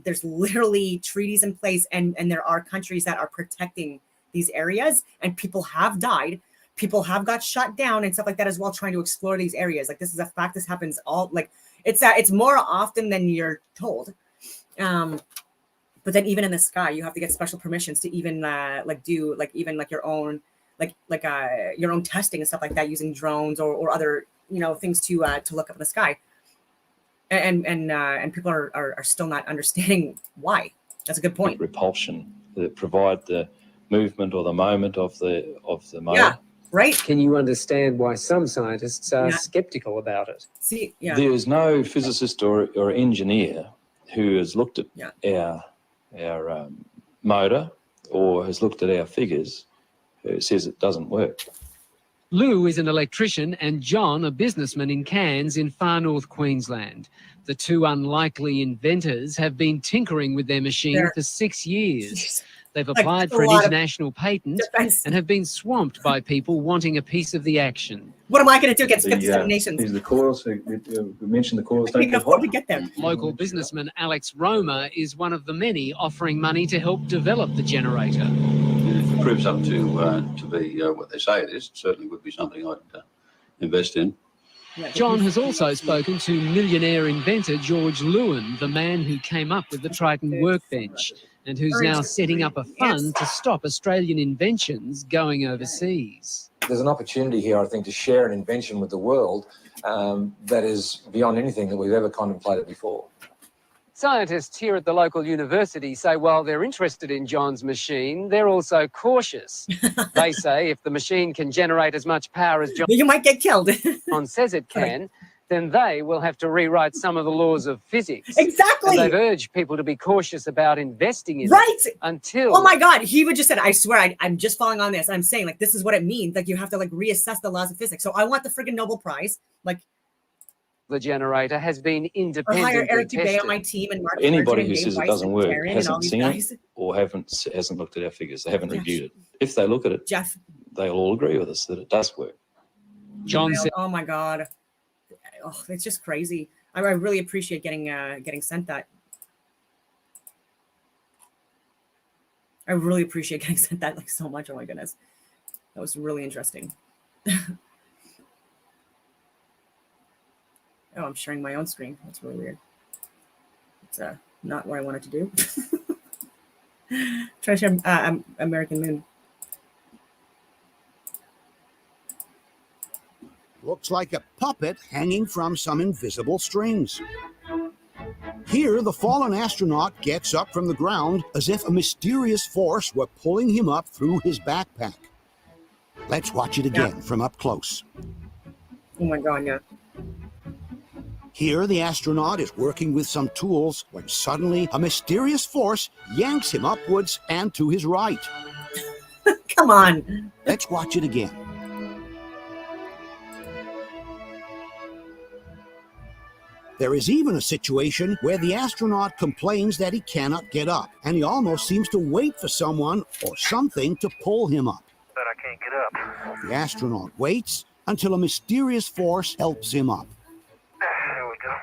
There's literally treaties in place, and there are countries that are protecting these areas, and people have died. People have got shut down and stuff like that as well, trying to explore these areas. Like, this is a fact. This happens it's more often than you're told. But then even in the sky, you have to get special permissions to even do your own your own testing and stuff like that, using drones or other things to look up in the sky. And people are still not understanding why. That's a good point. Repulsion that provide the movement or the moment of the motor. Yeah, right. Can you understand why some scientists are skeptical about it? See, yeah. There is no physicist or engineer who has looked at our motor or has looked at our figures who says it doesn't work. Lou is an electrician and John a businessman in Cairns in far north Queensland. The two unlikely inventors have been tinkering with their machine for 6 years. They've applied for an international patent and have been swamped by people wanting a piece of the action. What am I going to do against 57 nations? These are the coils. We mentioned the coils. I can't afford to get them. Local businessman Alex Roma is one of the many offering money to help develop the generator. If it proves up to be what they say it is, it certainly would be something I'd invest in. John has also spoken to millionaire inventor George Lewin, the man who came up with the Triton workbench, and who's now setting up a fund to stop Australian inventions going overseas. There's an opportunity here, I think, to share an invention with the world that is beyond anything that we've ever contemplated before. Scientists here at the local university say while they're interested in John's machine, they're also cautious. They say if the machine can generate as much power as John you might get killed. John says it can, then they will have to rewrite some of the laws of physics. Exactly. And they've urged people to be cautious about investing in it until... Oh my God, he would just said, I swear, I'm just following on this. I'm saying, this is what it means. You have to, reassess the laws of physics. So I want the friggin' Nobel Prize. The generator has been independently hire Eric tested. Dubé on my team and Mark Anybody Virgin who and says Dave it doesn't Weiss and work Taryn and all hasn't these seen guys. it or hasn't looked at our figures. They haven't reviewed it. If they look at it, Jeff, they'll all agree with us that it does work. John said, oh my God. Oh, it's just crazy. I really appreciate getting sent that. I really appreciate getting sent that so much. Oh my goodness. That was really interesting. Oh, I'm sharing my own screen. That's really weird. It's not what I wanted to do. Try to share American Moon. Looks like a puppet hanging from some invisible strings. Here, the fallen astronaut gets up from the ground as if a mysterious force were pulling him up through his backpack. Let's watch it again from up close. Oh my God, yeah. Here, the astronaut is working with some tools when suddenly a mysterious force yanks him upwards and to his right. Come on. Let's watch it again. There is even a situation where the astronaut complains that he cannot get up, and he almost seems to wait for someone or something to pull him up. But I can't get up. The astronaut waits until a mysterious force helps him up. There we go.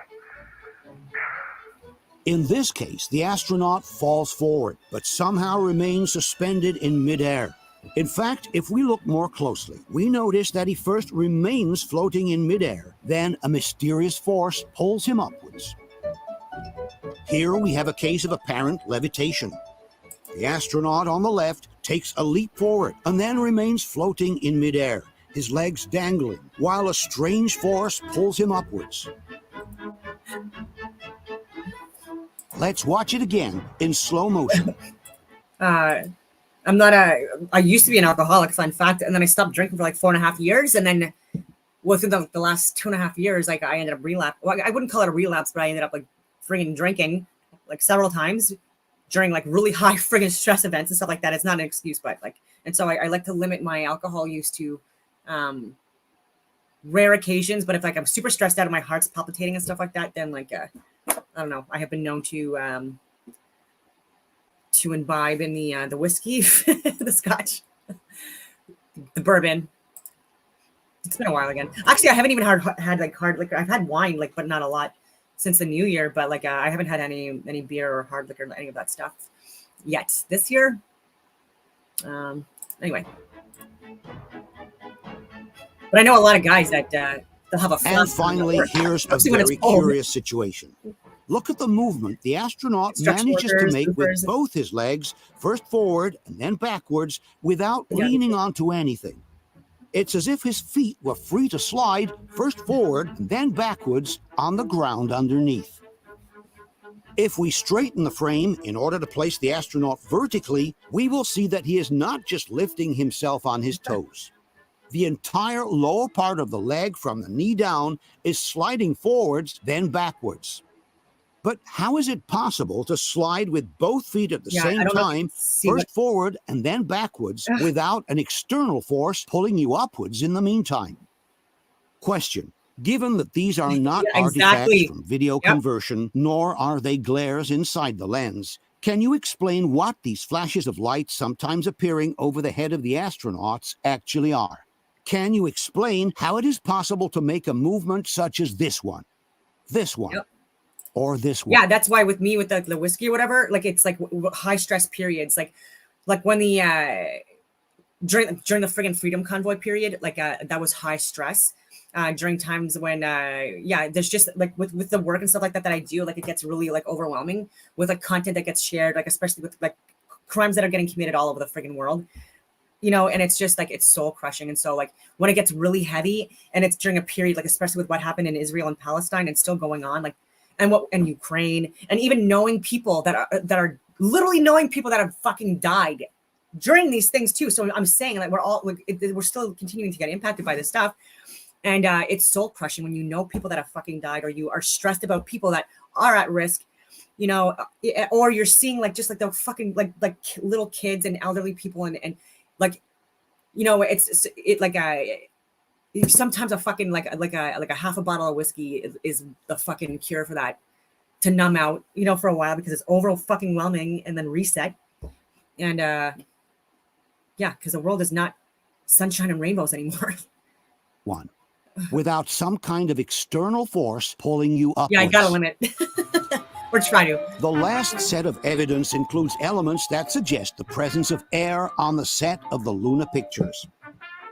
In this case, the astronaut falls forward, but somehow remains suspended in midair. In fact, if we look more closely, we notice that he first remains floating in midair, then a mysterious force pulls him upwards. Here we have a case of apparent levitation. The astronaut on the left takes a leap forward and then remains floating in midair, his legs dangling, while a strange force pulls him upwards. Let's watch it again in slow motion. I used to be an alcoholic, fun fact, and then I stopped drinking for like 4.5 years, and then within the last 2.5 years, like I ended up relapse. Well, I wouldn't call it a relapse, but I ended up like friggin' drinking like several times during like really high friggin' stress events and stuff like that. It's not an excuse, but like, and so I like to limit my alcohol use to rare occasions. But if like I'm super stressed out and my heart's palpitating and stuff like that, then like I don't know. I have been known to imbibe in the whiskey, the scotch, the bourbon. It's been a while again. Actually, I haven't even had like hard liquor. I've had wine, like, but not a lot since the new year. But like, I haven't had any beer or hard liquor, any of that stuff yet this year. Anyway, but I know a lot of guys that they'll have a flask. And finally, here's a very curious situation. Look at the movement the astronaut manages to make with both his legs, first forward and then backwards, without leaning onto anything. It's as if his feet were free to slide first forward and then backwards on the ground underneath. If we straighten the frame in order to place the astronaut vertically, we will see that he is not just lifting himself on his toes. The entire lower part of the leg from the knee down is sliding forwards, then backwards. But how is it possible to slide with both feet at the same time, first forward and then backwards, without an external force pulling you upwards in the meantime? Question. Given that these are not artifacts from video conversion, nor are they glares inside the lens, can you explain what these flashes of light sometimes appearing over the head of the astronauts actually are? Can you explain how it is possible to make a movement such as this one, or this one? Yeah, that's why with me, with the whiskey or whatever, like it's like high stress periods, like when the during the friggin' freedom convoy period, like that was high stress. During times when there's just like with the work and stuff like that I do, like it gets really like overwhelming with like content that gets shared, like especially with like crimes that are getting committed all over the friggin' world, you know, and it's just like it's soul crushing. And so like when it gets really heavy and it's during a period, like especially with what happened in Israel and Palestine and still going on, like and Ukraine, and even knowing people that are literally knowing people that have fucking died during these things too. So I'm saying like we're still continuing to get impacted by this stuff. And it's soul crushing when you know people that have fucking died, or you are stressed about people that are at risk, you know, or you're seeing like just like the fucking like little kids and elderly people and like, you know, it like sometimes a fucking like a half a bottle of whiskey is the fucking cure for that, to numb out, you know, for a while, because it's over fucking whelming, and then reset. And because the world is not sunshine and rainbows anymore. One. Without some kind of external force pulling you upwards. Yeah, I gotta limit. Or try to. The last set of evidence includes elements that suggest the presence of air on the set of the lunar pictures.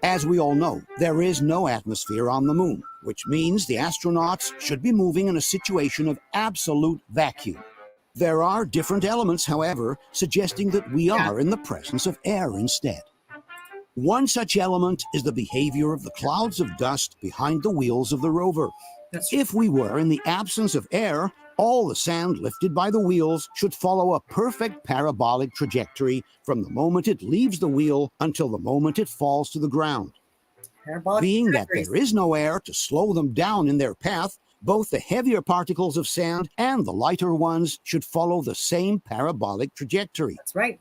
As we all know, there is no atmosphere on the moon, which means the astronauts should be moving in a situation of absolute vacuum. There are different elements, however, suggesting that we are in the presence of air instead. One such element is the behavior of the clouds of dust behind the wheels of the rover. If we were in the absence of air, all the sand lifted by the wheels should follow a perfect parabolic trajectory from the moment it leaves the wheel until the moment it falls to the ground. Being that there is no air to slow them down in their path, both the heavier particles of sand and the lighter ones should follow the same parabolic trajectory. That's right.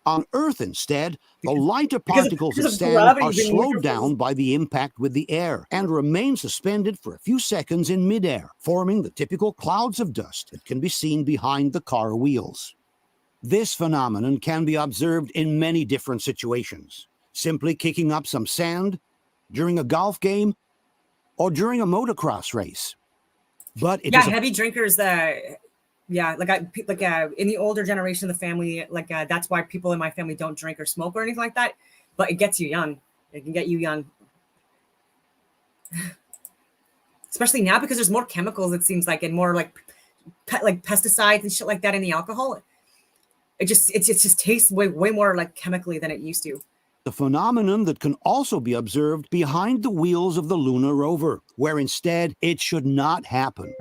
On Earth, instead, the lighter particles of sand are slowed down by the impact with the air and remain suspended for a few seconds in midair, forming the typical clouds of dust that can be seen behind the car wheels. This phenomenon can be observed in many different situations, simply kicking up some sand, during a golf game, or during a motocross race. But it is heavy drinkers in the older generation of the family, that's why people in my family don't drink or smoke or anything like that. But it gets you young. It can get you young. Especially now, because there's more chemicals, it seems like, and more like pesticides and shit like that in the alcohol. It just tastes way more like chemically than it used to. The phenomenon that can also be observed behind the wheels of the lunar rover, where instead it should not happen.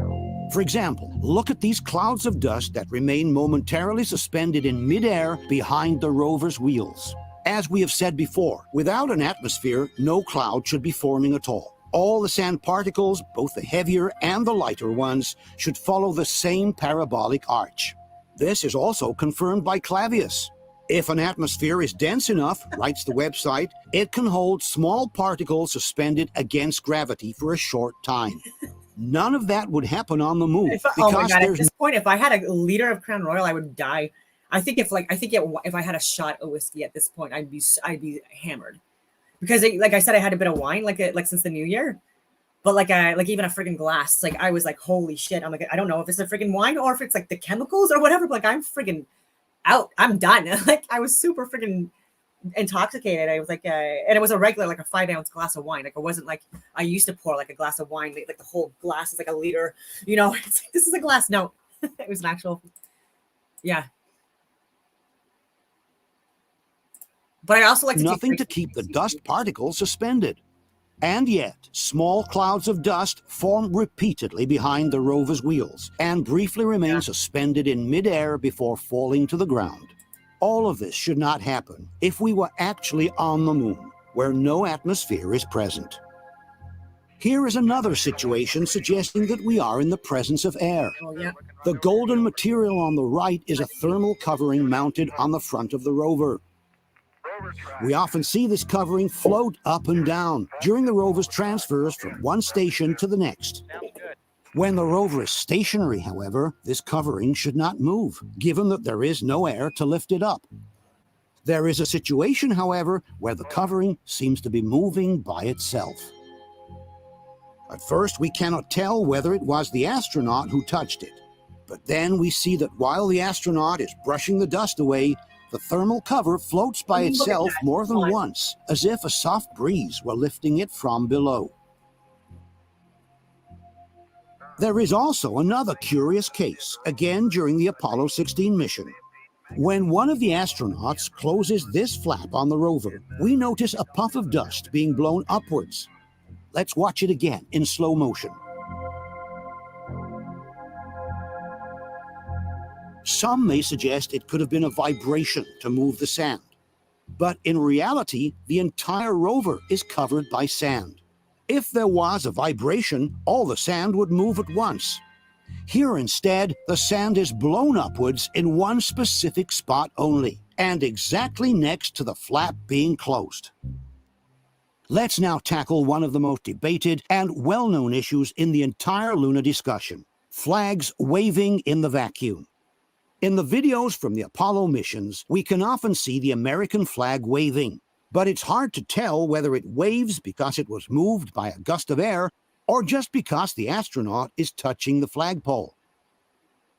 For example, look at these clouds of dust that remain momentarily suspended in midair behind the rover's wheels. As we have said before, without an atmosphere, no cloud should be forming at all. All the sand particles, both the heavier and the lighter ones, should follow the same parabolic arch. This is also confirmed by Clavius. If an atmosphere is dense enough, writes the website, it can hold small particles suspended against gravity for a short time. None of that would happen on the moon. Oh my God, at this point, if I had a liter of Crown Royal, I would die. I think if I had a shot of whiskey at this point, I'd be hammered, because like I said, I had a bit of wine like since the new year, but like even a friggin' glass, like I was like, holy shit. I'm like, I don't know if it's a friggin' wine or if it's like the chemicals or whatever, but like I'm friggin' out. I'm done. Like I was super friggin' intoxicated. I was like, and it was a regular, like a 5-ounce glass of wine. Like it wasn't like I used to pour like a glass of wine, like the whole glass is like a liter, you know. It's like, this is a glass. No, it was an actual, yeah. But I also like to nothing to keep the dust particles suspended. And yet, small clouds of dust form repeatedly behind the rover's wheels and briefly remain suspended in midair before falling to the ground. All of this should not happen if we were actually on the moon, where no atmosphere is present. Here is another situation suggesting that we are in the presence of air. The golden material on the right is a thermal covering mounted on the front of the rover. We often see this covering float up and down during the rover's transfers from one station to the next. When the rover is stationary, however, this covering should not move, given that there is no air to lift it up. There is a situation, however, where the covering seems to be moving by itself. At first, we cannot tell whether it was the astronaut who touched it. But then we see that while the astronaut is brushing the dust away, the thermal cover floats by itself more than once, as if a soft breeze were lifting it from below. There is also another curious case, again during the Apollo 16 mission. When one of the astronauts closes this flap on the rover, we notice a puff of dust being blown upwards. Let's watch it again in slow motion. Some may suggest it could have been a vibration to move the sand. But in reality, the entire rover is covered by sand. If there was a vibration, all the sand would move at once. Here instead, the sand is blown upwards in one specific spot only, and exactly next to the flap being closed. Let's now tackle one of the most debated and well-known issues in the entire lunar discussion: flags waving in the vacuum. In the videos from the Apollo missions, we can often see the American flag waving, but it's hard to tell whether it waves because it was moved by a gust of air or just because the astronaut is touching the flagpole.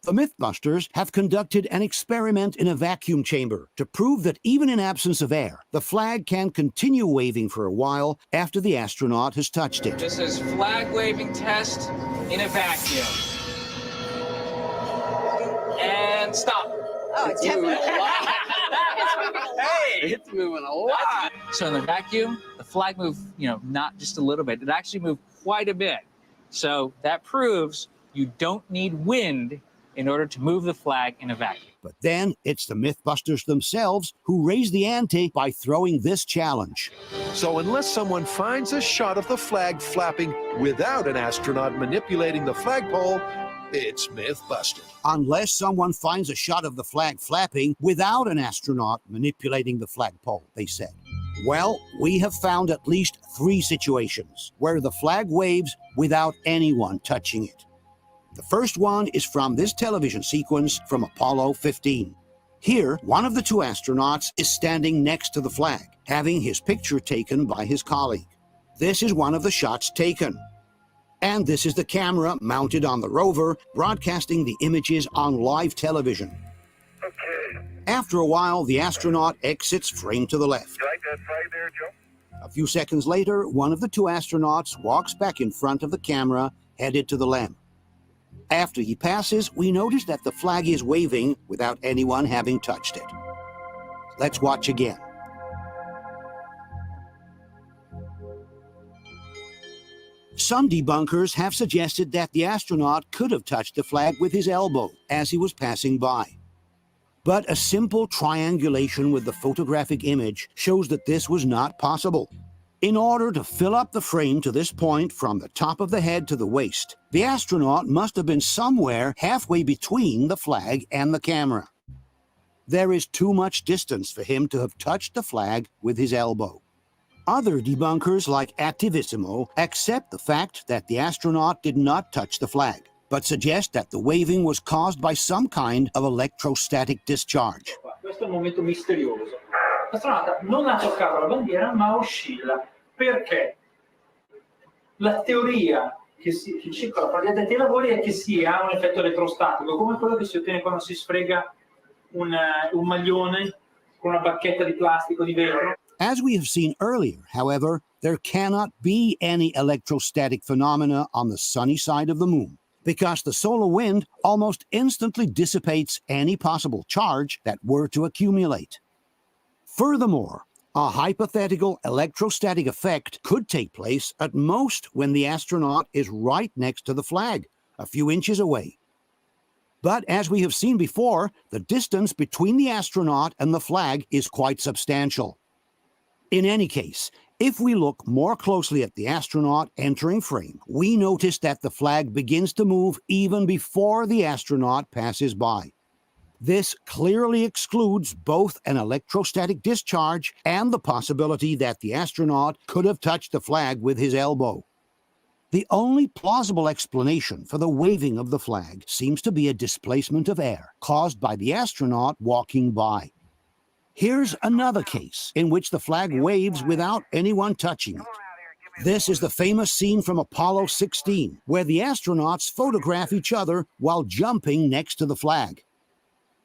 The Mythbusters have conducted an experiment in a vacuum chamber to prove that even in absence of air, the flag can continue waving for a while after the astronaut has touched it. This is flag waving test in a vacuum. And stop. Oh, it's moving a lot. It's moving a lot. So in the vacuum, the flag moved, not just a little bit. It actually moved quite a bit. So that proves you don't need wind in order to move the flag in a vacuum. But then it's the Mythbusters themselves who raise the ante by throwing this challenge. So unless someone finds a shot of the flag flapping without an astronaut manipulating the flagpole, it's Mythbusted. Unless someone finds a shot of the flag flapping without an astronaut manipulating the flagpole, they said. Well, we have found at least 3 situations where the flag waves without anyone touching it. The first one is from this television sequence from Apollo 15. Here, one of the 2 astronauts is standing next to the flag, having his picture taken by his colleague. This is one of the shots taken. And this is the camera mounted on the rover, broadcasting the images on live television. Okay. After a while, the astronaut exits frame to the left. You like that flag there, Joe? A few seconds later, one of the 2 astronauts walks back in front of the camera, headed to the LEM. After he passes, we notice that the flag is waving without anyone having touched it. Let's watch again. Some debunkers have suggested that the astronaut could have touched the flag with his elbow as he was passing by. But a simple triangulation with the photographic image shows that this was not possible. In order to fill up the frame to this point from the top of the head to the waist, the astronaut must have been somewhere halfway between the flag and the camera. There is too much distance for him to have touched the flag with his elbow. Other debunkers, like Attivissimo, accept the fact that the astronaut did not touch the flag, but suggest that the waving was caused by some kind of electrostatic discharge. Questo è il momento misterioso. L'astronauta non ha toccato la bandiera, ma oscilla. Perché? La teoria che circola fra gli addetti ai lavori è che si ha un effetto elettrostatico, come quello che si ottiene quando si sfrega un maglione con una bacchetta di plastica o di vetro. As we have seen earlier, however, there cannot be any electrostatic phenomena on the sunny side of the moon, because the solar wind almost instantly dissipates any possible charge that were to accumulate. Furthermore, a hypothetical electrostatic effect could take place at most when the astronaut is right next to the flag, a few inches away. But as we have seen before, the distance between the astronaut and the flag is quite substantial. In any case, if we look more closely at the astronaut entering frame, we notice that the flag begins to move even before the astronaut passes by. This clearly excludes both an electrostatic discharge and the possibility that the astronaut could have touched the flag with his elbow. The only plausible explanation for the waving of the flag seems to be a displacement of air caused by the astronaut walking by. Here's another case in which the flag waves without anyone touching it. This is the famous scene from Apollo 16, where the astronauts photograph each other while jumping next to the flag.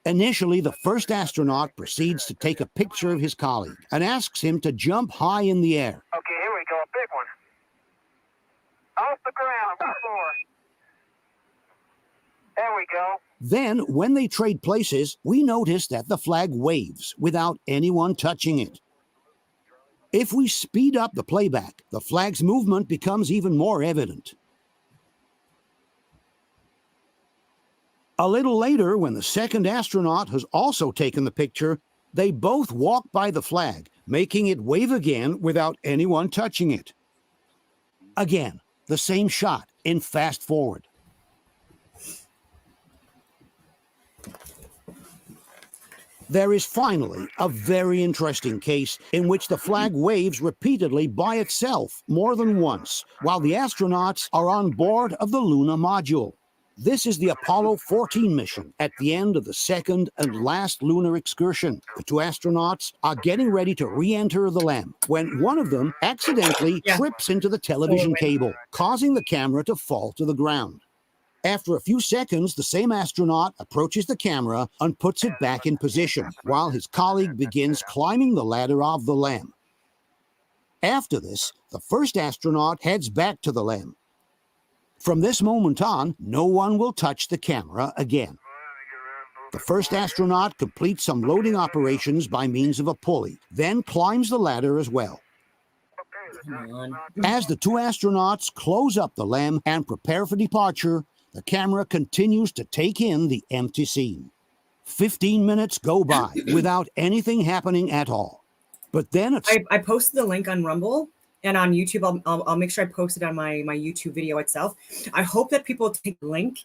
Initially, the first astronaut proceeds to take a picture of his colleague and asks him to jump high in the air. Okay, here we go, a big one. Off the ground, on the floor. There we go. Then, when they trade places, we notice that the flag waves without anyone touching it. If we speed up the playback, the flag's movement becomes even more evident. A little later, when the second astronaut has also taken the picture, they both walk by the flag, making it wave again without anyone touching it. Again, the same shot in fast forward. There is finally a very interesting case in which the flag waves repeatedly by itself more than once, while the astronauts are on board of the lunar module. This is the Apollo 14 mission at the end of the second and last lunar excursion. The two astronauts are getting ready to re-enter the LEM when one of them accidentally trips into the television cable, causing the camera to fall to the ground. After a few seconds, the same astronaut approaches the camera and puts it back in position, while his colleague begins climbing the ladder of the LEM. After this, the first astronaut heads back to the LEM. From this moment on, no one will touch the camera again. The first astronaut completes some loading operations by means of a pulley, then climbs the ladder as well. As the two astronauts close up the LEM and prepare for departure, the camera continues to take in the empty scene. 15 minutes go by without anything happening at all. But then I posted the link on Rumble. And on YouTube, I'll make sure I post it on my YouTube video itself. I hope that people take the link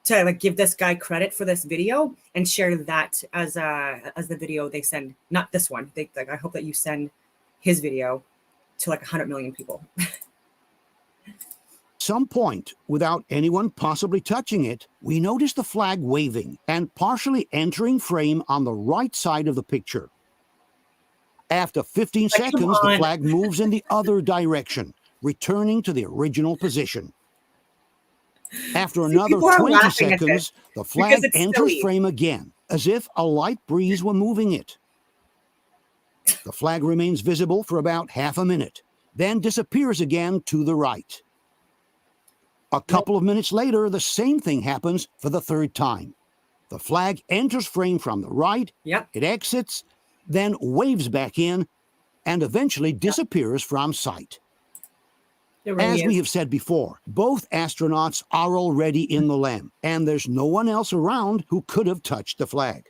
to give this guy credit for this video and share that as the video they send. Not this one. I hope that you send his video to 100 million people. Some point, without anyone possibly touching it, we notice the flag waving and partially entering frame on the right side of the picture. After 15 seconds, the flag moves in the other direction, returning to the original position. After another 20 seconds, the flag enters frame again, as if a light breeze were moving it. The flag remains visible for about half a minute, then disappears again to the right. A couple of minutes later, the same thing happens for the third time. The flag enters frame from the right, it exits, then waves back in, and eventually disappears from sight. It really As we is. have said before, both astronauts are already in the LEM, and there's no one else around who could have touched the flag.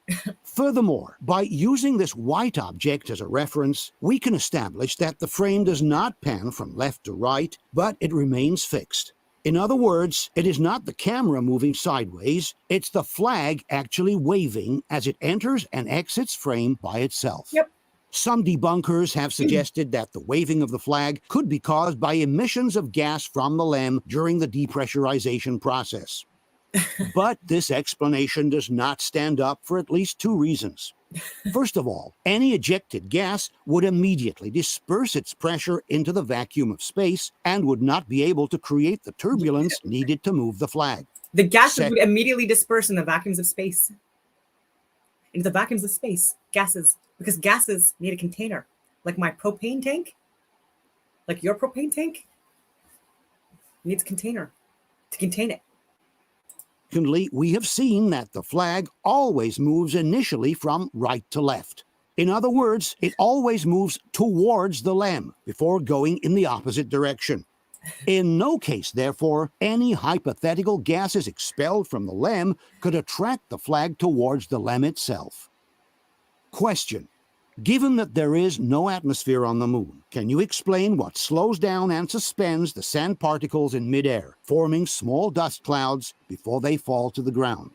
Furthermore, by using this white object as a reference, we can establish that the frame does not pan from left to right, but it remains fixed. In other words, it is not the camera moving sideways, it's the flag actually waving as it enters and exits frame by itself. Yep. Some debunkers have suggested that the waving of the flag could be caused by emissions of gas from the LEM during the depressurization process. But this explanation does not stand up for at least two reasons. First of all, any ejected gas would immediately disperse its pressure into the vacuum of space and would not be able to create the turbulence needed to move the flag. The gas would immediately disperse in the vacuums of space. Into the vacuums of space, gases. Because gases need a container. Like my propane tank, like your propane tank, needs a container to contain it. Secondly, we have seen that the flag always moves initially from right to left. In other words, it always moves towards the LEM before going in the opposite direction. In no case, therefore, any hypothetical gases expelled from the LEM could attract the flag towards the LEM itself. Question. Given that there is no atmosphere on the moon, can you explain what slows down and suspends the sand particles in midair, forming small dust clouds before they fall to the ground?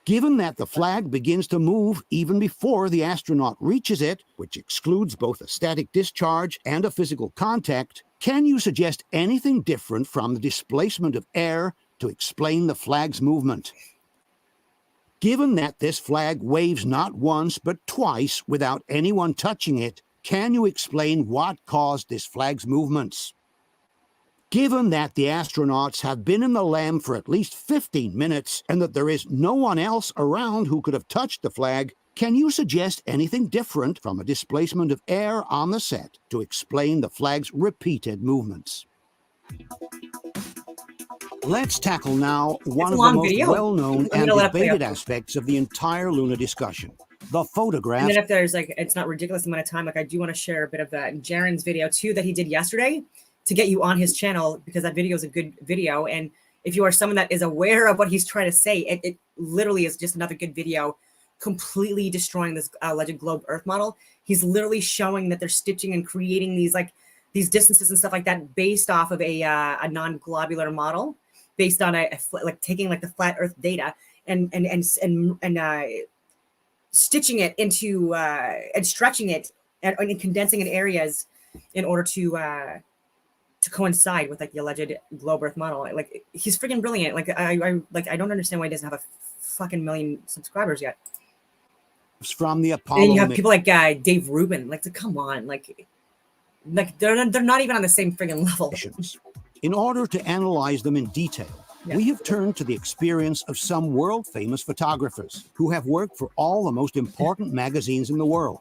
Given that the flag begins to move even before the astronaut reaches it, which excludes both a static discharge and a physical contact, can you suggest anything different from the displacement of air to explain the flag's movement? Given that this flag waves not once but twice without anyone touching it, can you explain what caused this flag's movements? Given that the astronauts have been in the LEM for at least 15 minutes and that there is no one else around who could have touched the flag, can you suggest anything different from a displacement of air on the set to explain the flag's repeated movements? Let's tackle now one of the most well-known and debated aspects of the entire lunar discussion, the photograph. And then if there's like, it's not ridiculous amount of time, like I do want to share a bit of that Jaren's video too that he did yesterday to get you on his channel, because that video is a good video. And if you are someone that is aware of what he's trying to say, it literally is just another good video completely destroying this alleged globe Earth model. He's literally showing that they're stitching and creating these like these distances and stuff like that based off of a non-globular model, based on like taking like the flat Earth data and stitching it into and stretching it and condensing in areas in order to coincide with like the alleged globe Earth model. Like he's freaking brilliant. Like I don't understand why he doesn't have a fucking million subscribers yet. From the Apollo. And you have people like Dave Rubin. Like, come on, like they're not even on the same friggin' level. In order to analyze them in detail, we have turned to the experience of some world-famous photographers who have worked for all the most important magazines in the world.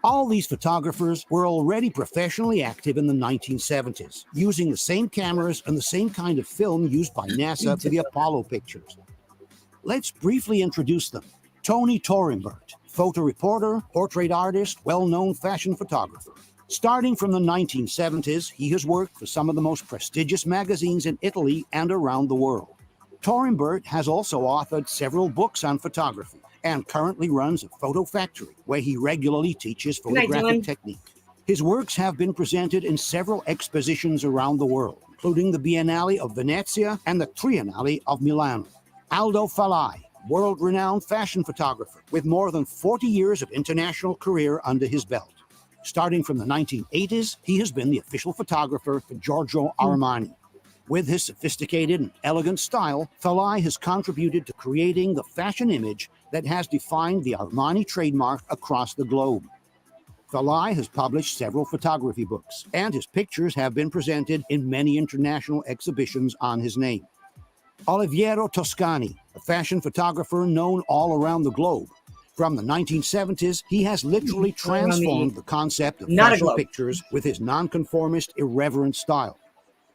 All these photographers were already professionally active in the 1970s, using the same cameras and the same kind of film used by NASA for the Apollo pictures. Let's briefly introduce them. Tony Torimbert, photo reporter, portrait artist, well-known fashion photographer. Starting from the 1970s, he has worked for some of the most prestigious magazines in Italy and around the world. Torimbert has also authored several books on photography and currently runs a photo factory where he regularly teaches photographic technique. His works have been presented in several expositions around the world, including the Biennale of Venezia and the Triennale of Milan. Aldo Falai, world-renowned fashion photographer with more than 40 years of international career under his belt. Starting from the 1980s, he has been the official photographer for Giorgio Armani. With his sophisticated and elegant style, Falai has contributed to creating the fashion image that has defined the Armani trademark across the globe. Falai has published several photography books, and his pictures have been presented in many international exhibitions on his name. Oliviero Toscani, a fashion photographer known all around the globe. From the 1970s, he has literally transformed the concept of fashion pictures with his nonconformist, irreverent style.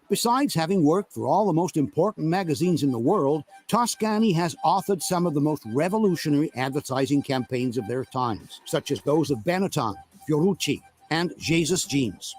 Besides having worked for all the most important magazines in the world, Toscani has authored some of the most revolutionary advertising campaigns of their times, such as those of Benetton, Fiorucci, and Jesus Jeans.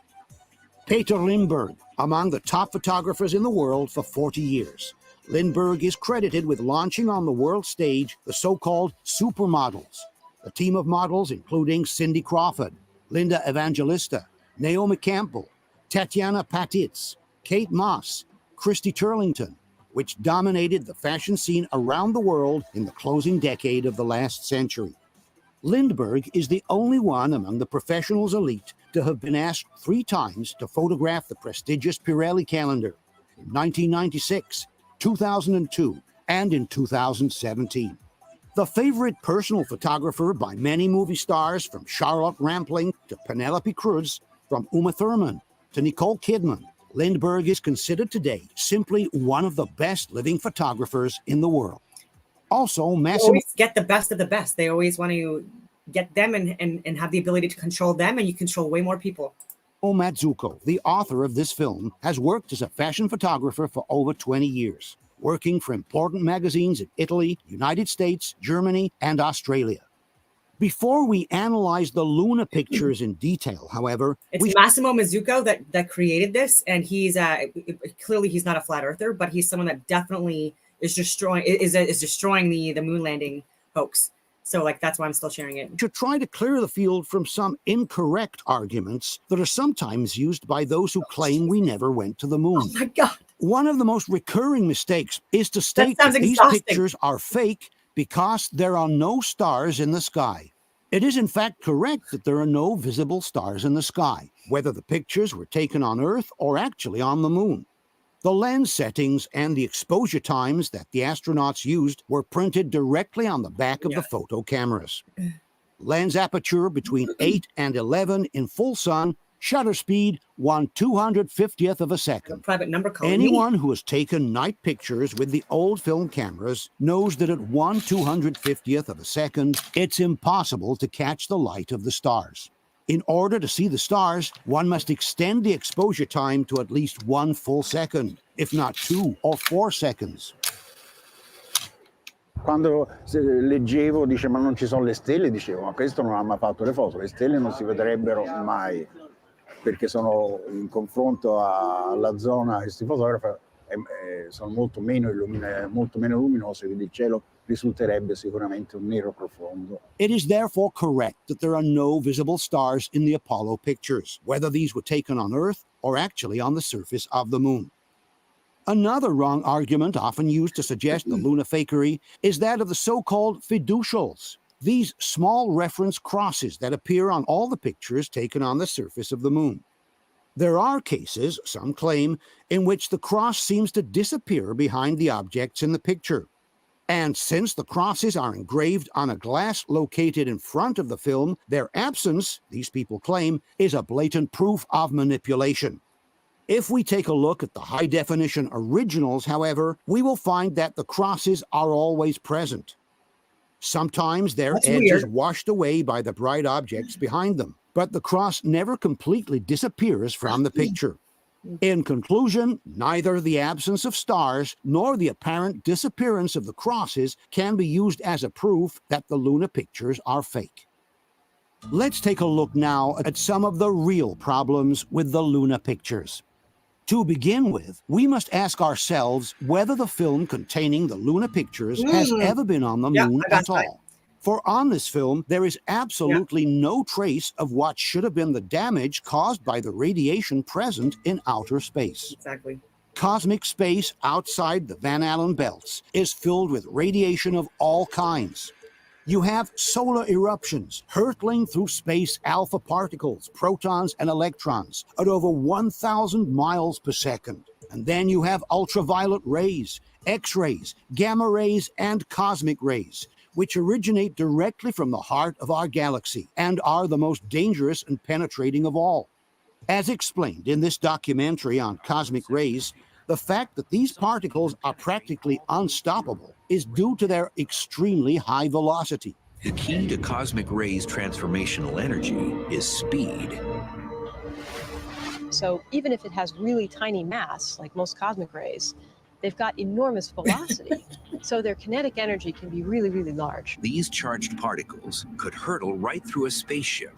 Peter Lindbergh, among the top photographers in the world for 40 years. Lindbergh is credited with launching on the world stage the so-called supermodels, a team of models including Cindy Crawford, Linda Evangelista, Naomi Campbell, Tatiana Patitz, Kate Moss, Christy Turlington, which dominated the fashion scene around the world in the closing decade of the last century. Lindbergh is the only one among the professionals elite to have been asked 3 times to photograph the prestigious Pirelli calendar in 1996, 2002, and in 2017. The favorite personal photographer by many movie stars, from Charlotte Rampling to Penelope Cruz, from Uma Thurman to Nicole Kidman, Lindbergh is considered today simply one of the best living photographers in the world. Also, Massimo always get the best of the best. They always want to get them and have the ability to control them, and you control way more people. Mazzucco, the author of this film, has worked as a fashion photographer for over 20 years, working for important magazines in Italy, United States, Germany, and Australia. Before we analyze the Luna pictures in detail, however, it's Massimo Mazzucco that created this, and he's clearly he's not a flat earther, but he's someone that definitely is destroying the moon landing hoax. So like that's why I'm still sharing it. To try to clear the field from some incorrect arguments that are sometimes used by those who claim we never went to the moon. Oh my God. One of the most recurring mistakes is to state that these pictures are fake because there are no stars in the sky. It is in fact correct that there are no visible stars in the sky, whether the pictures were taken on Earth or actually on the moon. The lens settings and the exposure times that the astronauts used were printed directly on the back of the photo cameras. Lens aperture between 8 and 11 in full sun, shutter speed 1/250th of a second. Private number calling Anyone who has taken night pictures with the old film cameras knows that at 1/250th of a second, it's impossible to catch the light of the stars. In order to see the stars, one must extend the exposure time to at least 1 full second, if not 2 or 4 seconds. Quando leggevo, dice, ma non ci sono le stelle, dicevo, ma questo non ha mai fatto le foto, le stelle non si vedrebbero mai, perché sono in confronto alla zona che si fotografa, sono molto meno luminose, quindi il cielo risulterebbe sicuramente un nero profondo. It is therefore correct that there are no visible stars in the Apollo pictures, whether these were taken on Earth or actually on the surface of the moon. Another wrong argument often used to suggest the Luna fakery is that of the so-called fiducials, these small reference crosses that appear on all the pictures taken on the surface of the moon. There are cases, some claim, in which the cross seems to disappear behind the objects in the picture. And since the crosses are engraved on a glass located in front of the film, their absence, these people claim, is a blatant proof of manipulation. If we take a look at the high-definition originals, however, we will find that the crosses are always present. Sometimes their edge is washed away by the bright objects behind them, but the cross never completely disappears from the picture. In conclusion, neither the absence of stars nor the apparent disappearance of the crosses can be used as a proof that the Luna pictures are fake. Let's take a look now at some of the real problems with the Luna pictures. To begin with, we must ask ourselves whether the film containing the Luna pictures has ever been on the moon at all. For on this film, there is absolutely no trace of what should have been the damage caused by the radiation present in outer space. Exactly. Cosmic space outside the Van Allen belts is filled with radiation of all kinds. You have solar eruptions hurtling through space alpha particles, protons, and electrons at over 1,000 miles per second. And then you have ultraviolet rays, X-rays, gamma rays, and cosmic rays, which originate directly from the heart of our galaxy and are the most dangerous and penetrating of all. As explained in this documentary on cosmic rays, the fact that these particles are practically unstoppable is due to their extremely high velocity. The key to cosmic rays' transformational energy is speed. So even if it has really tiny mass, like most cosmic rays, they've got enormous velocity. So their kinetic energy can be really, really large. These charged particles could hurtle right through a spaceship.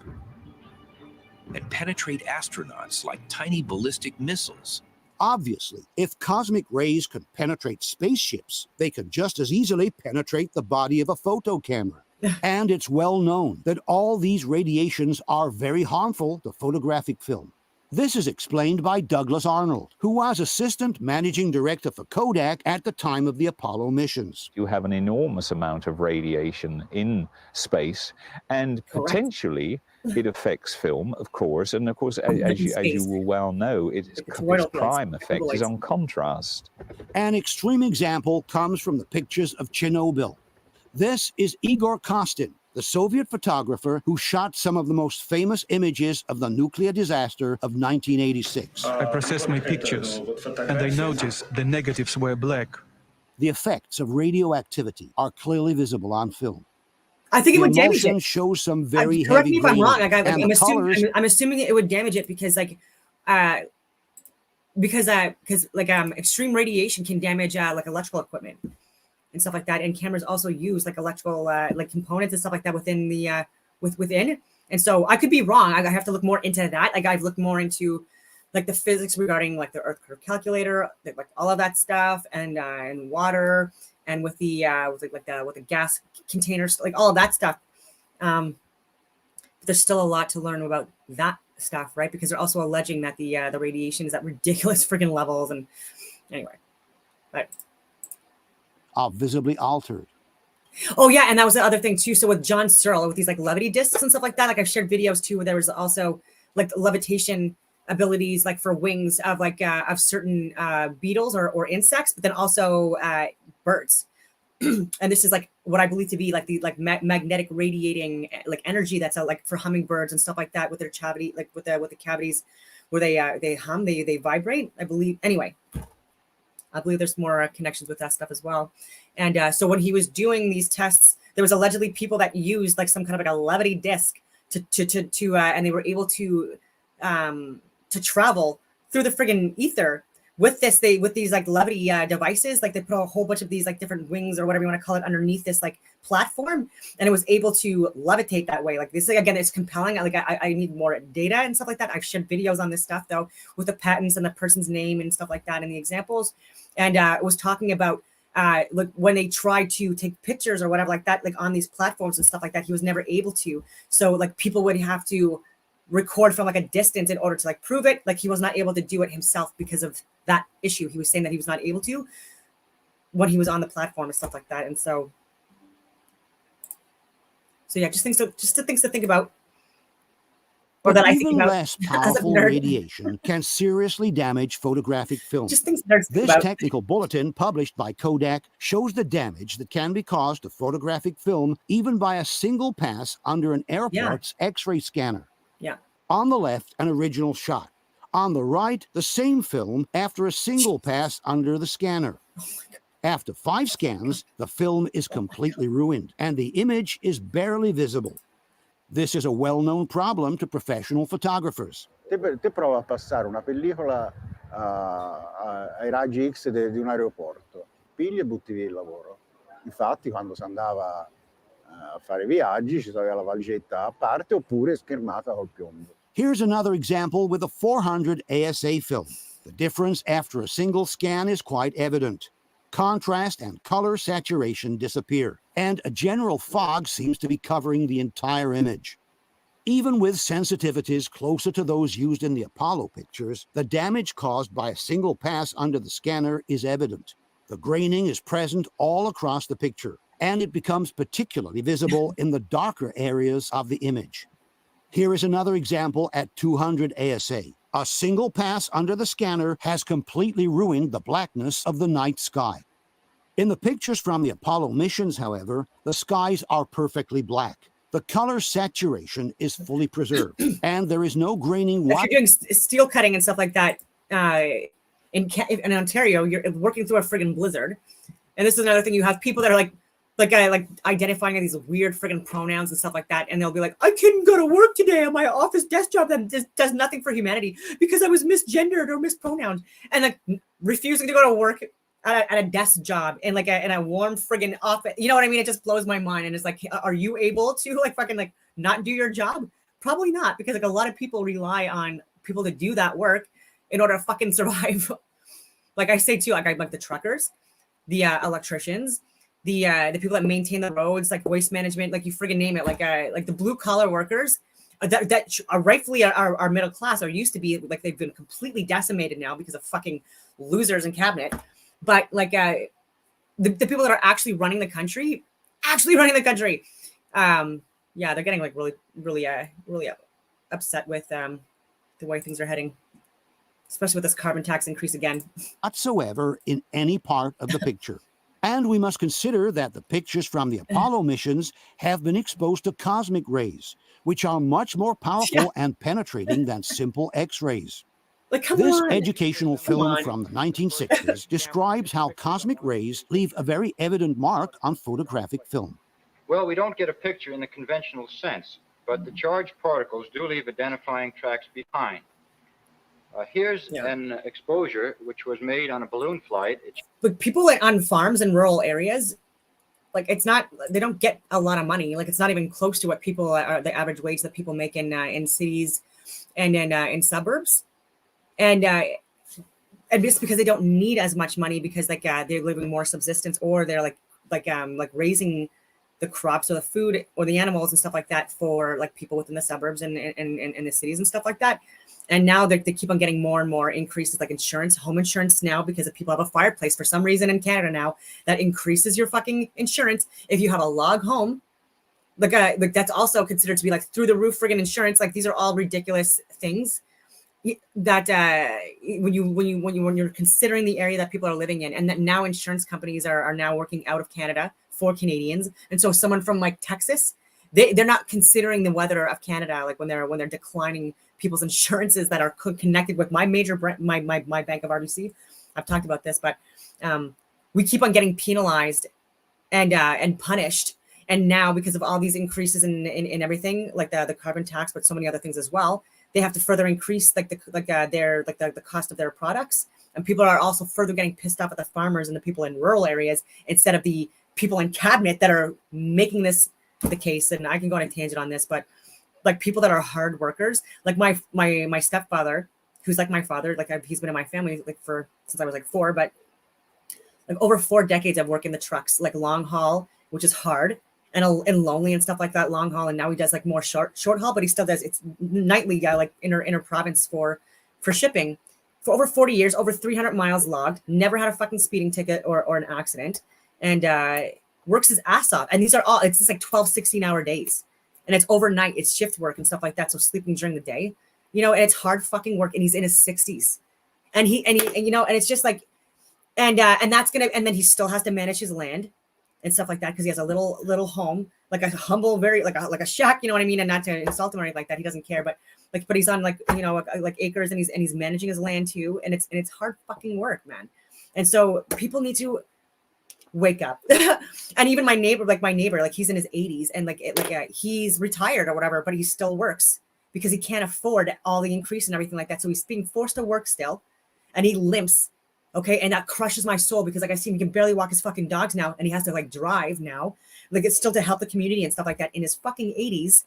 and penetrate astronauts like tiny ballistic missiles. Obviously, if cosmic rays could penetrate spaceships, they could just as easily penetrate the body of a photo camera. And it's well known that all these radiations are very harmful to photographic film. This is explained by Douglas Arnold, who was assistant managing director for Kodak at the time of the Apollo missions. You have an enormous amount of radiation in space, and potentially it affects film, of course. And of course, as you will well know, its prime effect is on contrast. An extreme example comes from the pictures of Chernobyl. This is Igor Kostin, the Soviet photographer who shot some of the most famous images of the nuclear disaster of 1986. I processed my pictures, and I noticed the negatives were black. The effects of radioactivity are clearly visible on film. I think it would damage it. Shows some very correct heavy me if I'm wrong. grading, and I'm assuming it would damage it because extreme radiation can damage like electrical equipment and stuff like that, and cameras also use like electrical like components and stuff like that within the within. And so I could be wrong. I have to look more into that. Like I've looked more into like the physics regarding like the Earth curve calculator, like all of that stuff, and water, and with the with the gas containers, like all of that stuff. But there's still a lot to learn about that stuff, right? Because they're also alleging that the radiation is at ridiculous freaking levels, and anyway, but. Are visibly altered. Oh yeah, and that was the other thing too. So with John Searle, with these like levity discs and stuff like that, like I've shared videos too where there was also like levitation abilities like for wings of like of certain beetles or insects, but then also birds. And this is like what I believe to be like the magnetic radiating like energy that's like for hummingbirds and stuff like that with their cavity, like with the cavities where they hum, they vibrate, I believe. Anyway, I believe there's more connections with that stuff as well. And so when he was doing these tests, there was allegedly people that used like some kind of like a levity disc to and they were able to travel through the friggin' ether with this. With these like levity devices, like they put a whole bunch of these like different wings or whatever you want to call it underneath this like platform, and it was able to levitate that way. Like this, again, it's compelling. Like I need more data and stuff like that. I've shared videos on this stuff though, with the patents and the person's name and stuff like that, and the examples. And it was talking about like when they tried to take pictures or whatever like that, like on these platforms and stuff like that, he was never able to. So like people would have to record from like a distance in order to like prove it. Like he was not able to do it himself because of that issue. He was saying that he was not able to when he was on the platform and stuff like that. And so yeah, just things to think about. Or that even less powerful radiation can seriously damage photographic film. This technical bulletin published by Kodak shows the damage that can be caused to photographic film even by a single pass under an airport's X-ray scanner. Yeah. On the left, an original shot. On the right, the same film after a single pass under the scanner. After 5 scans, the film is completely ruined and the image is barely visible. This is a well-known problem to professional photographers. Te prova a passare una pellicola ai raggi X di un aeroporto, pigli e butti via il lavoro. Infatti quando si andava a fare viaggi ci aveva la valigetta a parte oppure schermata col piombo. Here's another example with a 400 ASA film. The difference after a single scan is quite evident. Contrast and color saturation disappear, and a general fog seems to be covering the entire image. Even with sensitivities closer to those used in the Apollo pictures, the damage caused by a single pass under the scanner is evident. The graining is present all across the picture, and it becomes particularly visible in the darker areas of the image. Here is another example at 200 ASA. A single pass under the scanner has completely ruined the blackness of the night sky. In the pictures from the Apollo missions, however, the skies are perfectly black. The color saturation is fully preserved, and there is no graining. If you're doing steel cutting and stuff like that in Ontario, you're working through a friggin' blizzard. And this is another thing. You have people that are like identifying these weird friggin' pronouns and stuff like that, and they'll be like, I couldn't go to work today on my office desk job that does nothing for humanity because I was misgendered or mispronounced, and like refusing to go to work at a desk job in like in a warm friggin' office. You know what I mean? It just blows my mind, and it's like, are you able to like fucking like not do your job? Probably not, because like a lot of people rely on people to do that work in order to fucking survive. Like I say too, like the truckers, the electricians, the people that maintain the roads, like waste management, like you friggin' name it, like the blue collar workers that are rightfully our middle class, or used to be, like they've been completely decimated now because of fucking losers in cabinet. But like the people that are actually running the country, yeah, they're getting like really upset with the way things are heading, especially with this carbon tax increase again. Whatsoever in any part of the picture. And we must consider that the pictures from the Apollo missions have been exposed to cosmic rays, which are much more powerful and penetrating than simple X-rays. Like, This educational film from the 1960s describes how cosmic rays leave a very evident mark on photographic film. Well, we don't get a picture in the conventional sense, but the charged particles do leave identifying tracks behind. Here's an exposure which was made on a balloon flight. But people like on farms in rural areas, like it's not, they don't get a lot of money. Like it's not even close to what people are, the average wage that people make in cities and in suburbs. And just because they don't need as much money, because like they're living more subsistence, or they're like raising the crops or the food or the animals and stuff like that for like people within the suburbs and in the cities and stuff like that. And now they keep on getting more and more increases, like insurance, home insurance now, because if people have a fireplace for some reason in Canada now, that increases your fucking insurance. If you have a log home, like that's also considered to be like through the roof friggin' insurance. Like these are all ridiculous things that when you're considering the area that people are living in, and that now insurance companies are now working out of Canada for Canadians. And so someone from like Texas, they're not considering the weather of Canada, like when they're declining people's insurances that are connected with my major my bank of RBC. I've talked about this, but we keep on getting penalized and punished. And now because of all these increases in everything, like the carbon tax, but so many other things as well, they have to further increase the cost of their products. And people are also further getting pissed off at the farmers and the people in rural areas instead of the people in cabinet that are making this the case. And I can go on a tangent on this, but like people that are hard workers, like my stepfather, who's like my father, like he's been in my family like since I was like 4, but like over 4 decades I've worked in the trucks, like long haul, which is hard and lonely and stuff like that, long haul. And now he does like more short haul, but he still does, it's nightly, like inner province for shipping for over 40 years, over 300 miles logged, never had a fucking speeding ticket or an accident, and works his ass off. And these are all, it's just like 12, 16-hour days. And it's overnight, it's shift work and stuff like that. So sleeping during the day, you know, and it's hard fucking work. And he's in his 60s, and he you know, and it's just like, and that's gonna, and then he still has to manage his land and stuff like that, because he has a little home, like a humble, very like a shack, you know what I mean? And not to insult him or anything like that, he doesn't care, but he's on like, you know, like acres, and he's managing his land too, and it's hard fucking work, man. And so people need to wake up. And even my neighbor, like he's in his 80s, and he's retired or whatever, but he still works because he can't afford all the increase and everything like that. So he's being forced to work still, and he limps. Okay. And that crushes my soul, because like I see him, he can barely walk his fucking dogs now, and he has to like drive now. Like it's still to help the community and stuff like that in his fucking 80s.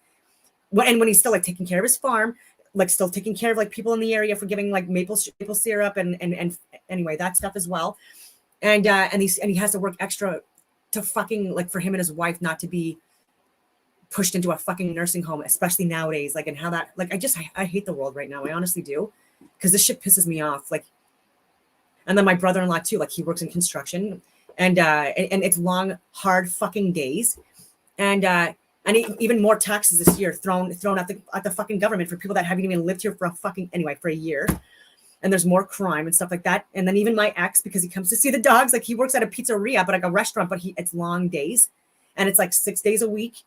And when he's still like taking care of his farm, like still taking care of like people in the area for giving like maple syrup and anyway, that stuff as well. And he has to work extra to fucking, like, for him and his wife not to be pushed into a fucking nursing home, especially nowadays. Like, and how that, like, I hate the world right now. I honestly do, because this shit pisses me off. Like, and then my brother-in-law too, like he works in construction, and it's long, hard fucking days, and even more taxes this year thrown at the fucking government for people that haven't even lived here for a year. And there's more crime and stuff like that. And then even my ex, because he comes to see the dogs, like he works at a pizzeria, but like a restaurant, but it's long days, and it's like 6 days a week.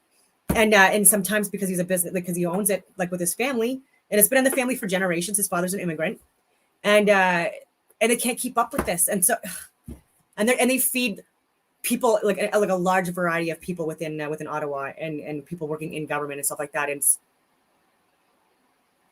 And sometimes because he's a business, because he owns it like with his family, and it's been in the family for generations. His father's an immigrant, and they can't keep up with this. And so, and they feed people like a large variety of people within Ottawa, and people working in government and stuff like that. And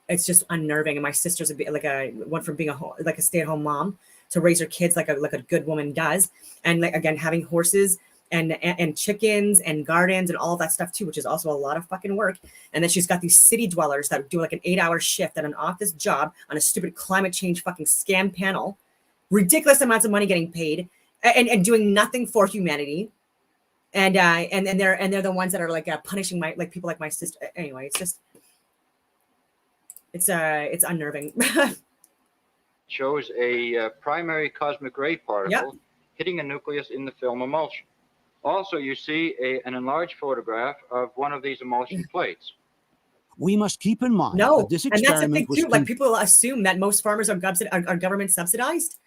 it's just unnerving. And my sister's went from being a stay-at-home mom to raise her kids like a good woman does, and like again having horses and chickens and gardens and all of that stuff too, which is also a lot of fucking work. And then she's got these city dwellers that do like an 8-hour shift at an office job on a stupid climate change fucking scam panel, ridiculous amounts of money getting paid and doing nothing for humanity. And they're the ones that are like punishing like people like my sister. Anyway, it's unnerving. Shows a primary cosmic ray particle hitting a nucleus in the film emulsion. Also, you see an enlarged photograph of one of these emulsion plates. We must keep in mind No, that this and that's the experiment thing too. Like people assume that most farmers are government subsidized.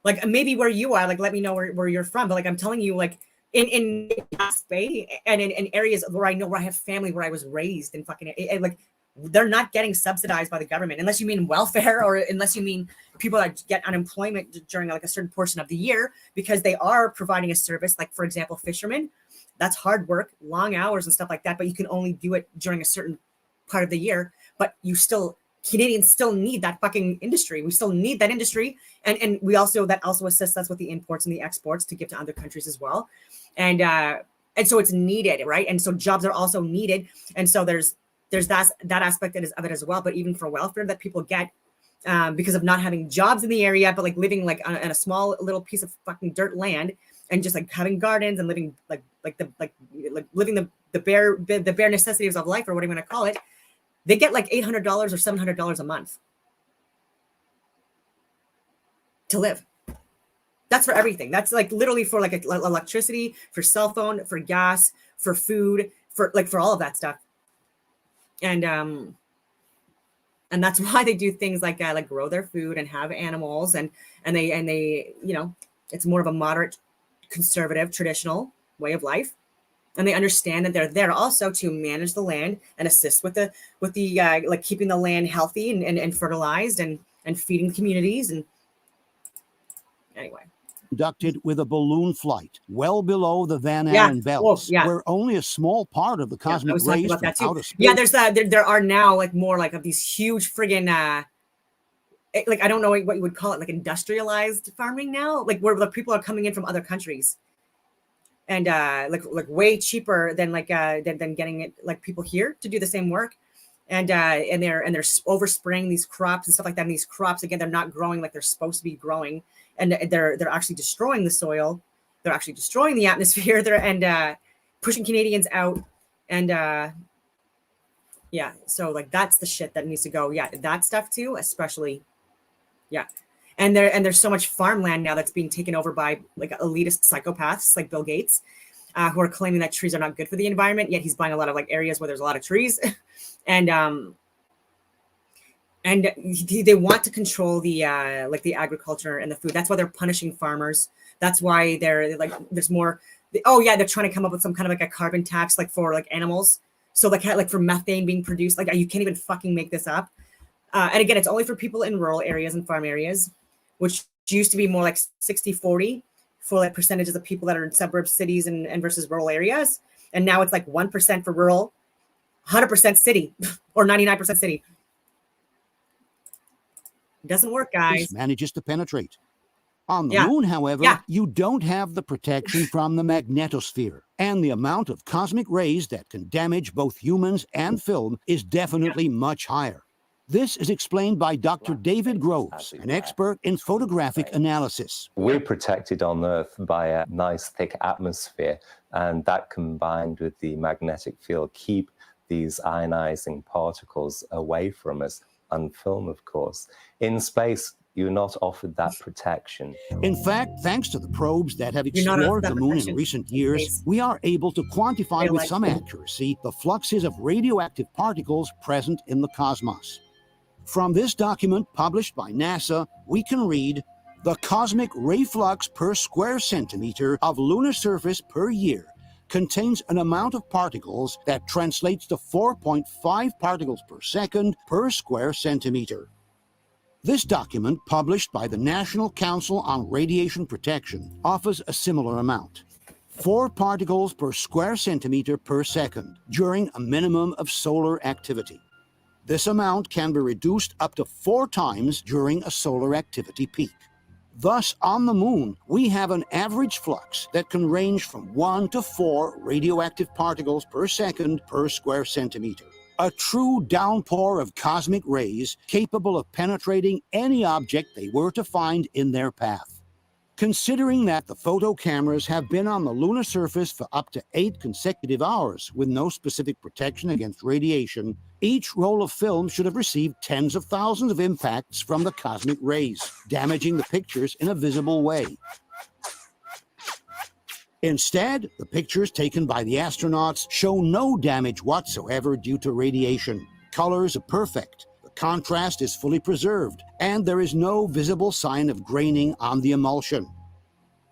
Like maybe where you are, like let me know where you're from. But like I'm telling you, like in Bass Bay and in areas where I know where I have family, where I was raised in fucking like they're not getting subsidized by the government unless you mean welfare or unless you mean people that get unemployment during like a certain portion of the year because they are providing a service. Like for example, fishermen, that's hard work, long hours and stuff like that. But you can only do it during a certain part of the year. But Canadians still need that fucking industry. We still need that industry. And we also, that also assists us with the imports and the exports to give to other countries as well. And so it's needed, right? And so jobs are also needed. And so there's that aspect of it as well. But even for welfare that people get because of not having jobs in the area, but like living like on a small little piece of fucking dirt land and just like having gardens and living living the bare necessities of life or what I'm going to call it, they get like $800 or $700 a month to live. That's for everything. That's like literally for like electricity, for cell phone, for gas, for food, for all of that stuff. And that's why they do things like grow their food and have animals and they it's more of a moderate, conservative, traditional way of life. And they understand that they're there also to manage the land and assist with the like keeping the land healthy and fertilized and feeding communities. And anyway, conducted with a balloon flight well below the Van Allen belts, where only a small part of the cosmic rays from outer space. Yeah, there are now like more like of these huge friggin' like I don't know what you would call it, like industrialized farming now, like where the people are coming in from other countries. And like way cheaper than than getting it like people here to do the same work, and they're overspraying these crops and stuff like that. And these crops again, they're not growing like they're supposed to be growing, and they're actually destroying the soil, they're actually destroying the atmosphere, and pushing Canadians out. And so like that's the shit that needs to go. Yeah, that stuff too, especially. Yeah. And there's so much farmland now that's being taken over by like elitist psychopaths like Bill Gates, who are claiming that trees are not good for the environment. Yet he's buying a lot of like areas where there's a lot of trees, and they want to control the like the agriculture and the food. That's why they're punishing farmers. That's why they're like there's more. They're trying to come up with some kind of like a carbon tax like for like animals. So like for methane being produced, like you can't even fucking make this up. And again, it's only for people in rural areas and farm areas, which used to be more like 60-40 for like percentages of people that are in suburb cities and versus rural areas. And now it's like 1% for rural, 100% city or 99% city. It doesn't work, guys. Manages to penetrate. On the moon, however, you don't have the protection from the magnetosphere. And the amount of cosmic rays that can damage both humans and film is definitely much higher. This is explained by Dr. David Groves, an expert in photographic analysis. We're protected on Earth by a nice thick atmosphere, and that combined with the magnetic field keep these ionizing particles away from us, on film, of course. In space, you're not offered that protection. In fact, thanks to the probes that have explored the moon in recent years, we are able to quantify with some accuracy the fluxes of radioactive particles present in the cosmos. From this document published by NASA, we can read, the cosmic ray flux per square centimeter of lunar surface per year contains an amount of particles that translates to 4.5 particles per second per square centimeter. This document, published by the National Council on Radiation Protection, offers a similar amount, 4 particles per square centimeter per second during a minimum of solar activity. This amount can be reduced up to 4 times during a solar activity peak. Thus, on the moon, we have an average flux that can range from 1 to 4 radioactive particles per second per square centimeter. A true downpour of cosmic rays capable of penetrating any object they were to find in their path. Considering that the photo cameras have been on the lunar surface for up to 8 consecutive hours with no specific protection against radiation, each roll of film should have received tens of thousands of impacts from the cosmic rays, damaging the pictures in a visible way. Instead, the pictures taken by the astronauts show no damage whatsoever due to radiation. Colors are perfect. Contrast is fully preserved, and there is no visible sign of graining on the emulsion.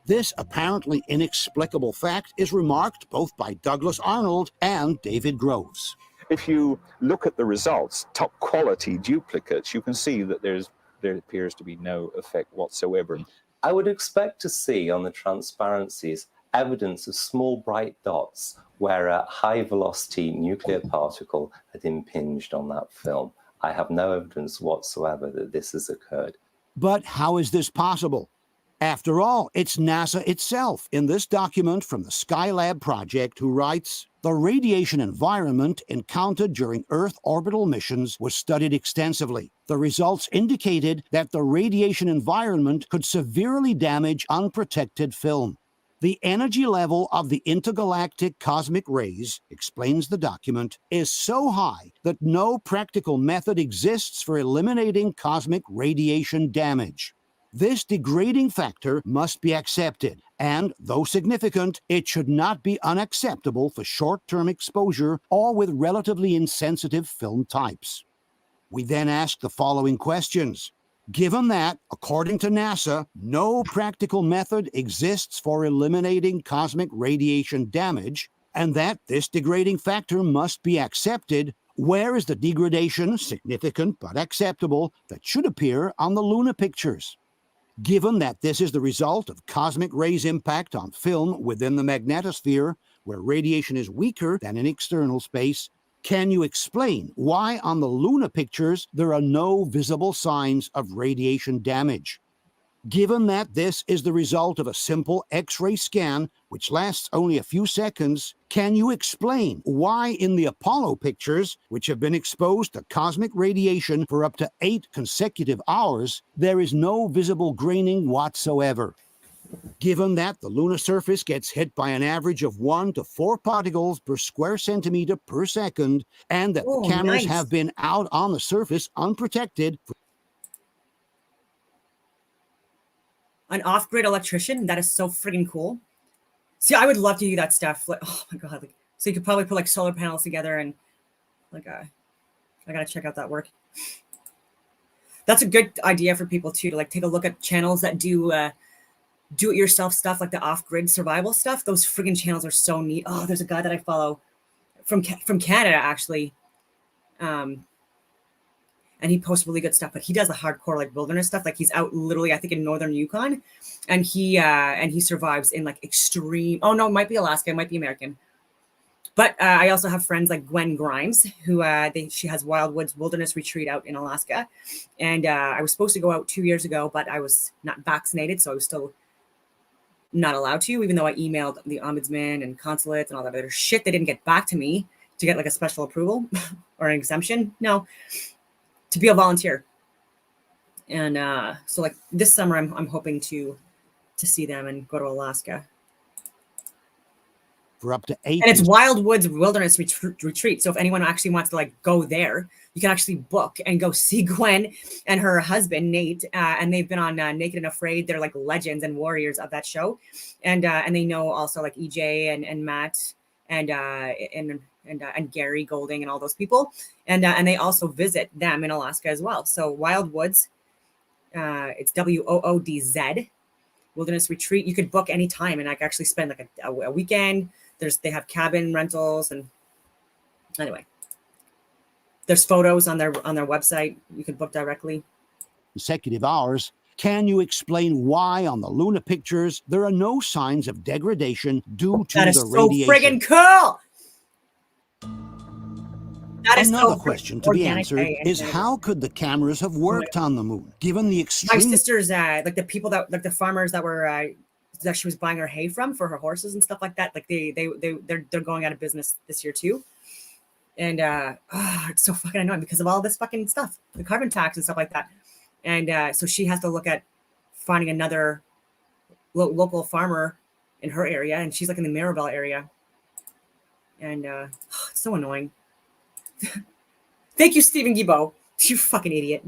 This apparently inexplicable fact is remarked both by Douglas Arnold and David Groves. If you look at the results, top quality duplicates, you can see that there appears to be no effect whatsoever. I would expect to see on the transparencies evidence of small bright dots where a high velocity nuclear particle had impinged on that film. I have no evidence whatsoever that this has occurred. But how is this possible? After all, it's NASA itself in this document from the Skylab project who writes, "The radiation environment encountered during Earth orbital missions was studied extensively. The results indicated that the radiation environment could severely damage unprotected film. The energy level of the intergalactic cosmic rays," explains the document, "is so high that no practical method exists for eliminating cosmic radiation damage. This degrading factor must be accepted, and, though significant, it should not be unacceptable for short-term exposure or with relatively insensitive film types." We then ask the following questions. Given that, according to NASA, no practical method exists for eliminating cosmic radiation damage, and that this degrading factor must be accepted, where is the degradation, significant but acceptable, that should appear on the lunar pictures? Given that this is the result of cosmic rays' impact on film within the magnetosphere, where radiation is weaker than in external space, can you explain why on the lunar pictures there are no visible signs of radiation damage? Given that this is the result of a simple X-ray scan, which lasts only a few seconds, can you explain why in the Apollo pictures, which have been exposed to cosmic radiation for up to 8 consecutive hours, there is no visible graining whatsoever? Given that the lunar surface gets hit by an average of 1 to 4 particles per square centimeter per second, and that the cameras have been out on the surface unprotected. An off-grid electrician? That is so friggin' cool. See, I would love to do that stuff. Like, oh my God. Like, so you could probably put like solar panels together and like, I gotta check out that work. That's a good idea for people too, to like take a look at channels that do do-it-yourself stuff, like the off-grid survival stuff. Those friggin' channels are so neat. Oh, there's a guy that I follow from Canada, actually. And he posts really good stuff, but he does the hardcore like wilderness stuff. Like he's out literally, I think, in northern Yukon, and he survives in like extreme. Oh no, it might be Alaska, it might be American. But I also have friends like Gwen Grimes, who she has Wild Woods Wilderness Retreat out in Alaska, and I was supposed to go out 2 years ago, but I was not vaccinated, so I was still not allowed to, even though I emailed the ombudsman and consulates and all that other shit. They didn't get back to me to get like a special approval or an exemption. No, to be a volunteer. And so like this summer, I'm hoping to see them and go to Alaska. For up to 8 And it's Wild Woods Wilderness Retreat. So if anyone actually wants to like go there, you can actually book and go see Gwen and her husband, Nate. And they've been on Naked and Afraid. They're like legends and warriors of that show. And they know also like EJ and Matt and Gary Golding and all those people. And they also visit them in Alaska as well. So Wild Woods, it's WOODZ Wilderness Retreat. You could book anytime and like actually spend like a weekend. They have cabin rentals, and anyway, there's photos on their website. You can book directly. Consecutive hours. Can you explain why on the lunar pictures there are no signs of degradation due to the radiation? That is so friggin' cool. That is Another so question to be organic, answered is how could the cameras have worked on the moon, given the My extreme... sister's, like the people that, like the farmers that were, that she was buying her hay from for her horses and stuff like that, like they're going out of business this year too. And it's so fucking annoying because of all this fucking stuff, the carbon tax and stuff like that. And so she has to look at finding another local farmer in her area, and she's like in the Mirabel area. And it's so annoying. Thank you, Stephen Guilbeault. You fucking idiot.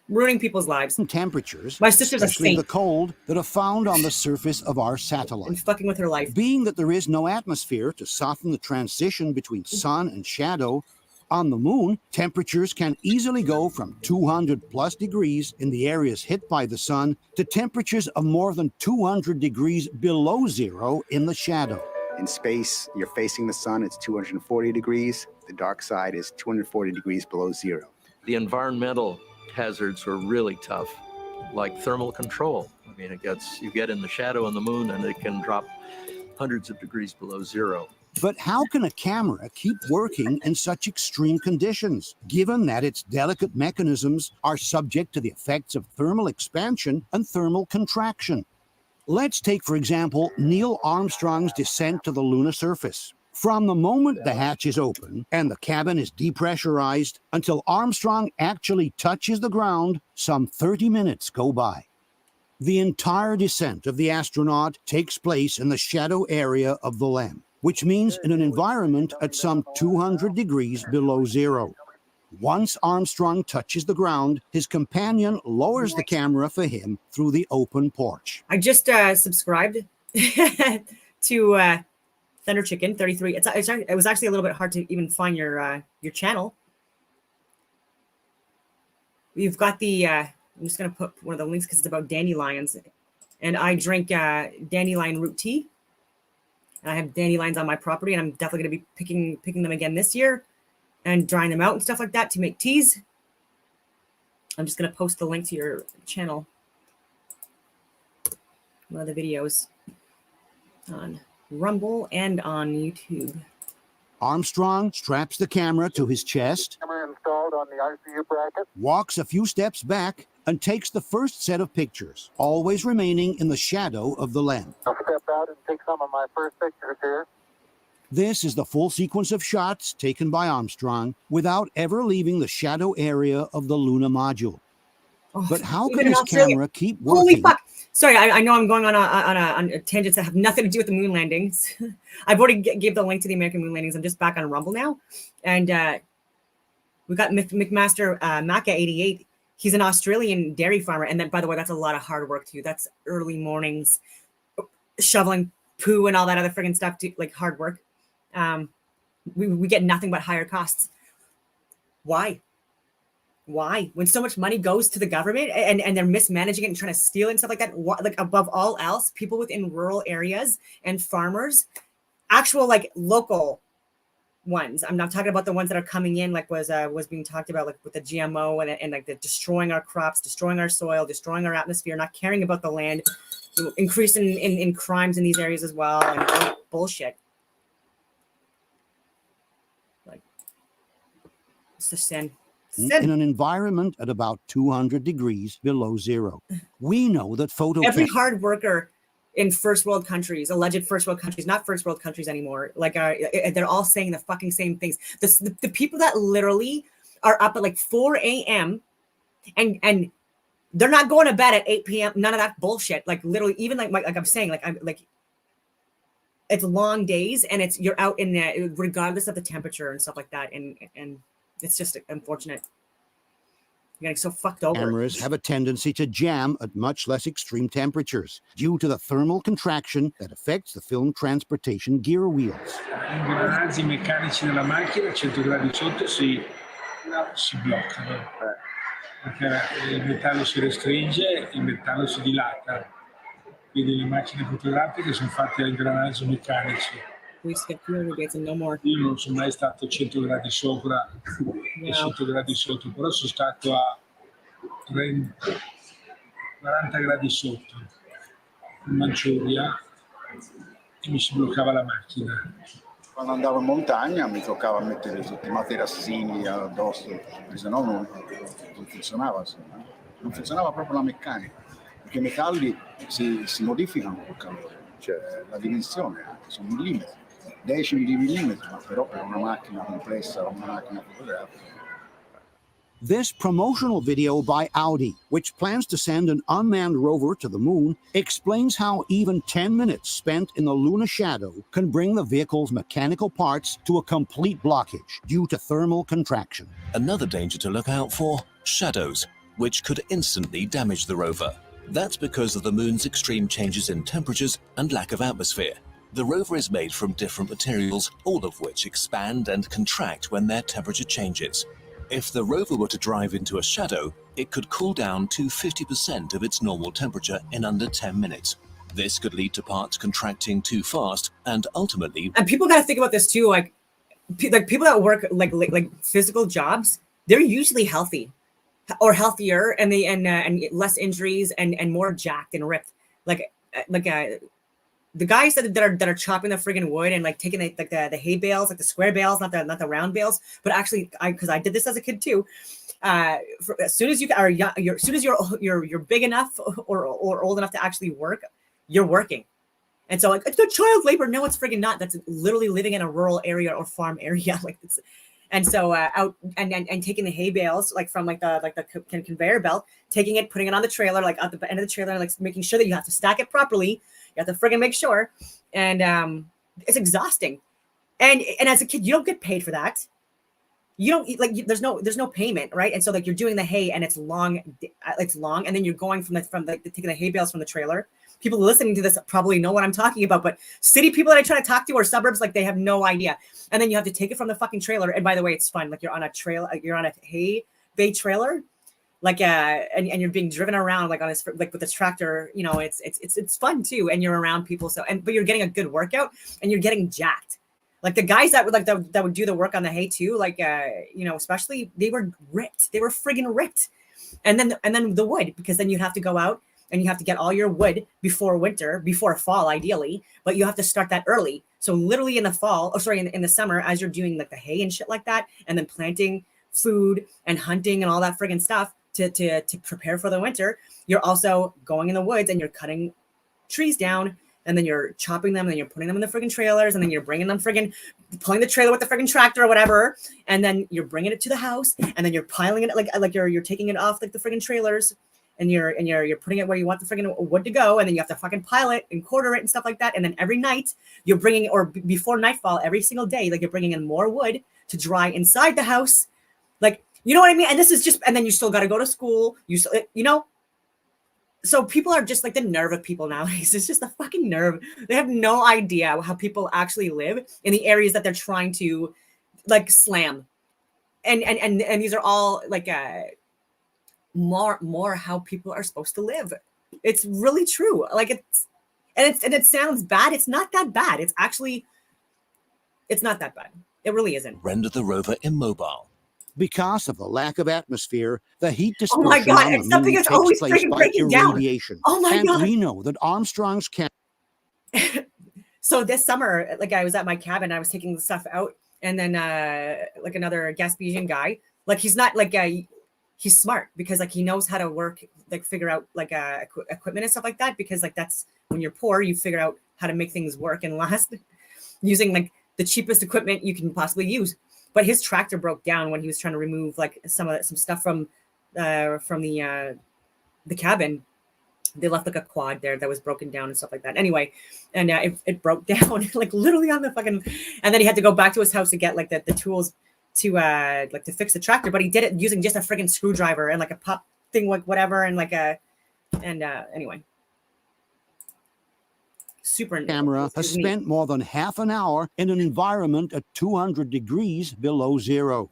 Ruining people's lives. Temperatures, My sister's a especially saint. the cold, that are found on the surface of our satellite. And fucking with her life. Being that there is no atmosphere to soften the transition between sun and shadow, on the moon, temperatures can easily go from 200 plus degrees in the areas hit by the sun to temperatures of more than 200 degrees below zero in the shadow. In space, you're facing the sun, it's 240 degrees. The dark side is 240 degrees below zero. The environmental hazards are really tough, like thermal control. I mean, you get in the shadow on the moon and it can drop hundreds of degrees below zero. But how can a camera keep working in such extreme conditions, given that its delicate mechanisms are subject to the effects of thermal expansion and thermal contraction? Let's take, for example, Neil Armstrong's descent to the lunar surface. From the moment the hatch is open and the cabin is depressurized until Armstrong actually touches the ground, some 30 minutes go by. The entire descent of the astronaut takes place in the shadow area of the LEM, which means in an environment at some 200 degrees below zero. Once Armstrong touches the ground, his companion lowers the camera for him through the open porch. I just subscribed to Thunder Chicken 33. It was actually a little bit hard to even find your channel. We've got the I'm just gonna put one of the links because it's about dandelions, and I drink dandelion root tea. And I have dandelions on my property, and I'm definitely gonna be picking them again this year and drying them out and stuff like that to make teas. I'm just gonna post the link to your channel. One of the videos on Rumble and on YouTube. Armstrong straps the camera to his chest, Camera installed on the ICU bracket. walks a few steps back, and takes the first set of pictures, always remaining in the shadow of the LEM. I'll step out and take some of my first pictures here. This is the full sequence of shots taken by Armstrong without ever leaving the shadow area of the lunar module. Oh, but how even can in this Australia. camera keep Holy working? fuck! Sorry, I know I'm going on a tangents that have nothing to do with the moon landings. I've already gave the link to the American moon landings. I'm just back on Rumble now, and we got McMaster Maca 88. He's an Australian dairy farmer, and then by the way, that's a lot of hard work too. That's early mornings, shoveling poo and all that other friggin' stuff, like hard work. We get nothing but higher costs. Why? When so much money goes to the government and they're mismanaging it and trying to steal it and stuff like that, like above all else, people within rural areas and farmers, actual like local ones. I'm not talking about the ones that are coming in, like was being talked about, like with the GMO and like the destroying our crops, destroying our soil, destroying our atmosphere, not caring about the land, increasing in crimes in these areas as well, and bullshit. Like, it's a sin. In an environment at about 200 degrees below zero. We know that Every hard worker in first world countries, alleged first world countries, not first world countries anymore, like they're all saying the fucking same things. The people that literally are up at like 4 a.m. and they're not going to bed at 8 p.m. None of that bullshit. Like literally, even like I'm saying, it's long days and you're out in the regardless of the temperature and stuff like that, and it's just unfortunate. You're getting so fucked over. Cameras have a tendency to jam at much less extreme temperatures due to the thermal contraction that affects the film transportation gear wheels. I ingranaggi meccanici della macchina a 100 gradi sotto si bloccano perché il metallo si restringe, il metallo si dilata. Quindi le macchine fotografiche sono fatte a ingranaggi meccanici. No more. Io non sono mai stato a 100 gradi sopra e 100 gradi sotto, però sono stato a 40 gradi sotto in Manciuria e mi si bloccava la macchina. Quando andavo in montagna mi toccava mettere tutti i materassini addosso, perché sennò non funzionava. Non funzionava proprio la meccanica, perché i metalli si modificano col calore, cioè la dimensione anche, sono millimetri, decimi di millimetri, ma però per una macchina complessa, una macchina fotografica. This promotional video by Audi, which plans to send an unmanned rover to the moon, explains how even 10 minutes spent in the lunar shadow can bring the vehicle's mechanical parts to a complete blockage due to thermal contraction. Another danger to look out for, shadows, which could instantly damage the rover. That's because of the moon's extreme changes in temperatures and lack of atmosphere. The rover is made from different materials, all of which expand and contract when their temperature changes. If the rover were to drive into a shadow, it could cool down to 50% of its normal temperature in under 10 minutes. This could lead to parts contracting too fast and ultimately... And people got to think about this too, like people that work like physical jobs, they're usually healthy or healthier, and they and less injuries and more jacked and ripped. The guys that are chopping the friggin' wood and like taking the hay bales, like the square bales, not the round bales, but actually, because I did this as a kid too. As soon as you are young, as soon as you're big enough or old enough to actually work, you're working. And so like it's the child labor. No, it's friggin' not. That's literally living in a rural area or farm area. Like it's, and so out and taking the hay bales like from the conveyor belt, taking it, putting it on the trailer, like at the end of the trailer, like making sure that you have to stack it properly. You have to friggin' make sure. And it's exhausting. And as a kid, you don't get paid for that. You don't like there's no payment, right? And so like you're doing the hay and it's long, and then you're going from taking the hay bales from the trailer. People listening to this probably know what I'm talking about, but city people that I try to talk to or suburbs, like they have no idea. And then you have to take it from the fucking trailer. And by the way, it's fun. Like you're on a hay bay trailer, like and you're being driven around like on this like with this tractor. You know, it's fun too. And you're around people, but you're getting a good workout and you're getting jacked. Like the guys that would do the work on the hay too, like especially they were ripped. They were friggin' ripped. And then the wood, because then you have to go out and you have to get all your wood before winter, before fall, ideally, but you have to start that early. So literally in the fall, in the summer, as you're doing like the hay and shit like that, and then planting food and hunting and all that friggin' stuff to prepare for the winter, you're also going in the woods and you're cutting trees down, and then you're chopping them, and then you're putting them in the friggin' trailers, and then you're bringing them pulling the trailer with the friggin' tractor or whatever, and then you're bringing it to the house, and then you're piling it like you're taking it off like the friggin' trailers, and you're putting it where you want the friggin' wood to go, and then you have to fucking pile it and quarter it and stuff like that, and then every night you're bringing, or before nightfall every single day, like you're bringing in more wood to dry inside the house, like, you know what I mean? And this is just, and then you still got to go to school, so people are just like the nerve of people nowadays. It's just the fucking nerve. They have no idea how people actually live in the areas that they're trying to like slam. And these are all like more how people are supposed to live. It's really true. Like it sounds bad. It's not that bad. It's not that bad. It really isn't. Render the rover immobile. Because of the lack of atmosphere, the heat dispersion on the moon takes always place by irradiation. Oh my and God. we know that Armstrong's So this summer, like I was at my cabin, I was taking the stuff out, and then like another Gaspesian guy, like he's not like he's smart because like he knows how to work, like figure out like equipment and stuff like that, because like that's when you're poor, you figure out how to make things work and last using like the cheapest equipment you can possibly use. But his tractor broke down when he was trying to remove like some stuff from the cabin. They left like a quad there that was broken down and stuff like that. Anyway, and it broke down like literally on the fucking. And then he had to go back to his house to get like the tools to fix the tractor. But he did it using just a friggin' screwdriver and like a pop thing, like whatever, and anyway. Super camera has spent more than half an hour in an environment at 200 degrees below zero.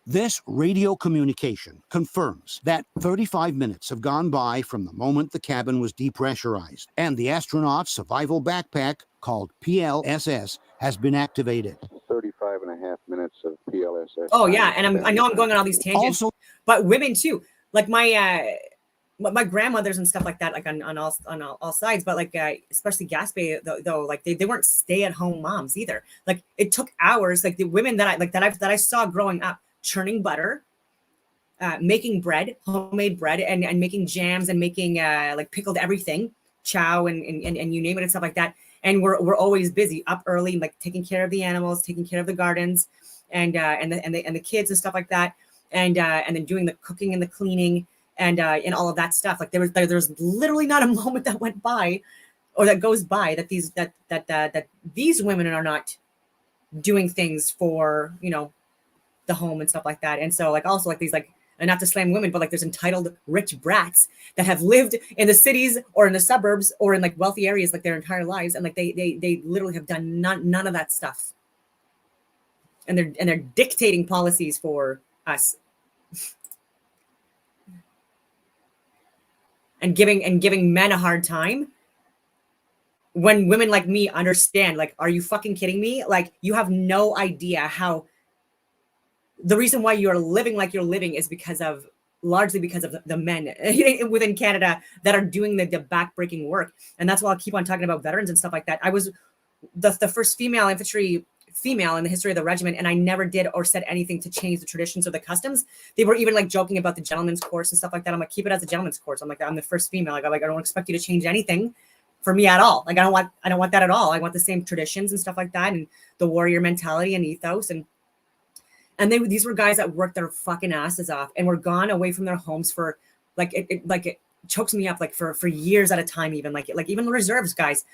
This radio communication confirms that 35 minutes have gone by from the moment the cabin was depressurized, and the astronaut's survival backpack, called PLSS, has been activated. 35 and a half minutes of PLSS. Oh yeah, and I know I'm going on all these tangents, but women too. Like my my grandmothers and stuff like that, like on all sides, but like especially Gaspé though, like they weren't stay-at-home moms either. Like it took hours. Like the women that I saw growing up churning butter, making bread, homemade bread, and making jams and making like pickled everything, chow and you name it and stuff like that. And we're always busy, up early, like taking care of the animals, taking care of the gardens, and the kids and stuff like that, and then doing the cooking and the cleaning. And all of that stuff, like there was literally not a moment that went by, or that goes by that these women are not doing things for, you know, the home and stuff like that. And so like also like these like, and not to slam women, but like there's entitled rich brats that have lived in the cities or in the suburbs or in like wealthy areas like their entire lives, and like they literally have done none of that stuff, and they're dictating policies for us. And giving men a hard time when women like me understand, like, are you fucking kidding me? Like, you have no idea how the reason why you're living like you're living is largely because of the men within Canada that are doing the backbreaking work. And that's why I'll keep on talking about veterans and stuff like that. I was the first female infantry in the history of the regiment, and I never did or said anything to change the traditions or the customs. They were even like joking about the gentleman's course and stuff like that. I'm like, keep it as a gentleman's course. I'm like, I'm the first female. Like, I don't expect you to change anything for me at all. Like, I don't want that at all. I want the same traditions and stuff like that, and the warrior mentality and ethos. And these were guys that worked their fucking asses off and were gone away from their homes for like it chokes me up, like for years at a time, even like even the reserves guys,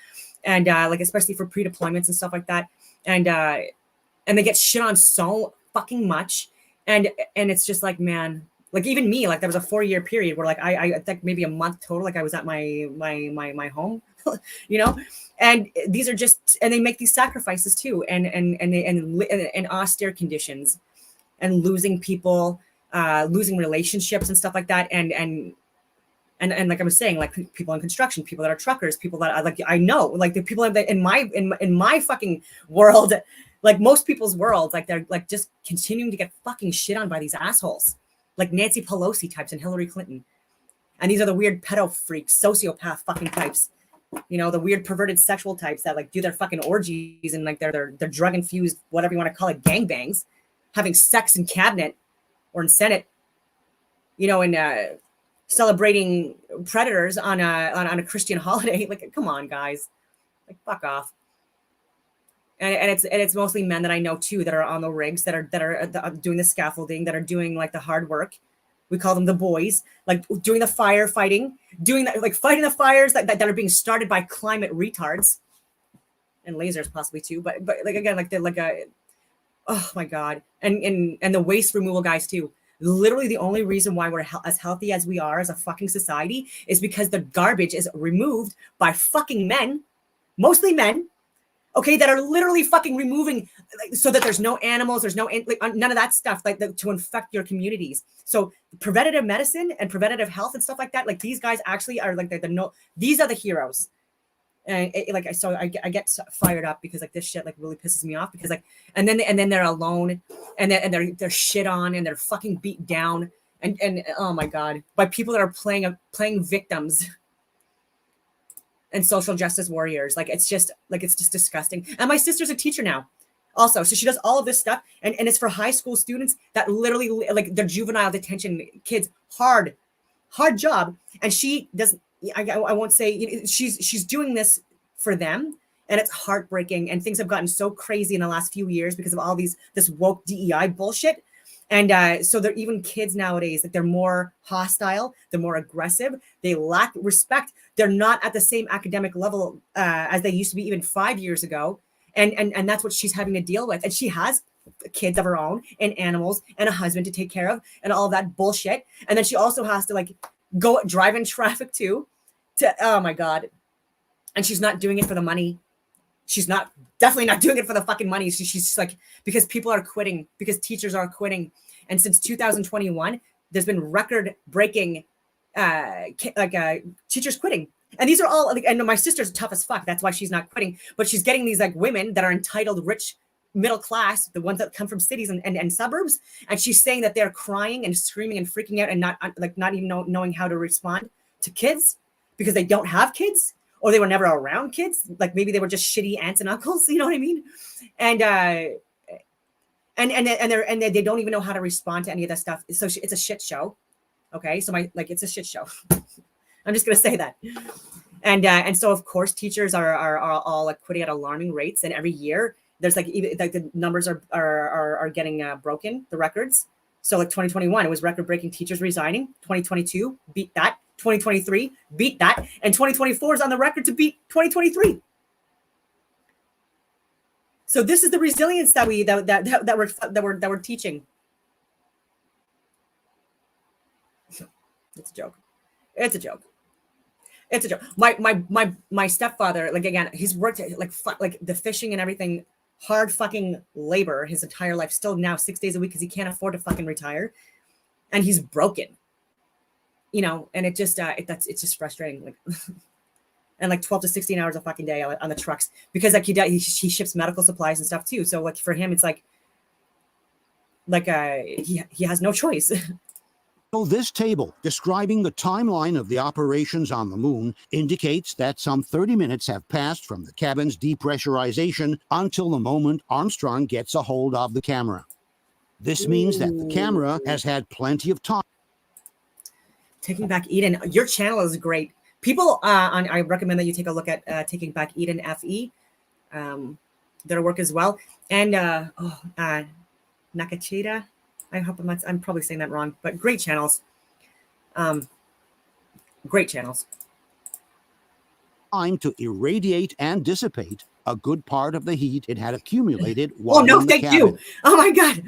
and like especially for pre-deployments and stuff like that. And they get shit on so fucking much, and it's just like, man, like even me, like there was a 4-year period where like I think maybe a month total, like I was at my home, you know, and these are just, and they make these sacrifices too, and austere conditions, and losing people, losing relationships and stuff like that, and like I was saying, like people in construction, people that are truckers, people that I know, like the people in my fucking world, like most people's worlds, like they're like just continuing to get fucking shit on by these assholes, like Nancy Pelosi types and Hillary Clinton. And these are the weird pedo freaks, sociopath fucking types, you know, the weird perverted sexual types that like do their fucking orgies and like they're drug infused, whatever you want to call it, gangbangs, having sex in cabinet or in Senate, you know, and celebrating predators on a Christian holiday. Like, come on, guys, like fuck off. And it's mostly men that I know too that are on the rigs, that are doing the scaffolding, that are doing like the hard work. We call them the boys, like doing the firefighting, doing that, like fighting the fires that are being started by climate retards and lasers possibly too. But like again, oh my God, and the waste removal guys too. Literally the only reason why we're as healthy as we are as a fucking society is because the garbage is removed by fucking men, mostly men, okay, that are literally fucking removing, like, so that there's no animals, there's no like, none of that stuff like to infect your communities. So preventative medicine and preventative health and stuff like that, like these guys actually are like these are the heroes. And I get fired up because like this shit like really pisses me off, because like and then they're alone and they're shit on and they're fucking beat down and oh my God, by people that are playing victims and social justice warriors. Like it's just disgusting. And my sister's a teacher now also, so she does all of this stuff, and it's for high school students that literally like they're juvenile detention kids, hard job, and she doesn't. I won't say she's doing this for them, and it's heartbreaking. And things have gotten so crazy in the last few years because of all this woke DEI bullshit. And so they're even kids nowadays, like they're more hostile, they're more aggressive, they lack respect. They're not at the same academic level as they used to be even 5 years ago. And that's what she's having to deal with. And she has kids of her own and animals and a husband to take care of and all that bullshit. And then she also has to like go drive in traffic too. Oh my God. And she's not doing it for the money. She's definitely not doing it for the fucking money. She's like, because people are quitting, because teachers are quitting. And since 2021, there's been record breaking teachers quitting. And these are all like, and my sister's tough as fuck. That's why she's not quitting. But she's getting these like women that are entitled, rich, middle class, the ones that come from cities and suburbs. And she's saying that they're crying and screaming and freaking out and not even knowing how to respond to kids because they don't have kids or they were never around kids. Like maybe they were just shitty aunts and uncles, you know what I mean? And they don't even know how to respond to any of that stuff. So it's a shit show. Okay. So it's a shit show. I'm just going to say that. And so of course teachers are all like quitting at alarming rates. And every year there's like, even like the numbers are getting broken, the records. So like 2021, it was record breaking teachers resigning. 2022 beat that. 2023 beat that. And 2024 is on the record to beat 2023. So this is the resilience that we're teaching. It's a joke. It's a joke. It's a joke. My stepfather, like again, he's worked like the fishing and everything, hard fucking labor his entire life. Still now 6 days a week because he can't afford to fucking retire, and he's broken. You know, and it just it's just frustrating. Like. And like 12 to 16 hours a fucking day on the trucks because like he ships medical supplies and stuff too. So like for him, it's like he has no choice. So this table describing the timeline of the operations on the moon indicates that some 30 minutes have passed from the cabin's depressurization until the moment Armstrong gets a hold of the camera. This means that the camera has had plenty of time. Taking Back Eden, your channel is great. People, I recommend that you take a look at Taking Back Eden FE, their work as well. And Nakachita, I hope I'm probably saying that wrong, but great channels. Great channels. Time to irradiate and dissipate a good part of the heat it had accumulated while oh no, in the thank cabin. you. Oh my God.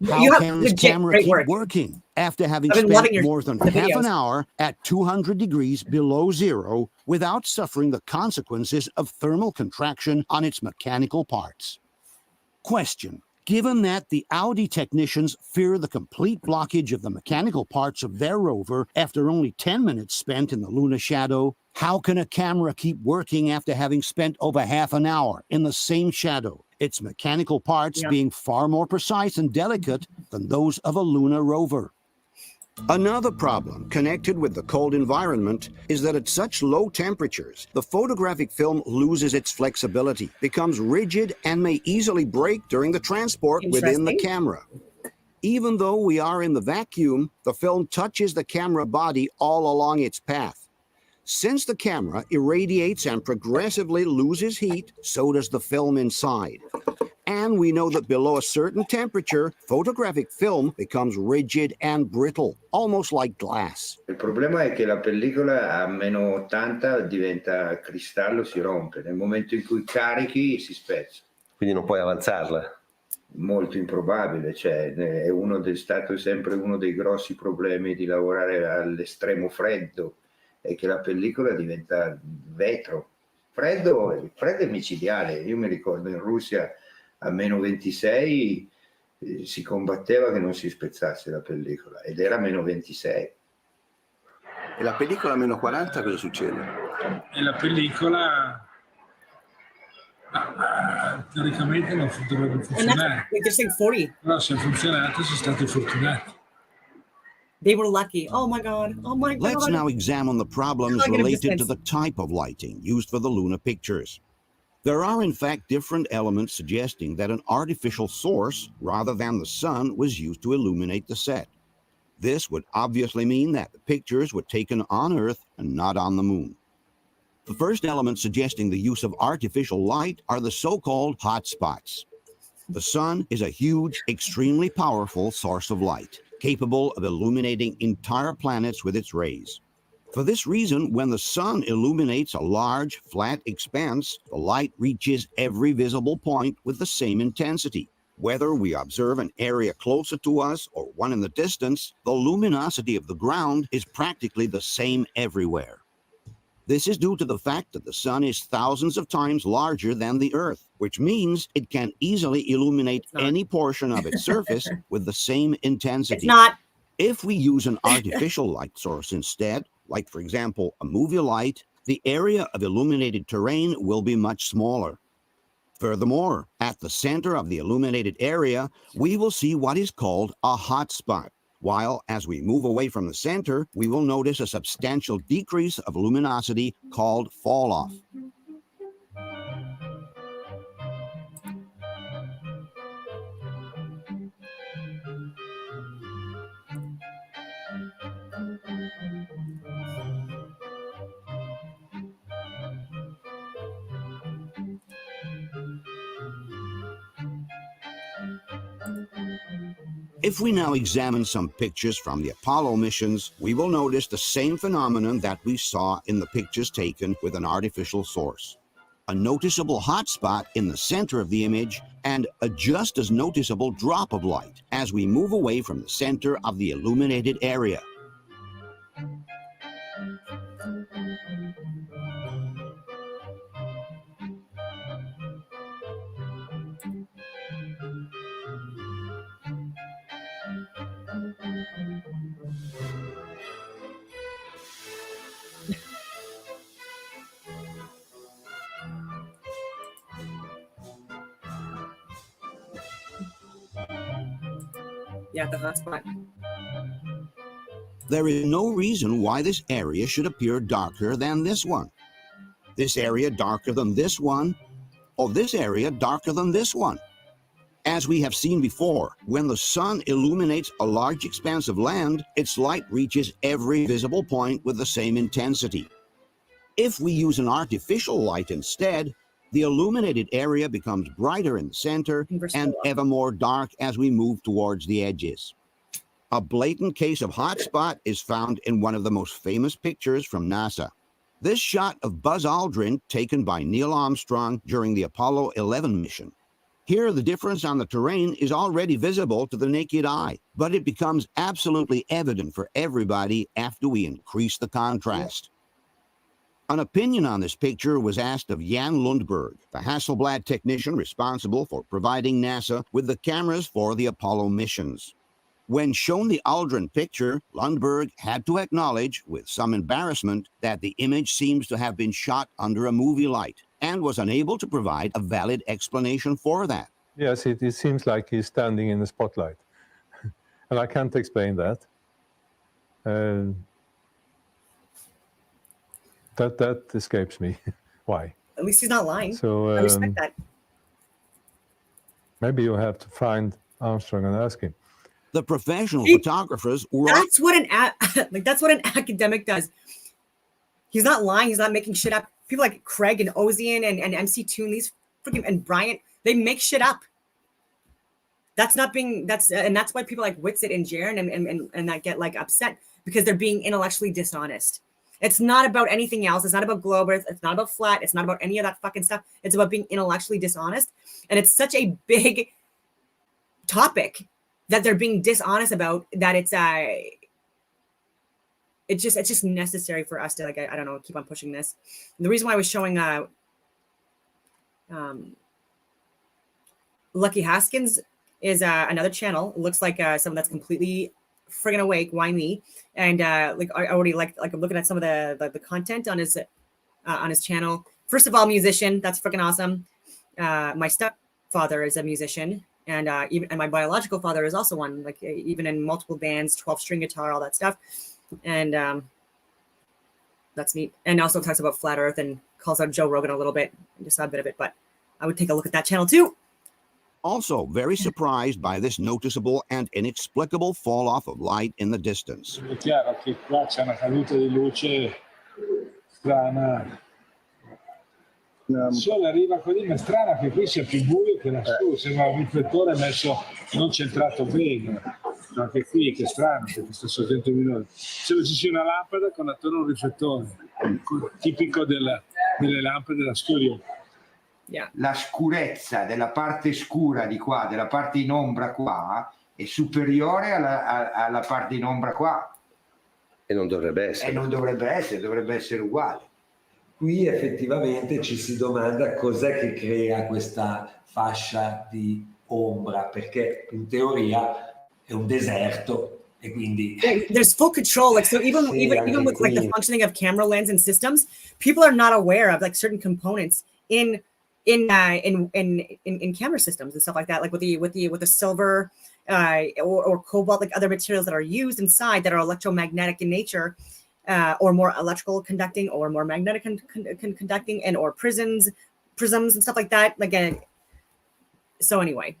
How can this camera keep working after having spent more than half an hour at 200 degrees below zero without suffering the consequences of thermal contraction on its mechanical parts? Question. Given that the Audi technicians fear the complete blockage of the mechanical parts of their rover after only 10 minutes spent in the lunar shadow, how can a camera keep working after having spent over half an hour in the same shadow, its mechanical parts being far more precise and delicate than those of a lunar rover? Another problem connected with the cold environment is that at such low temperatures, the photographic film loses its flexibility, becomes rigid, and may easily break during the transport within the camera. Even though we are in the vacuum, the film touches the camera body all along its path. Since the camera irradiates and progressively loses heat, so does the film inside. And we know that below a certain temperature, photographic film becomes rigid and brittle, almost like glass. Il problema è che la pellicola a meno 80 diventa cristallo, si rompe. Nel momento in cui carichi si spezza. Quindi non puoi avanzarla? Molto improbabile, cioè è stato sempre uno dei grossi problemi di lavorare all'estremo freddo, è che la pellicola diventa vetro. Freddo è micidiale. Io mi ricordo in Russia a meno 26 si combatteva che non si spezzasse la pellicola ed era meno 26. E la pellicola a meno 40 cosa succede? E la pellicola teoricamente non dovrebbe funzionare. Però se ha funzionato sono stati fortunati. They were lucky. Oh my God. Oh my God. Let's now examine the problems related to the type of lighting used for the lunar pictures. There are, in fact, different elements suggesting that an artificial source, rather than the sun, was used to illuminate the set. This would obviously mean that the pictures were taken on Earth and not on the moon. The first element suggesting the use of artificial light are the so-called hotspots. The sun is a huge, extremely powerful source of light, capable of illuminating entire planets with its rays. For this reason, when the sun illuminates a large, flat expanse, the light reaches every visible point with the same intensity. Whether we observe an area closer to us or one in the distance, the luminosity of the ground is practically the same everywhere. This is due to the fact that the sun is thousands of times larger than the Earth, which means it can easily illuminate any portion of its surface with the same intensity. It's not. If we use an artificial light source instead, like for example a movie light, the area of illuminated terrain will be much smaller. Furthermore, at the center of the illuminated area, we will see what is called a hotspot, while as we move away from the center, we will notice a substantial decrease of luminosity called fall-off. If we now examine some pictures from the Apollo missions, we will notice the same phenomenon that we saw in the pictures taken with an artificial source. A noticeable hot spot in the center of the image and a just as noticeable drop of light as we move away from the center of the illuminated area. Yeah, the hot spot. There is no reason why this area should appear darker than this one. This area darker than this one, or this area darker than this one. As we have seen before, when the sun illuminates a large expanse of land, its light reaches every visible point with the same intensity. If we use an artificial light instead, the illuminated area becomes brighter in the center and ever more dark as we move towards the edges. A blatant case of hotspot is found in one of the most famous pictures from NASA. This shot of Buzz Aldrin taken by Neil Armstrong during the Apollo 11 mission. Here, the difference on the terrain is already visible to the naked eye, but it becomes absolutely evident for everybody after we increase the contrast. An opinion on this picture was asked of Jan Lundberg, the Hasselblad technician responsible for providing NASA with the cameras for the Apollo missions. When shown the Aldrin picture, Lundberg had to acknowledge, with some embarrassment, that the image seems to have been shot under a movie light, and was unable to provide a valid explanation for that. Yes, it seems like he's standing in the spotlight. And I can't explain that. That escapes me. Why? At least he's not lying. So, I respect that. Maybe you have to find Armstrong and ask him. The professional photographers were... That's what that's what an academic does. He's not lying. He's not making shit up. People like Craig and Ozian and MC Toon, these freaking, and Bryant, they make shit up. That's not being, and that's why people like Whitsitt and Jaron and that get like upset, because they're being intellectually dishonest. It's not about anything else. It's not about globe earth. It's not about flat. It's not about any of that fucking stuff. It's about being intellectually dishonest. And it's such a big topic that they're being dishonest about that it's just necessary for us to, like, I don't know, keep on pushing this. And the reason why I was showing Lucky Haskins is another channel. It looks like someone that's completely friggin' awake. Why me? And like I already like I'm looking at some of the content on his channel. First of all, musician. That's freaking awesome. My stepfather is a musician, and my biological father is also one. Like even in multiple bands, 12-string guitar, all that stuff. And that's neat. And also talks about flat Earth and calls out Joe Rogan a little bit. I just saw a bit of it, but I would take a look at that channel too. Also very surprised by this noticeable and inexplicable fall off of light in the distance. È chiaro che qua c'è una caduta di luce strana. Il sole arriva così, ma è strana che qui sia più buio che lassù. Sembra un riflettore messo non centrato bene. Anche qui, che strano, che questo sorgente minore. Sembra ci sia una lampada con attorno un riflettore, tipico delle lampade da studio. Yeah. La scurezza della parte scura di qua, della parte in ombra qua, è superiore alla parte in ombra qua. E non dovrebbe essere. Dovrebbe essere uguale. Qui effettivamente ci si domanda cos'è che crea questa fascia di ombra, perché in teoria è un deserto e quindi there's full control. Like so, even with like the functioning of camera lens and systems, people are not aware of like certain components in camera systems and stuff like that. Like with the silver or cobalt, like other materials that are used inside that are electromagnetic in nature, or more electrical conducting, or more magnetic conducting, and or prisms and stuff like that. Like, so anyway,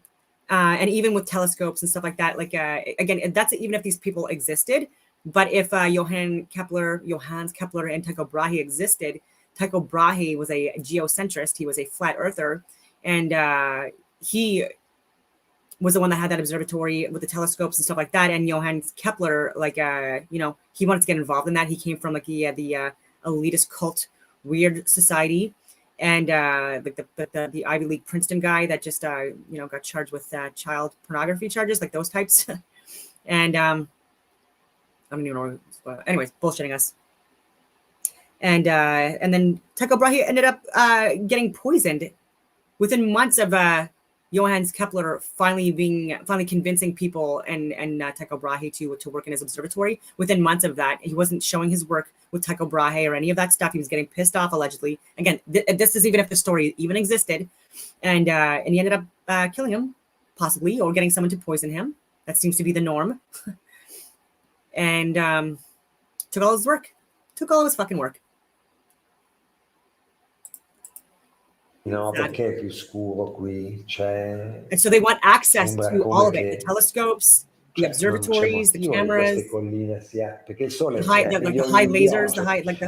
and even with telescopes and stuff like that, like again, that's even if these people existed. But if Johannes Kepler and Tycho Brahe existed, Tycho Brahe was a geocentrist. He was a flat earther, and he was the one that had that observatory with the telescopes and stuff like that. And Johannes Kepler, like, you know, he wanted to get involved in that. He came from like the elitist cult, weird society, and like the Ivy League Princeton guy that just you know, got charged with child pornography charges, like those types. And I don't even know. Anyways, bullshitting us. And then Tycho Brahe ended up getting poisoned within months of Johannes Kepler finally convincing people and Tycho Brahe to work in his observatory. Within months of that, he wasn't showing his work with Tycho Brahe or any of that stuff. He was getting pissed off, allegedly. Again, this is even if the story even existed, and he ended up killing him, possibly, or getting someone to poison him. That seems to be the norm. And took all his work, took all his fucking work. No, perché è più scuro qui, c'è... And so they want access to all of it, the telescopes, the observatories, the cameras, perché il sole the high lasers,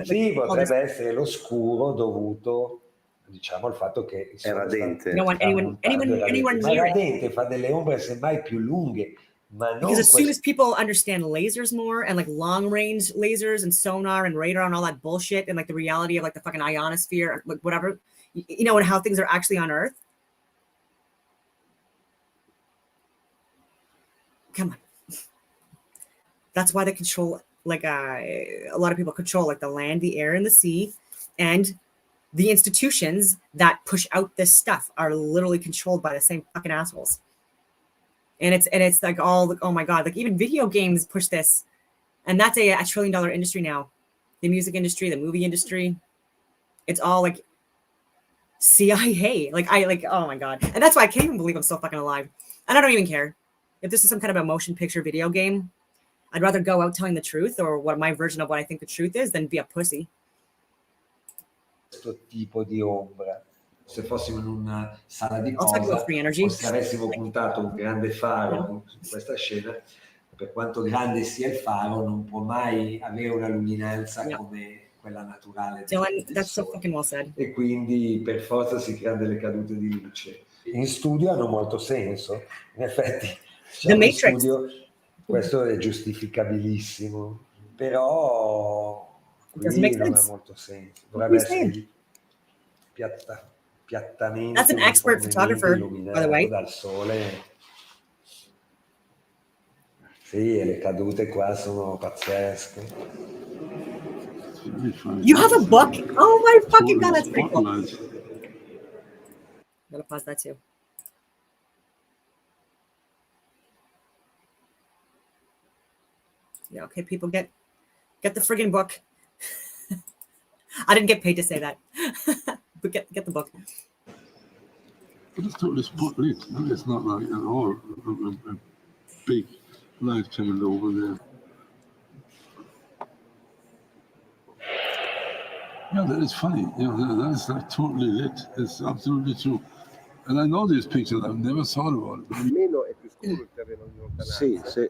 sì, potrebbe essere lo scuro dovuto, diciamo, al fatto che il sole radente. You don't want anyone near it. Radente fa delle ombre semmai più lunghe, ma non because as soon as people understand lasers more and like long range lasers and sonar and radar and all that bullshit and like the reality of like the fucking ionosphere, like whatever, you know, and how things are actually on Earth. Come on. That's why they control, like, a lot of people control like the land, the air, and the sea, and the institutions that push out this stuff are literally controlled by the same fucking assholes. And it's like all, oh my God, like even video games push this, and that's a $1 trillion industry now. The music industry, the movie industry, it's all like CIA. Like oh my God. And that's why I can't even believe I'm still fucking alive. And I don't even care if this is some kind of a motion picture video game. I'd rather go out telling the truth, or what my version of what I think the truth is, than be a pussy. Questo tipo di ombra. Se fossimo in una sala di posa, o se avessimo puntato un grande faro su questa scena, per quanto grande sia il faro, non può mai avere una luminanza come quella naturale. Dylan, that's so fucking well said. E quindi per forza si creano delle cadute di luce. In studio hanno molto senso. In effetti, diciamo, in studio questo è giustificabilissimo, però qui non ha molto senso. Dovrebbe essere piattamento. That's an expert photographer, by the way. Dal sole. Sì, e le cadute qua sono pazzesche. You have a book? Oh my fucking God, that's pretty cool. I'm gonna pause that too. Yeah, okay, people get the friggin' book. I didn't get paid to say that. But get the book. But it's totally spotlit. It's not like at all a big light coming over there. Yeah, that is funny. You know, that is like totally lit. It's absolutely true. And I know these pictures. I've never thought about it. Meno è più scuro il terreno di lontananza. Sì.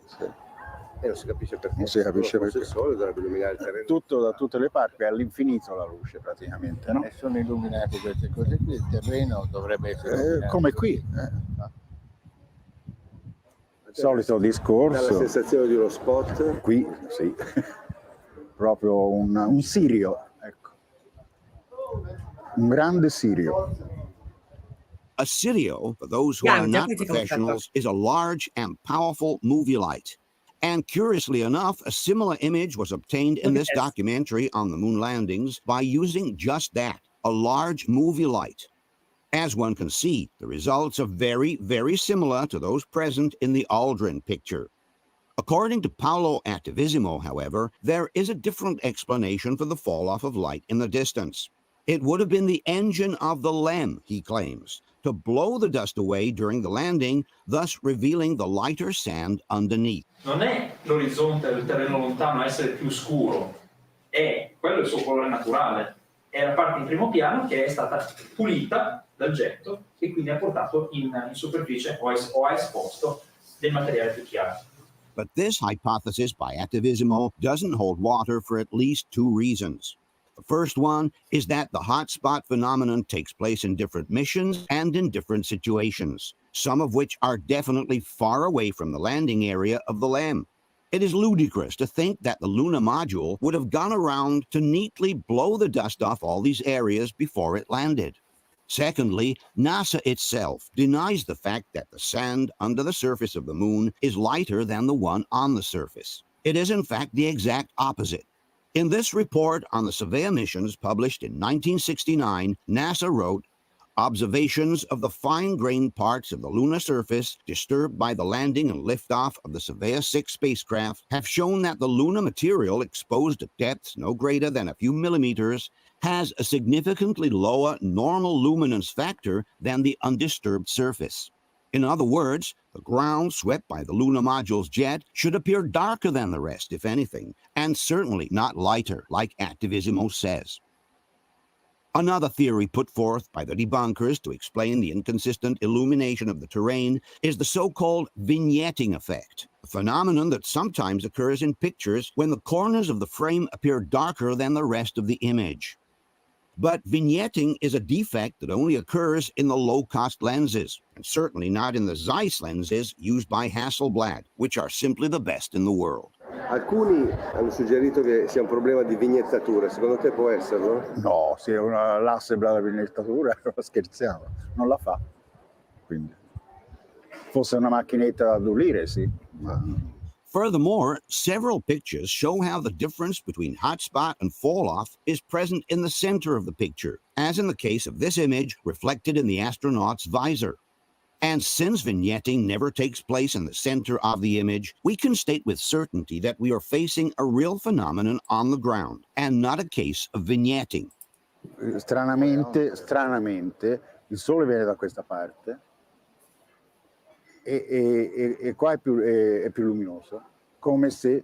E non si capisce perché. Non si capisce perché. Il sole dovrebbe illuminare il terreno. Tutto da tutte le parti, è all'infinito la luce praticamente, no? E sono illuminate queste cose qui, il terreno dovrebbe essere come qui. Solito discorso. Dà la sensazione di uno spot. Qui, sì. Proprio un sirio, ecco. Un grande sirio. A sirio, for those who are not professionals, is a large and powerful movie light. And curiously enough, a similar image was obtained in this documentary on the moon landings by using just that, a large movie light. As one can see, the results are very, very similar to those present in the Aldrin picture. According to Paolo Attivissimo, however, there is a different explanation for the fall-off of light in the distance. It would have been the engine of the LEM, he claims, to blow the dust away during the landing, thus revealing the lighter sand underneath. Non è l'orizzonte del terreno lontano a essere più scuro, è quello il suo colore naturale, è la parte in primo piano che è stata pulita dal getto e quindi ha portato in superficie o ha esposto del materiale più chiaro. But this hypothesis by Attivismo doesn't hold water for at least two reasons. The first one is that the hotspot phenomenon takes place in different missions and in different situations, some of which are definitely far away from the landing area of the LAM. It is ludicrous to think that the Luna module would have gone around to neatly blow the dust off all these areas before it landed. Secondly, NASA itself denies the fact that the sand under the surface of the moon is lighter than the one on the surface. It is in fact the exact opposite. In this report on the Surveyor missions published in 1969, NASA wrote, "Observations of the fine-grained parts of the lunar surface disturbed by the landing and liftoff of the Surveyor 6 spacecraft have shown that the lunar material exposed at depths no greater than a few millimeters has a significantly lower normal luminance factor than the undisturbed surface. In other words, the ground swept by the lunar module's jet should appear darker than the rest, if anything, and certainly not lighter, like Attivismo says." Another theory put forth by the debunkers to explain the inconsistent illumination of the terrain is the so-called vignetting effect, a phenomenon that sometimes occurs in pictures when the corners of the frame appear darker than the rest of the image. But vignetting is a defect that only occurs in the low-cost lenses, and certainly not in the Zeiss lenses used by Hasselblad, which are simply the best in the world. Alcuni hanno suggerito che sia un problema di vignettatura, secondo te può esserlo? No, se l'Hasselblad la vignettatura, scherziamo, non la fa. Quindi, fosse una macchinetta da addolire, sì, ma... Furthermore, several pictures show how the difference between hotspot and fall-off is present in the center of the picture, as in the case of this image reflected in the astronaut's visor. And since vignetting never takes place in the center of the image, we can state with certainty that we are facing a real phenomenon on the ground, and not a case of vignetting. Stranamente, il sole viene da questa parte, e qua è più luminoso, come se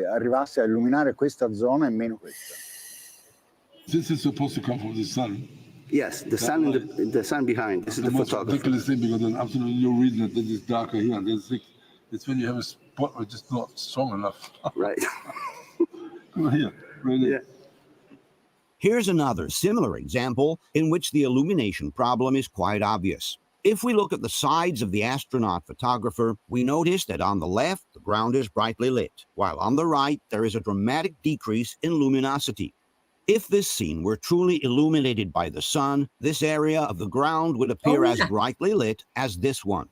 arrivasse a illuminare questa zona e meno questa. This is supposed to come from the sun. Yes, the sun and the sun behind. This is the photographer. Ridiculous thing, because there's absolutely no reason that it's darker here and there's thick. It's when you have a spot which is not strong enough. Right. Come on here. Right there. Yeah. Here's another similar example in which the illumination problem is quite obvious. If we look at the sides of the astronaut photographer, we notice that on the left, the ground is brightly lit, while on the right, there is a dramatic decrease in luminosity. If this scene were truly illuminated by the sun, this area of the ground would appear as brightly lit as this one.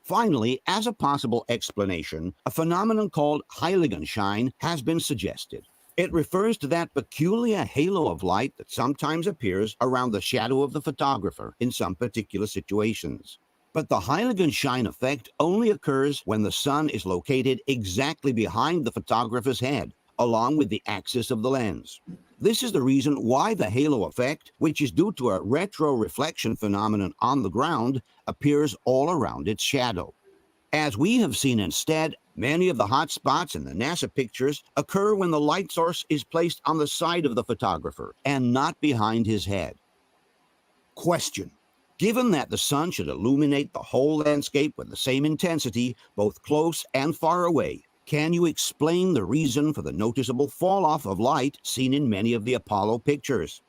Finally, as a possible explanation, a phenomenon called Heiligenschein has been suggested. It refers to that peculiar halo of light that sometimes appears around the shadow of the photographer in some particular situations. But the Heiligenschein effect only occurs when the sun is located exactly behind the photographer's head, along with the axis of the lens. This is the reason why the halo effect, which is due to a retroreflection phenomenon on the ground, appears all around its shadow. As we have seen instead, many of the hot spots in the NASA pictures occur when the light source is placed on the side of the photographer and not behind his head. Question: given that the sun should illuminate the whole landscape with the same intensity, both close and far away, can you explain the reason for the noticeable fall-off of light seen in many of the Apollo pictures?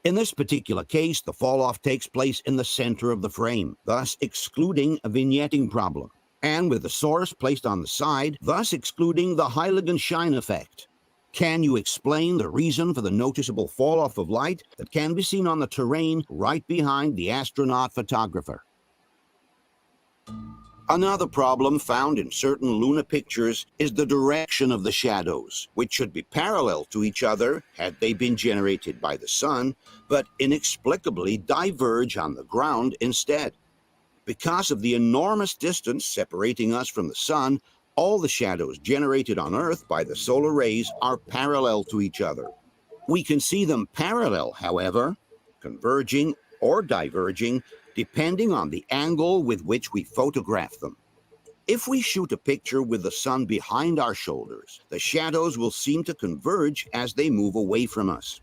In this particular case, the fall-off takes place in the center of the frame, thus excluding a vignetting problem, and with the source placed on the side, thus excluding the Heiligenschein effect. Can you explain the reason for the noticeable fall-off of light that can be seen on the terrain right behind the astronaut photographer? Another problem found in certain lunar pictures is the direction of the shadows, which should be parallel to each other had they been generated by the sun, but inexplicably diverge on the ground instead. Because of the enormous distance separating us from the sun, all the shadows generated on Earth by the solar rays are parallel to each other. We can see them parallel, however, converging or diverging depending on the angle with which we photograph them. If we shoot a picture with the sun behind our shoulders, the shadows will seem to converge as they move away from us.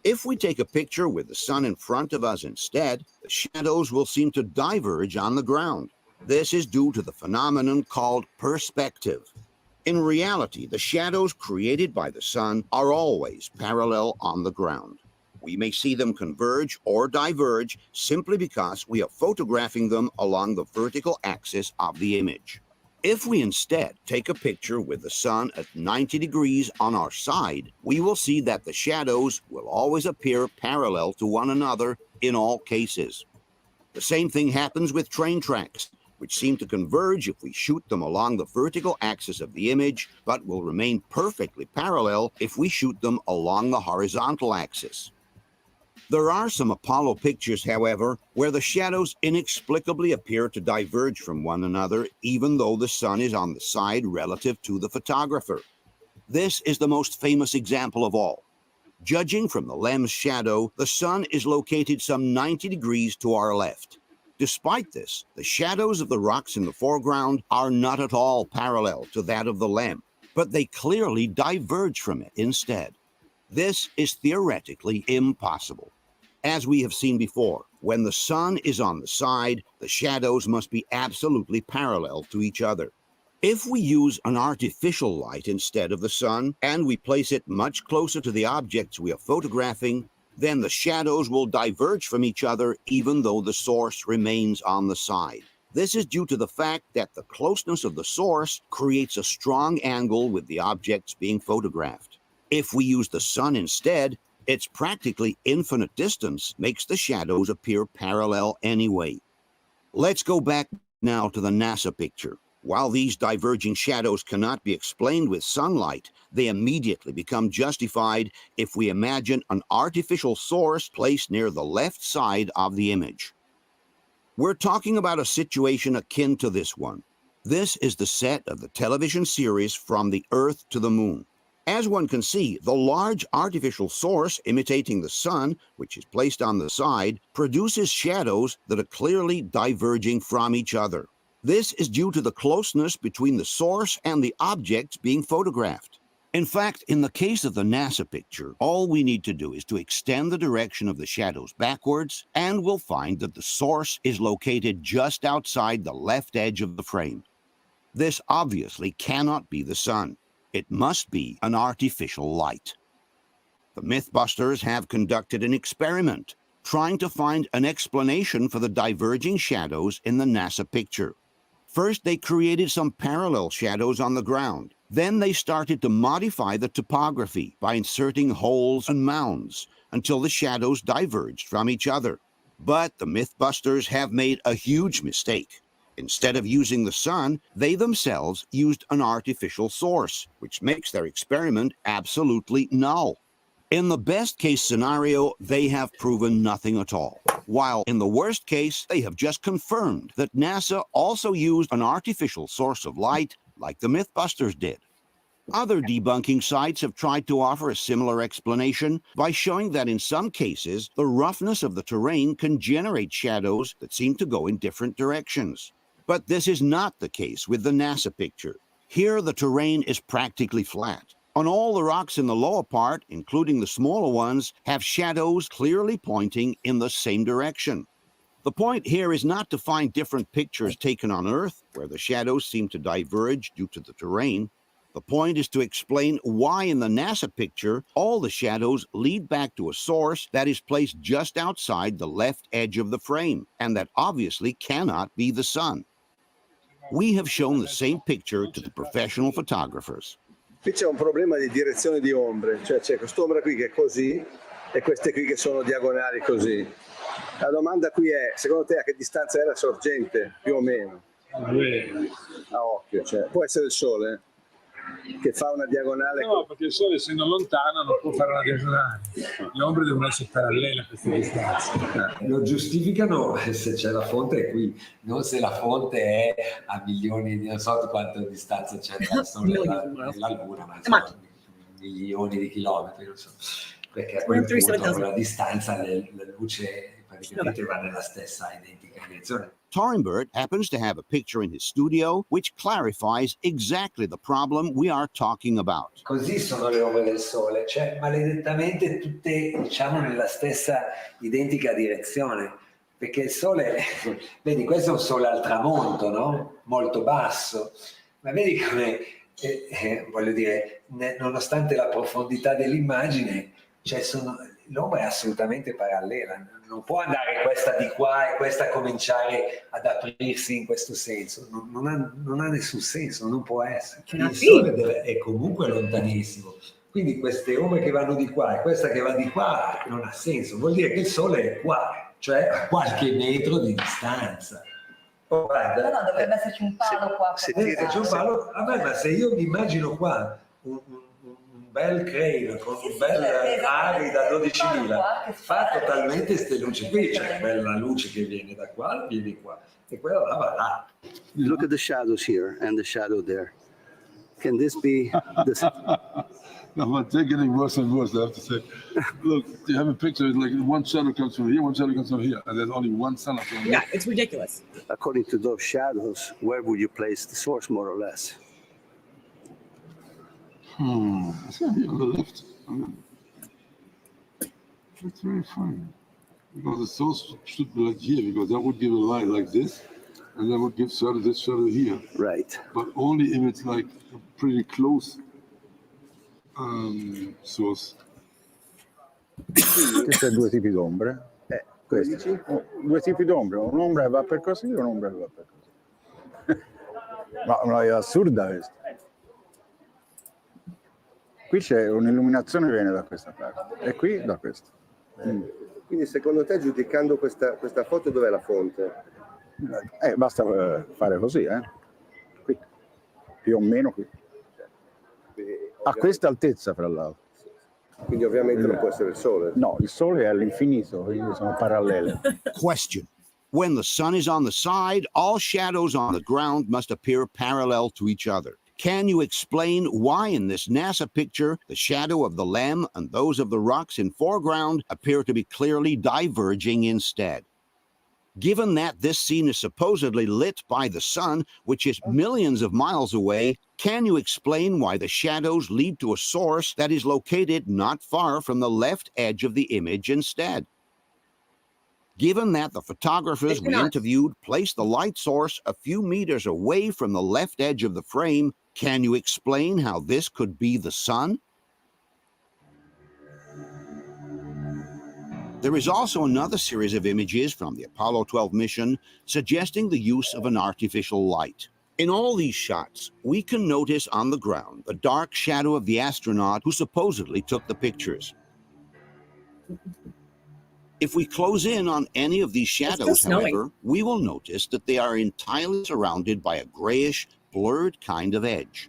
If we take a picture with the sun in front of us instead, the shadows will seem to diverge on the ground. This is due to the phenomenon called perspective. In reality, the shadows created by the sun are always parallel on the ground. We may see them converge or diverge simply because we are photographing them along the vertical axis of the image. If we instead take a picture with the sun at 90 degrees on our side, we will see that the shadows will always appear parallel to one another in all cases. The same thing happens with train tracks, which seem to converge if we shoot them along the vertical axis of the image, but will remain perfectly parallel if we shoot them along the horizontal axis. There are some Apollo pictures, however, where the shadows inexplicably appear to diverge from one another, even though the sun is on the side relative to the photographer. This is the most famous example of all. Judging from the lens shadow, the sun is located some 90 degrees to our left. Despite this, the shadows of the rocks in the foreground are not at all parallel to that of the lamp, but they clearly diverge from it instead. This is theoretically impossible. As we have seen before, when the sun is on the side, the shadows must be absolutely parallel to each other. If we use an artificial light instead of the sun, and we place it much closer to the objects we are photographing, then the shadows will diverge from each other even though the source remains on the side. This is due to the fact that the closeness of the source creates a strong angle with the objects being photographed. If we use the sun instead, its practically infinite distance makes the shadows appear parallel anyway. Let's go back now to the NASA picture. While these diverging shadows cannot be explained with sunlight, they immediately become justified if we imagine an artificial source placed near the left side of the image. We're talking about a situation akin to this one. This is the set of the television series From the Earth to the Moon. As one can see, the large artificial source imitating the sun, which is placed on the side, produces shadows that are clearly diverging from each other. This is due to the closeness between the source and the objects being photographed. In fact, in the case of the NASA picture, all we need to do is to extend the direction of the shadows backwards, and we'll find that the source is located just outside the left edge of the frame. This obviously cannot be the sun. It must be an artificial light. The Mythbusters have conducted an experiment, trying to find an explanation for the diverging shadows in the NASA picture. First, they created some parallel shadows on the ground. Then they started to modify the topography by inserting holes and mounds until the shadows diverged from each other. But the Mythbusters have made a huge mistake. Instead of using the sun, they themselves used an artificial source, which makes their experiment absolutely null. In the best-case scenario, they have proven nothing at all, while in the worst case, they have just confirmed that NASA also used an artificial source of light like the Mythbusters did. Other debunking sites have tried to offer a similar explanation by showing that in some cases, the roughness of the terrain can generate shadows that seem to go in different directions. But this is not the case with the NASA picture. Here, the terrain is practically flat, and all the rocks in the lower part, including the smaller ones, have shadows clearly pointing in the same direction. The point here is not to find different pictures taken on Earth, where the shadows seem to diverge due to the terrain. The point is to explain why in the NASA picture, all the shadows lead back to a source that is placed just outside the left edge of the frame, and that obviously cannot be the sun. We have shown the same picture to the professional photographers. Qui c'è un problema di direzione di ombre, cioè c'è quest'ombra qui che è così e queste qui che sono diagonali così. La domanda qui è, secondo te a che distanza è la sorgente, più o meno? A occhio, cioè, può essere il sole che fa una diagonale? No, perché il sole essendo lontano non può fare una diagonale. Le ombre devono essere parallele a queste distanze. Lo giustificano se c'è la fonte è qui, non se la fonte è a milioni di, non so di quanta distanza c'è dal sole e dalla luna, ma insomma, milioni di chilometri, non so. perché a quel punto con la distanza la luce praticamente va nella stessa identica direzione. Torenberg happens to have a picture in his studio which clarifies exactly the problem we are talking about. Così sono le ombre del Sole, cioè maledettamente tutte, diciamo, nella stessa identica direzione, perché il Sole, vedi, questo è un Sole al tramonto, no? Molto basso, ma vedi come, voglio dire, nonostante la profondità dell'immagine, cioè l'ombra è assolutamente parallela, non può andare questa di qua e questa cominciare ad aprirsi in questo senso, non ha nessun senso, non può essere. Il Sole è comunque lontanissimo, quindi queste ombre che vanno di qua e questa che va di qua non ha senso, vuol dire che il Sole è qua, cioè a qualche metro di distanza. Oh, guarda, no, dovrebbe esserci un palo qua. C'è un palo, vabbè, ma se io mi immagino qua un bel crane con un bel ari da 12.000 fa totalmente queste luci qui, c'è quella luce che viene da qua, viene qua e quella là va là. Look at the shadows here and the shadow there. Can this be this? No, but they're getting worse and worse, I have to say. Look, you have a picture, it's like one shadow comes from here, one shadow comes from here, and there's only one sun up from Yeah, it's ridiculous. According to those shadows, where would you place the source, more or less? It's going to be on the left. That's very funny. Because the source should be like here, because that would give a light like this, and that would give shadow, this shadow here. Right. But only if it's like a pretty close source. Questi sono due tipi d'ombre. Questi. Due tipi d'ombre, un'ombra che va per così e un'ombra che va per così. No, è assurda questa. Qui c'è un'illuminazione che viene da questa parte e qui da questa. Quindi secondo te, giudicando questa foto, dov'è la fonte? Basta fare così, qui, più o meno qui. A questa altezza, fra l'altro. Quindi ovviamente non può essere il Sole. No, il Sole è all'infinito, quindi sono parallele. Question. When the sun is on the side, all shadows on the ground must appear parallel to each other. Can you explain why in this NASA picture, the shadow of the Lem and those of the rocks in foreground appear to be clearly diverging instead? Given that this scene is supposedly lit by the sun, which is millions of miles away, can you explain why the shadows lead to a source that is located not far from the left edge of the image instead? Given that the photographers we interviewed placed the light source a few meters away from the left edge of the frame, can you explain how this could be the sun? There is also another series of images from the Apollo 12 mission suggesting the use of an artificial light. In all these shots, we can notice on the ground the dark shadow of the astronaut who supposedly took the pictures. If we close in on any of these shadows, however, we will notice that they are entirely surrounded by a grayish, blurred kind of edge.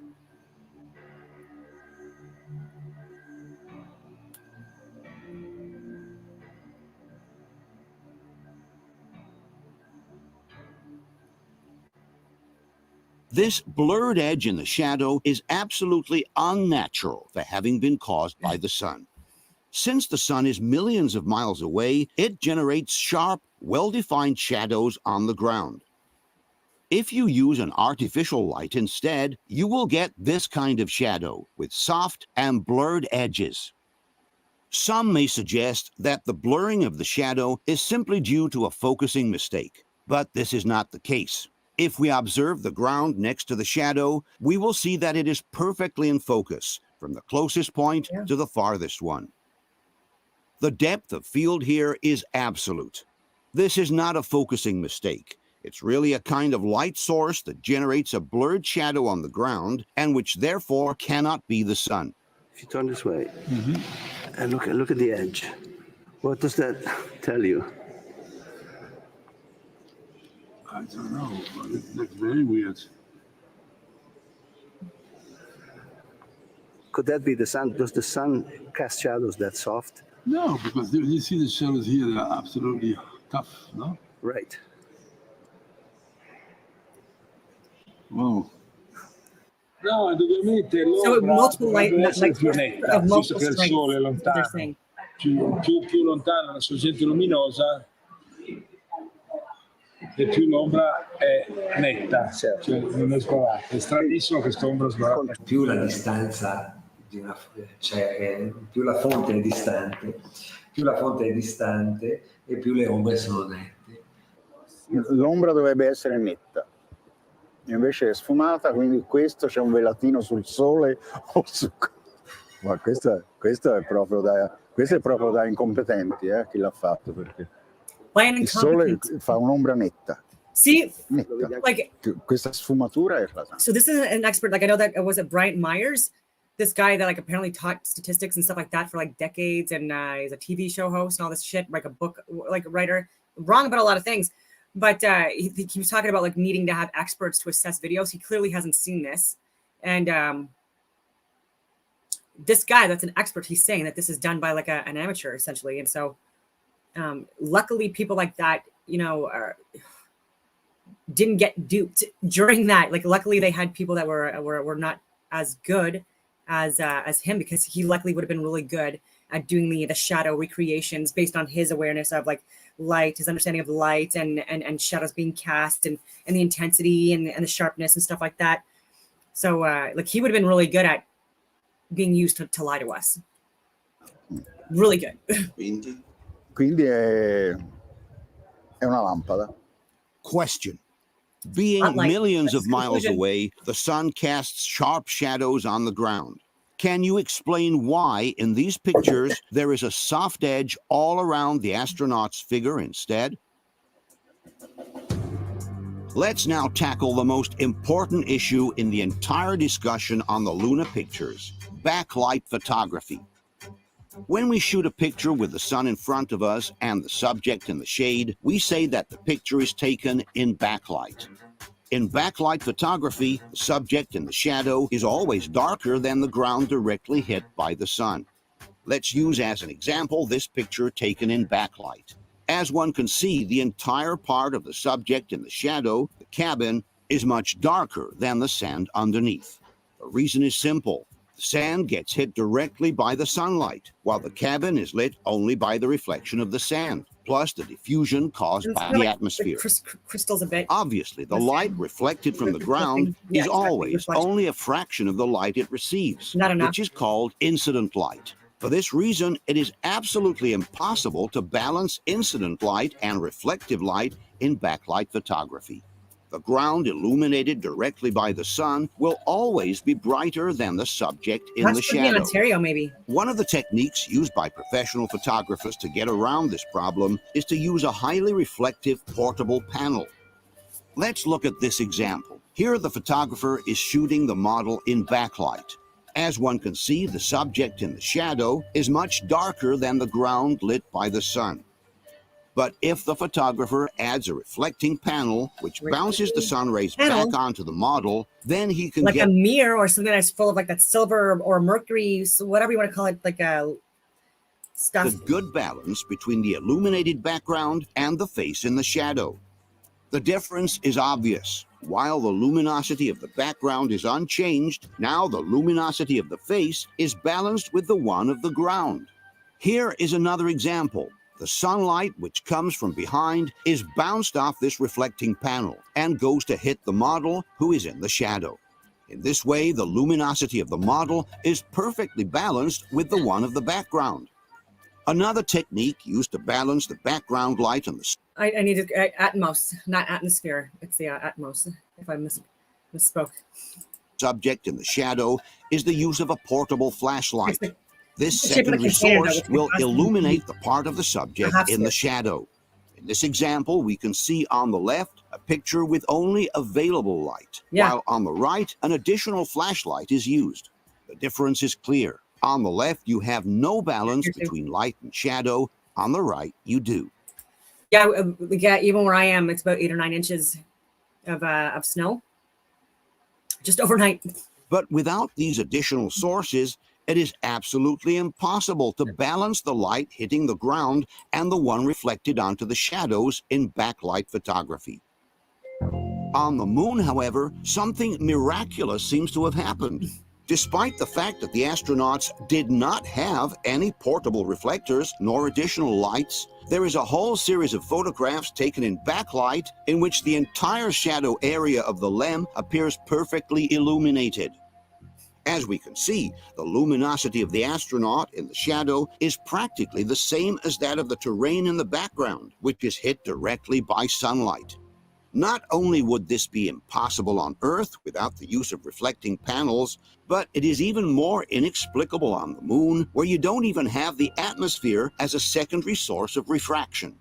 This blurred edge in the shadow is absolutely unnatural for having been caused by the sun. Since the sun is millions of miles away, it generates sharp, well-defined shadows on the ground. If you use an artificial light instead, you will get this kind of shadow with soft and blurred edges. Some may suggest that the blurring of the shadow is simply due to a focusing mistake, but this is not the case. If we observe the ground next to the shadow, we will see that it is perfectly in focus, from the closest point to the farthest one. The depth of field here is absolute. This is not a focusing mistake. It's really a kind of light source that generates a blurred shadow on the ground and which therefore cannot be the sun. If you turn this way and look at the edge, what does that tell you? I don't know, but it's very weird. Could that be the sun? Does the sun cast shadows that soft? No, because you see the shadows here, they are absolutely tough, no? Right. Wow. No, indubbiamente l'ombra multiple light, dovrebbe essere like più netta, of multiple visto che il strengths, sole è what they're lontano. saying. più lontana la sorgente luminosa e più l'ombra è netta, cioè non è scolata. È stranissimo questa ombra scolata. Più la distanza più la fonte è distante e più le ombre sono nette. L'ombra dovrebbe essere netta, invece è sfumata, quindi questo c'è un velatino sul sole o su... Ma questo è proprio da incompetenti, chi l'ha fatto, perché il sole fa un'ombra netta. See, netta. like Questa sfumatura è eclatante. So this is an expert. Like I know that it was Bryant Myers, this guy that like apparently taught statistics and stuff like that for like decades, and he's a TV show host and all this shit, like a book like writer. Wrong about a lot of things, but he was talking about like needing to have experts to assess videos. He clearly hasn't seen this, and this guy that's an expert, he's saying that this is done by like an amateur essentially, and so luckily people like that, you know, didn't get duped during that. Like luckily they had people that were not as good as him, because he luckily would have been really good at doing the shadow recreations based on his awareness of like light, his understanding of light and shadows being cast and the intensity and the sharpness and stuff like that. So like he would have been really good at being used to lie to us. Really good. Quindi è una lampada. Question. Being millions of miles away, the sun casts sharp shadows on the ground. Can you explain why in these pictures there is a soft edge all around the astronaut's figure instead? Let's now tackle the most important issue in the entire discussion on the lunar pictures: backlight photography. When we shoot a picture with the sun in front of us and the subject in the shade, we say that the picture is taken in backlight. In backlight photography, the subject in the shadow is always darker than the ground directly hit by the sun. Let's use as an example this picture taken in backlight. As one can see, the entire part of the subject in the shadow, the cabin, is much darker than the sand underneath. The reason is simple. The sand gets hit directly by the sunlight, while the cabin is lit only by the reflection of the sand, plus the diffusion caused by the atmosphere. Crystals a bit. Obviously, the light reflected from the ground is always only a fraction of the light it receives, which is called incident light. For this reason, it is absolutely impossible to balance incident light and reflective light in backlight photography. The ground illuminated directly by the sun will always be brighter than the subject in the shadow. In Ontario, maybe. One of the techniques used by professional photographers to get around this problem is to use a highly reflective portable panel. Let's look at this example. Here the photographer is shooting the model in backlight. As one can see, the subject in the shadow is much darker than the ground lit by the sun. But if the photographer adds a reflecting panel, which bounces the sun rays back onto the model, then he can like get a mirror or something that's full of like that silver or mercury, so whatever you want to call it, like a stuff. the good balance between the illuminated background and the face in the shadow. The difference is obvious. While the luminosity of the background is unchanged, now the luminosity of the face is balanced with the one of the ground. Here is another example. The sunlight, which comes from behind, is bounced off this reflecting panel and goes to hit the model, who is in the shadow. In this way, the luminosity of the model is perfectly balanced with the one of the background. Another technique used to balance the background light on the I needed Atmos, not atmosphere. It's the Atmos, if I misspoke. subject in the shadow is the use of a portable flashlight. This secondary source will illuminate the part of the subject in the shadow. In this example, we can see on the left a picture with only available light, while on the right, an additional flashlight is used. The difference is clear. On the left, you have no balance between light and shadow. On the right, you do. Yeah, even where I am, it's about 8 or 9 inches of snow, just overnight. But without these additional sources, it is absolutely impossible to balance the light hitting the ground and the one reflected onto the shadows in backlight photography. On the moon, however, something miraculous seems to have happened. Despite the fact that the astronauts did not have any portable reflectors nor additional lights, there is a whole series of photographs taken in backlight in which the entire shadow area of the LEM appears perfectly illuminated. As we can see, the luminosity of the astronaut in the shadow is practically the same as that of the terrain in the background, which is hit directly by sunlight. Not only would this be impossible on Earth without the use of reflecting panels, but it is even more inexplicable on the Moon, where you don't even have the atmosphere as a secondary source of refraction.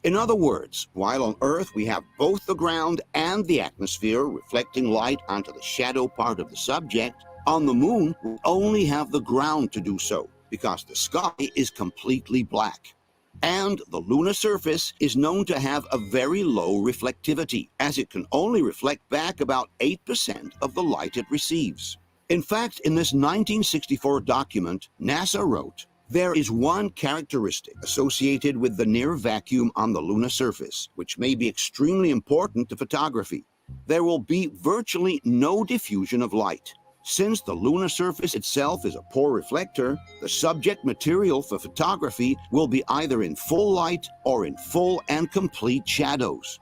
In other words, while on Earth we have both the ground and the atmosphere reflecting light onto the shadow part of the subject, on the Moon we only have the ground to do so, because the sky is completely black. And the lunar surface is known to have a very low reflectivity, as it can only reflect back about 8% of the light it receives. In fact, in this 1964 document, NASA wrote, "There is one characteristic associated with the near vacuum on the lunar surface, which may be extremely important to photography. There will be virtually no diffusion of light. Since the lunar surface itself is a poor reflector, the subject material for photography will be either in full light or in full and complete shadows."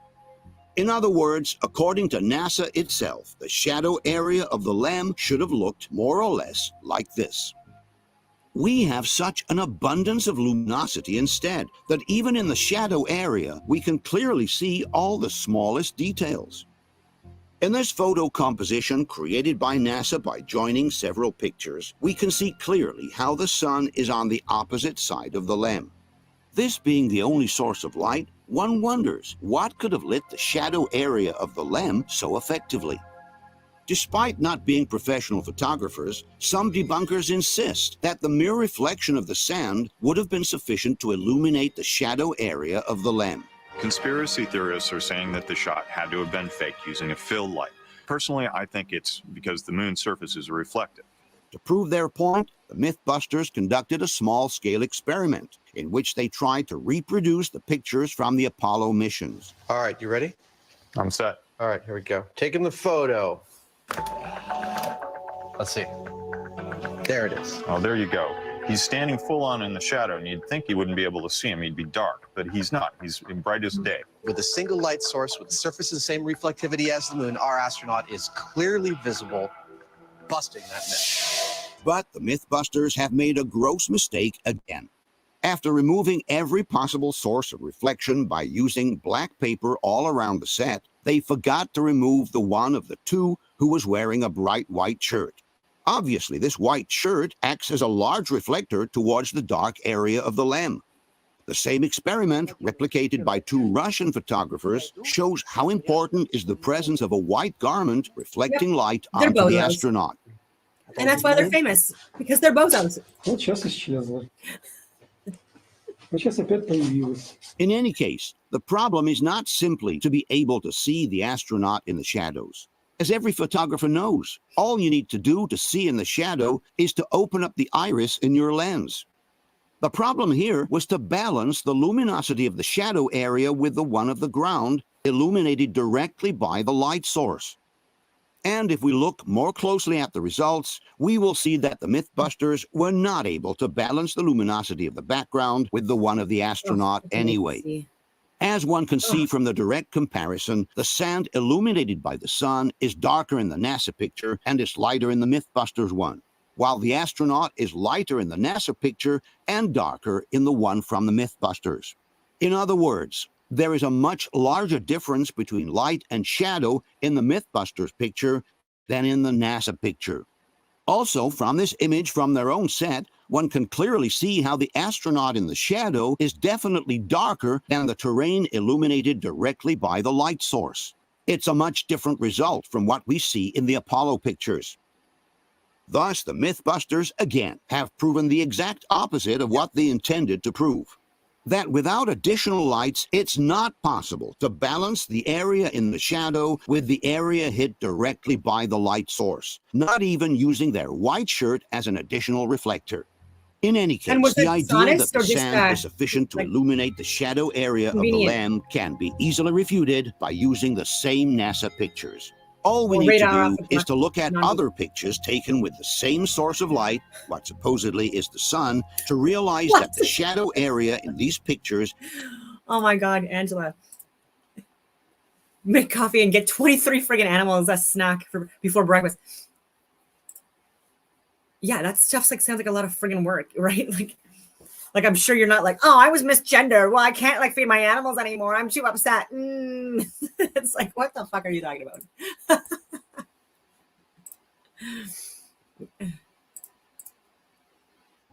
In other words, according to NASA itself, the shadow area of the LEM should have looked more or less like this. We have such an abundance of luminosity instead that even in the shadow area, we can clearly see all the smallest details. In this photo composition created by NASA by joining several pictures, we can see clearly how the sun is on the opposite side of the LEM. This being the only source of light, one wonders what could have lit the shadow area of the LEM so effectively. Despite not being professional photographers, some debunkers insist that the mere reflection of the sand would have been sufficient to illuminate the shadow area of the LEM. Conspiracy theorists are saying that the shot had to have been faked using a fill light. Personally, I think it's because the moon's surface is reflective. To prove their point, the Mythbusters conducted a small-scale experiment in which they tried to reproduce the pictures from the Apollo missions. All right, you ready? I'm set. All right, here we go. Taking the photo. Let's see. There it is. Oh, there you go. He's standing full on in the shadow, and you'd think you wouldn't be able to see him. He'd be dark, but he's not. He's bright as day. With a single light source with the surface of the same reflectivity as the moon, our astronaut is clearly visible, busting that myth. But the Mythbusters have made a gross mistake again. After removing every possible source of reflection by using black paper all around the set, they forgot to remove the one of the two who was wearing a bright white shirt. Obviously, this white shirt acts as a large reflector towards the dark area of the LEM. The same experiment, replicated by two Russian photographers, shows how important is the presence of a white garment reflecting light onto the astronaut. And that's why they're famous, because they're bozos. In any case, the problem is not simply to be able to see the astronaut in the shadows. As every photographer knows, all you need to do to see in the shadow is to open up the iris in your lens. The problem here was to balance the luminosity of the shadow area with the one of the ground, illuminated directly by the light source. And if we look more closely at the results, we will see that the Mythbusters were not able to balance the luminosity of the background with the one of the astronaut anyway. As one can see from the direct comparison, the sand illuminated by the sun is darker in the NASA picture and is lighter in the Mythbusters one, while the astronaut is lighter in the NASA picture and darker in the one from the Mythbusters. In other words, there is a much larger difference between light and shadow in the Mythbusters picture than in the NASA picture. Also, from this image from their own set, one can clearly see how the astronaut in the shadow is definitely darker than the terrain illuminated directly by the light source. It's a much different result from what we see in the Apollo pictures. Thus, the Mythbusters, again, have proven the exact opposite of what they intended to prove. That without additional lights, it's not possible to balance the area in the shadow with the area hit directly by the light source, not even using their white shirt as an additional reflector. In any case, the idea that the sand is sufficient to illuminate the shadow area of the LEM can be easily refuted by using the same NASA pictures. All we Or need to radar do off the is to look at non- other pictures taken with the same source of light, what supposedly is the sun, to realize What? that the shadow area in these pictures. Oh my God, Angela. Make coffee and get 23 friggin' animals a snack before breakfast. Yeah, that stuff's like sounds like a lot of friggin' work, right? Like I'm sure you're not like, oh, I was misgendered. Well, I can't like feed my animals anymore. I'm too upset. It's like, what the fuck are you talking about?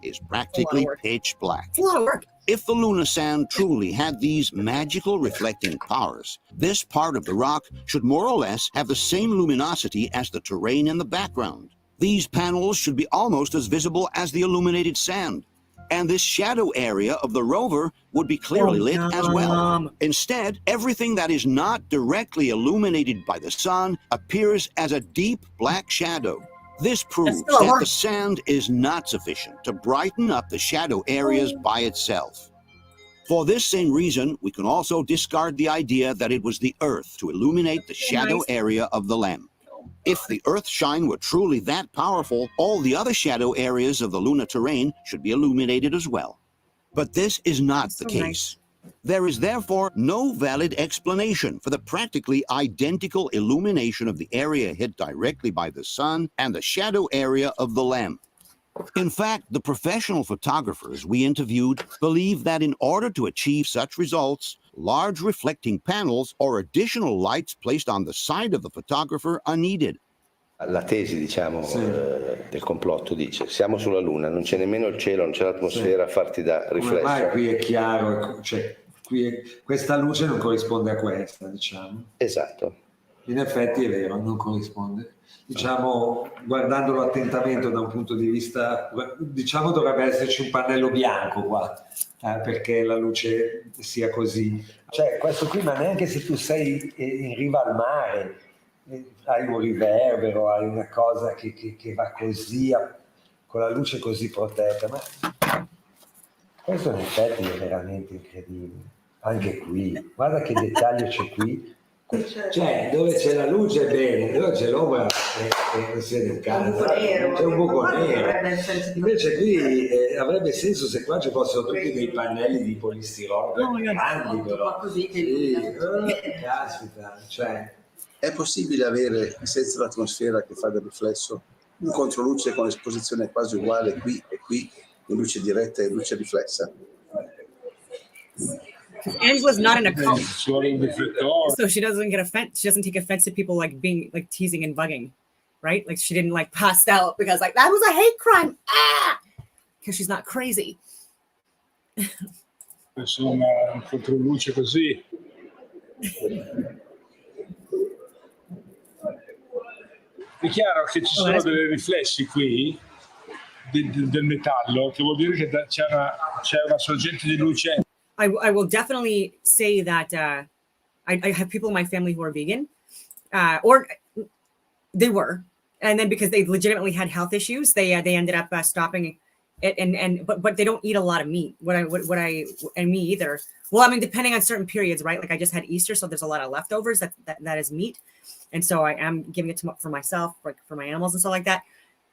Is practically pitch black. It's a lot of work. If the lunar sand truly had these magical reflecting powers, this part of the rock should more or less have the same luminosity as the terrain in the background. These panels should be almost as visible as the illuminated sand. And this shadow area of the rover would be clearly lit as well. Instead, everything that is not directly illuminated by the sun appears as a deep black shadow. This proves that the sand is not sufficient to brighten up the shadow areas by itself. For this same reason, we can also discard the idea that it was the Earth to illuminate the shadow area of the LEM. If the Earth shine were truly that powerful, all the other shadow areas of the lunar terrain should be illuminated as well. But this is not the case. There is therefore no valid explanation for the practically identical illumination of the area hit directly by the sun and the shadow area of the LEM. In fact, the professional photographers we interviewed believe that in order to achieve such results, large reflecting panels or additional lights placed on the side of the photographer are needed. La tesi, diciamo, del complotto dice: siamo sulla Luna, non c'è nemmeno il cielo, non c'è l'atmosfera a farti da riflesso. Ormai qui è chiaro, cioè, questa luce non corrisponde a questa, diciamo. Esatto. In effetti è vero, non corrisponde. Diciamo, guardandolo attentamente da un punto di vista, diciamo dovrebbe esserci un pannello bianco qua, perché la luce sia così. Cioè, questo qui, ma neanche se tu sei in riva al mare, hai un riverbero, hai una cosa che va così, con la luce così protetta, ma questo in effetti è veramente incredibile. Anche qui, guarda che dettaglio c'è qui. Cioè, dove c'è la luce è bene, dove c'è l'ombra non si vede un cazzo, c'è un buco nero. Invece qui avrebbe senso se qua ci fossero tutti dei pannelli di polistirolo grandi, però. Sì, caspita, cioè. È possibile avere, senza l'atmosfera che fa del riflesso, un controluce con esposizione quasi uguale qui e qui, in luce diretta e luce riflessa? Angela's not in a cult, so she doesn't get offense. She doesn't take offense to people like being like teasing and bugging, right? Like she didn't like pass out because like that was a hate crime, because she's not crazy. Insomma, un controluce così. È chiaro che ci sono dei riflessi qui del metallo, che vuol dire che c'è una sorgente di luce. I will definitely say that I have people in my family who are vegan, or they were, and then because they legitimately had health issues, they ended up stopping it, but they don't eat a lot of meat. And me either. Well, I mean, depending on certain periods, right? Like I just had Easter, so there's a lot of leftovers that is meat, and so I am giving it for myself, like for my animals and stuff like that.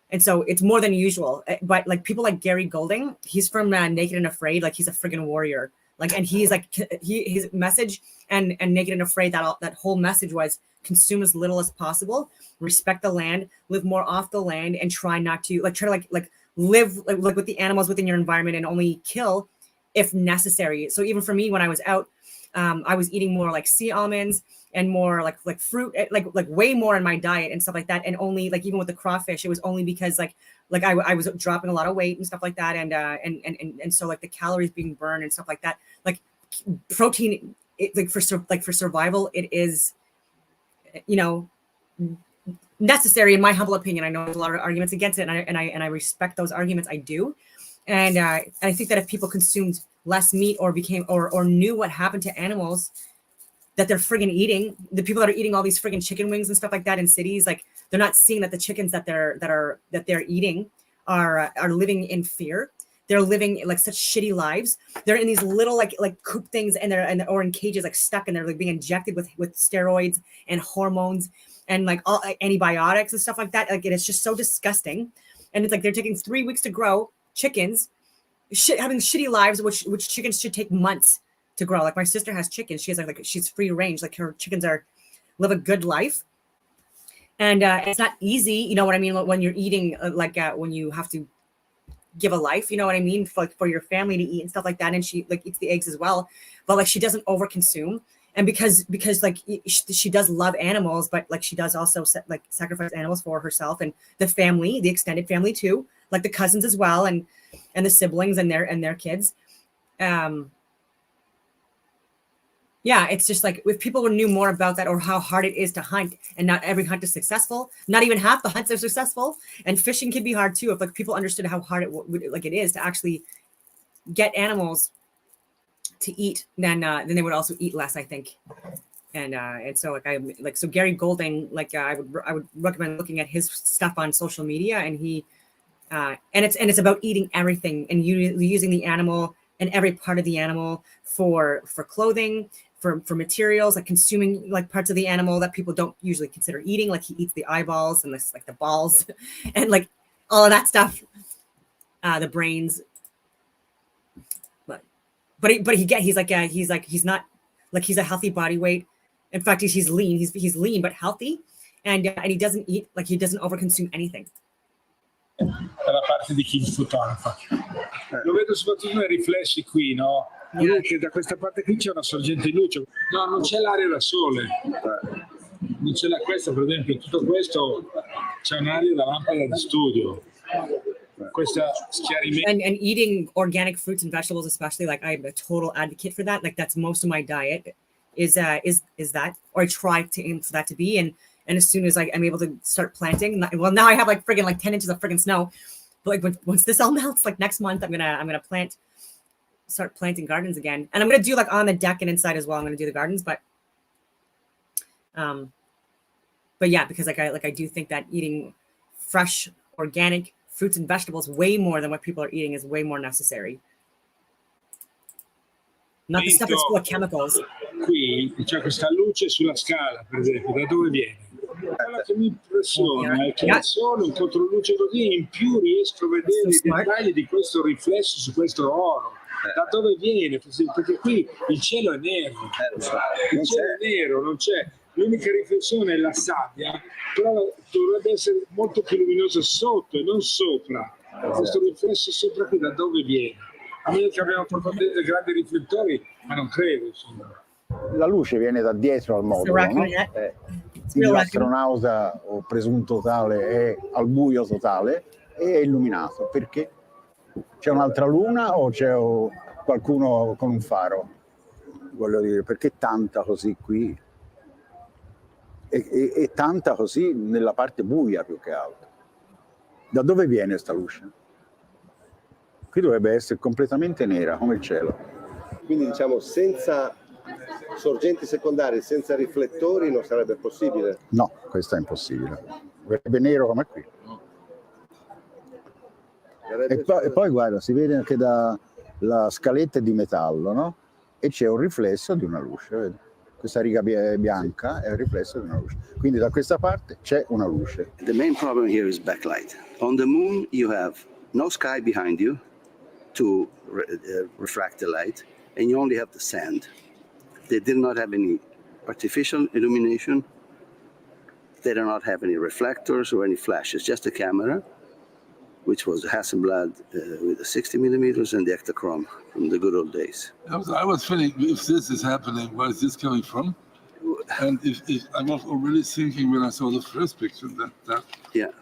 And so it's more than usual. But like people like Gary Golding, he's from Naked and Afraid, like he's a friggin' warrior. Like, and he's like, his message and Naked and Afraid, that whole message was consume as little as possible, respect the land, live more off the land, and try not to try to live like with the animals within your environment and only kill if necessary. So even for me, when I was out, I was eating more like sea almonds and more like fruit, like way more in my diet and stuff like that. And only like even with the crawfish, it was only because like I was dropping a lot of weight and stuff like that, and so like the calories being burned and stuff like that. Like protein, for survival, it is, necessary in my humble opinion. I know there's a lot of arguments against it, and I respect those arguments. I do, and I think that if people consumed less meat or knew what happened to animals that they're friggin' eating, the people that are eating all these friggin' chicken wings and stuff like that in cities, like they're not seeing that the chickens that they're eating are living in fear. They're living like such shitty lives. They're in these little like coop things, or in cages, like stuck, and they're like being injected with steroids and hormones, and like all antibiotics and stuff like that. Like it's just so disgusting. And it's like they're taking 3 weeks to grow chickens, having shitty lives, which chickens should take months to grow. Like my sister has chickens. She has like she's free range. Like her chickens live a good life. And it's not easy, you know what I mean, when you're eating, when you have to give a life, you know what I mean, for your family to eat and stuff like that. And she like eats the eggs as well, but like she doesn't overconsume. And because like she does love animals, but like she does also like sacrifice animals for herself and the family, the extended family too, like the cousins as well, and the siblings and their kids. Yeah, it's just like if people knew more about that, or how hard it is to hunt, and not every hunt is successful, not even half the hunts are successful, and fishing can be hard too. If like people understood how hard it is to actually get animals to eat, then they would also eat less, I think. And so so Gary Golding, I would recommend looking at his stuff on social media, and he and it's about eating everything and using the animal and every part of the animal for clothing, for materials, like consuming like parts of the animal that people don't usually consider eating. Like he eats the eyeballs and this, like the balls and like all of that stuff, the brains. He's not like, he's a healthy body weight. In fact, he's lean. He's lean but healthy, and he doesn't eat, like he doesn't overconsume anything. Dalla parte di chi fotografa. Lo vedo soprattutto nei riflessi qui, no? Che da questa parte qui c'è una sorgente di luce. No, non c'è l'area da sole. Non c'è questa, per esempio, tutto questo c'è un'area da lampada di studio. And eating organic fruits and vegetables, especially, like I'm a total advocate for that. Like that's most of my diet is that, or I try to aim for that to be. And as soon as I'm able to start planting, well, now I have like friggin' like 10 inches of friggin' snow. But like once this all melts, like next month, I'm gonna start planting gardens again. And I'm gonna do like on the deck and inside as well. I'm gonna do the gardens, but yeah, because I do think that eating fresh organic fruits and vegetables way more than what people are eating is way more necessary. Not the stuff that's full of chemicals. Qui c'è questa luce sulla scala, per esempio, da dove viene? Quello che mi impressiona è che il sole, un controluce così, in più riesco a vedere i dettagli di questo riflesso su questo oro. Da dove viene? Perché qui il cielo è nero. Il cielo è nero, non c'è. L'unica riflessione è la sabbia, però dovrebbe essere molto più luminosa sotto e non sopra. Questo riflesso sopra qui da dove viene? A meno che abbiamo proprio dei grandi riflettori, ma non credo, insomma. La luce viene da dietro al modulo, no? Quindi l'astronauta o presunto tale è al buio totale e è illuminato. Perché? C'è un'altra luna o c'è qualcuno con un faro? Voglio dire, perché tanta così qui? E tanta così nella parte buia più che altro. Da dove viene questa luce? Qui dovrebbe essere completamente nera come il cielo. Quindi diciamo senza sorgenti secondarie, senza riflettori non sarebbe possibile? No, questo è impossibile. Dovrebbe nero come qui. E poi guarda, si vede anche la scaletta è di metallo, no? E c'è un riflesso di una luce, vedi? Questa riga bianca è il riflesso di una luce. Quindi da questa parte c'è una luce. The main problem here is backlight. On the moon you have no sky behind you to refract the light, and you only have the sand. They did not have any artificial illumination. They do not have any reflectors or any flashes, just a camera, which was Hasselblad with the 60 millimeters and the Ektachrome from the good old days. I was feeling, if this is happening, where is this coming from? And if I was already thinking when I saw the first picture that it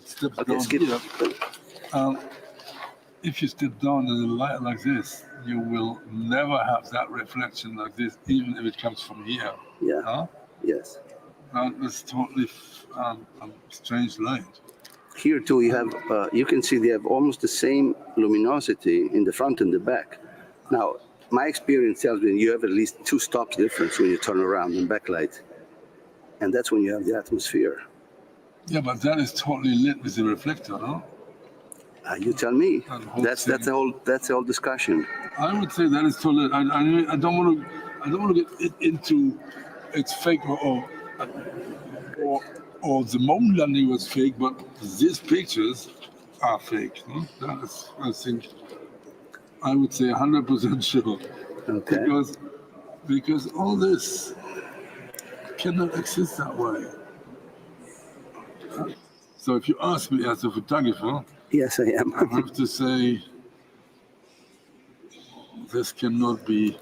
steps down here. If you step down in a light like this, you will never have that reflection like this, even if it comes from here. Yeah. Huh? Yes. It's totally strange light. Here too, you have you can see they have almost the same luminosity in the front and the back. Now, my experience tells me you have at least 2 stops difference when you turn around in backlight, and that's when you have the atmosphere. Yeah, but that is totally lit with the reflector, no? You tell me. That's the whole discussion. I would say that is totally. I don't want to get into it's fake or or the moon landing was fake, but these pictures are fake. No? That's, I think, I would say 100% sure. Okay. Because all this cannot exist that way. So if you ask me as a photographer, yes, I am. I have to say this cannot be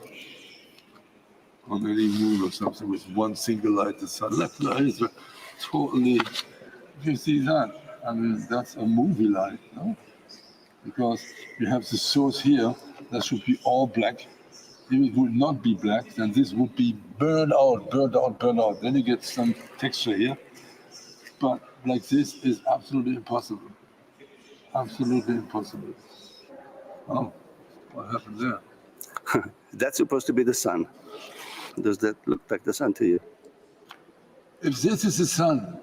on any moon or something with one single light. The sun left light is totally. If you see that, I mean that's a movie light, no? Because you have the source here that should be all black. If it would not be black, then this would be burned out, burned out, burned out. Then you get some texture here. But like this is absolutely impossible. Absolutely impossible. Oh, what happened there? That's supposed to be the sun. Does that look like the sun to you? If this is the sun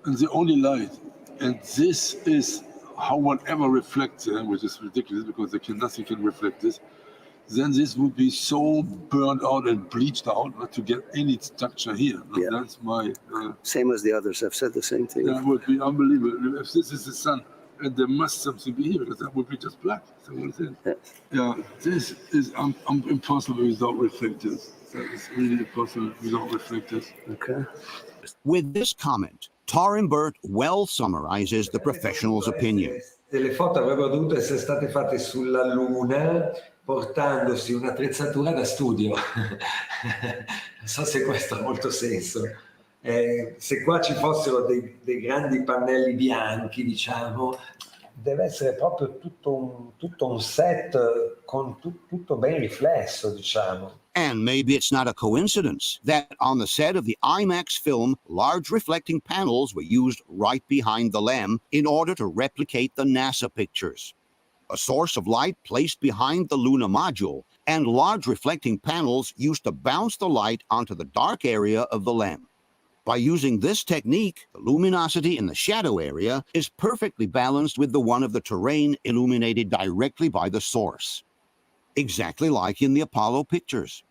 and the only light, and this is how whatever reflects, which is ridiculous because nothing can reflect this, then this would be so burned out and bleached out not to get any structure here. Yeah. That's my... same as the others have said the same thing. That would be unbelievable. If this is the sun, and there must something be here, because that would be just black. So what is it? Yes. Yeah, this is impossible without reflectors. That is really impossible without reflectors. Okay. With this comment, Tarimbert well summarizes the professional's opinion. Le foto avrebbero dovuto essere state fatte sulla Luna portandosi un'attrezzatura da studio. Non so se questo ha molto senso. Se qua ci fossero dei grandi pannelli bianchi, diciamo, deve essere proprio tutto un set con tutto ben riflesso, diciamo. And maybe it's not a coincidence that on the set of the IMAX film, large reflecting panels were used right behind the LEM in order to replicate the NASA pictures. A source of light placed behind the lunar module and large reflecting panels used to bounce the light onto the dark area of the LEM. By using this technique, the luminosity in the shadow area is perfectly balanced with the one of the terrain illuminated directly by the source. Exactly like in the Apollo pictures.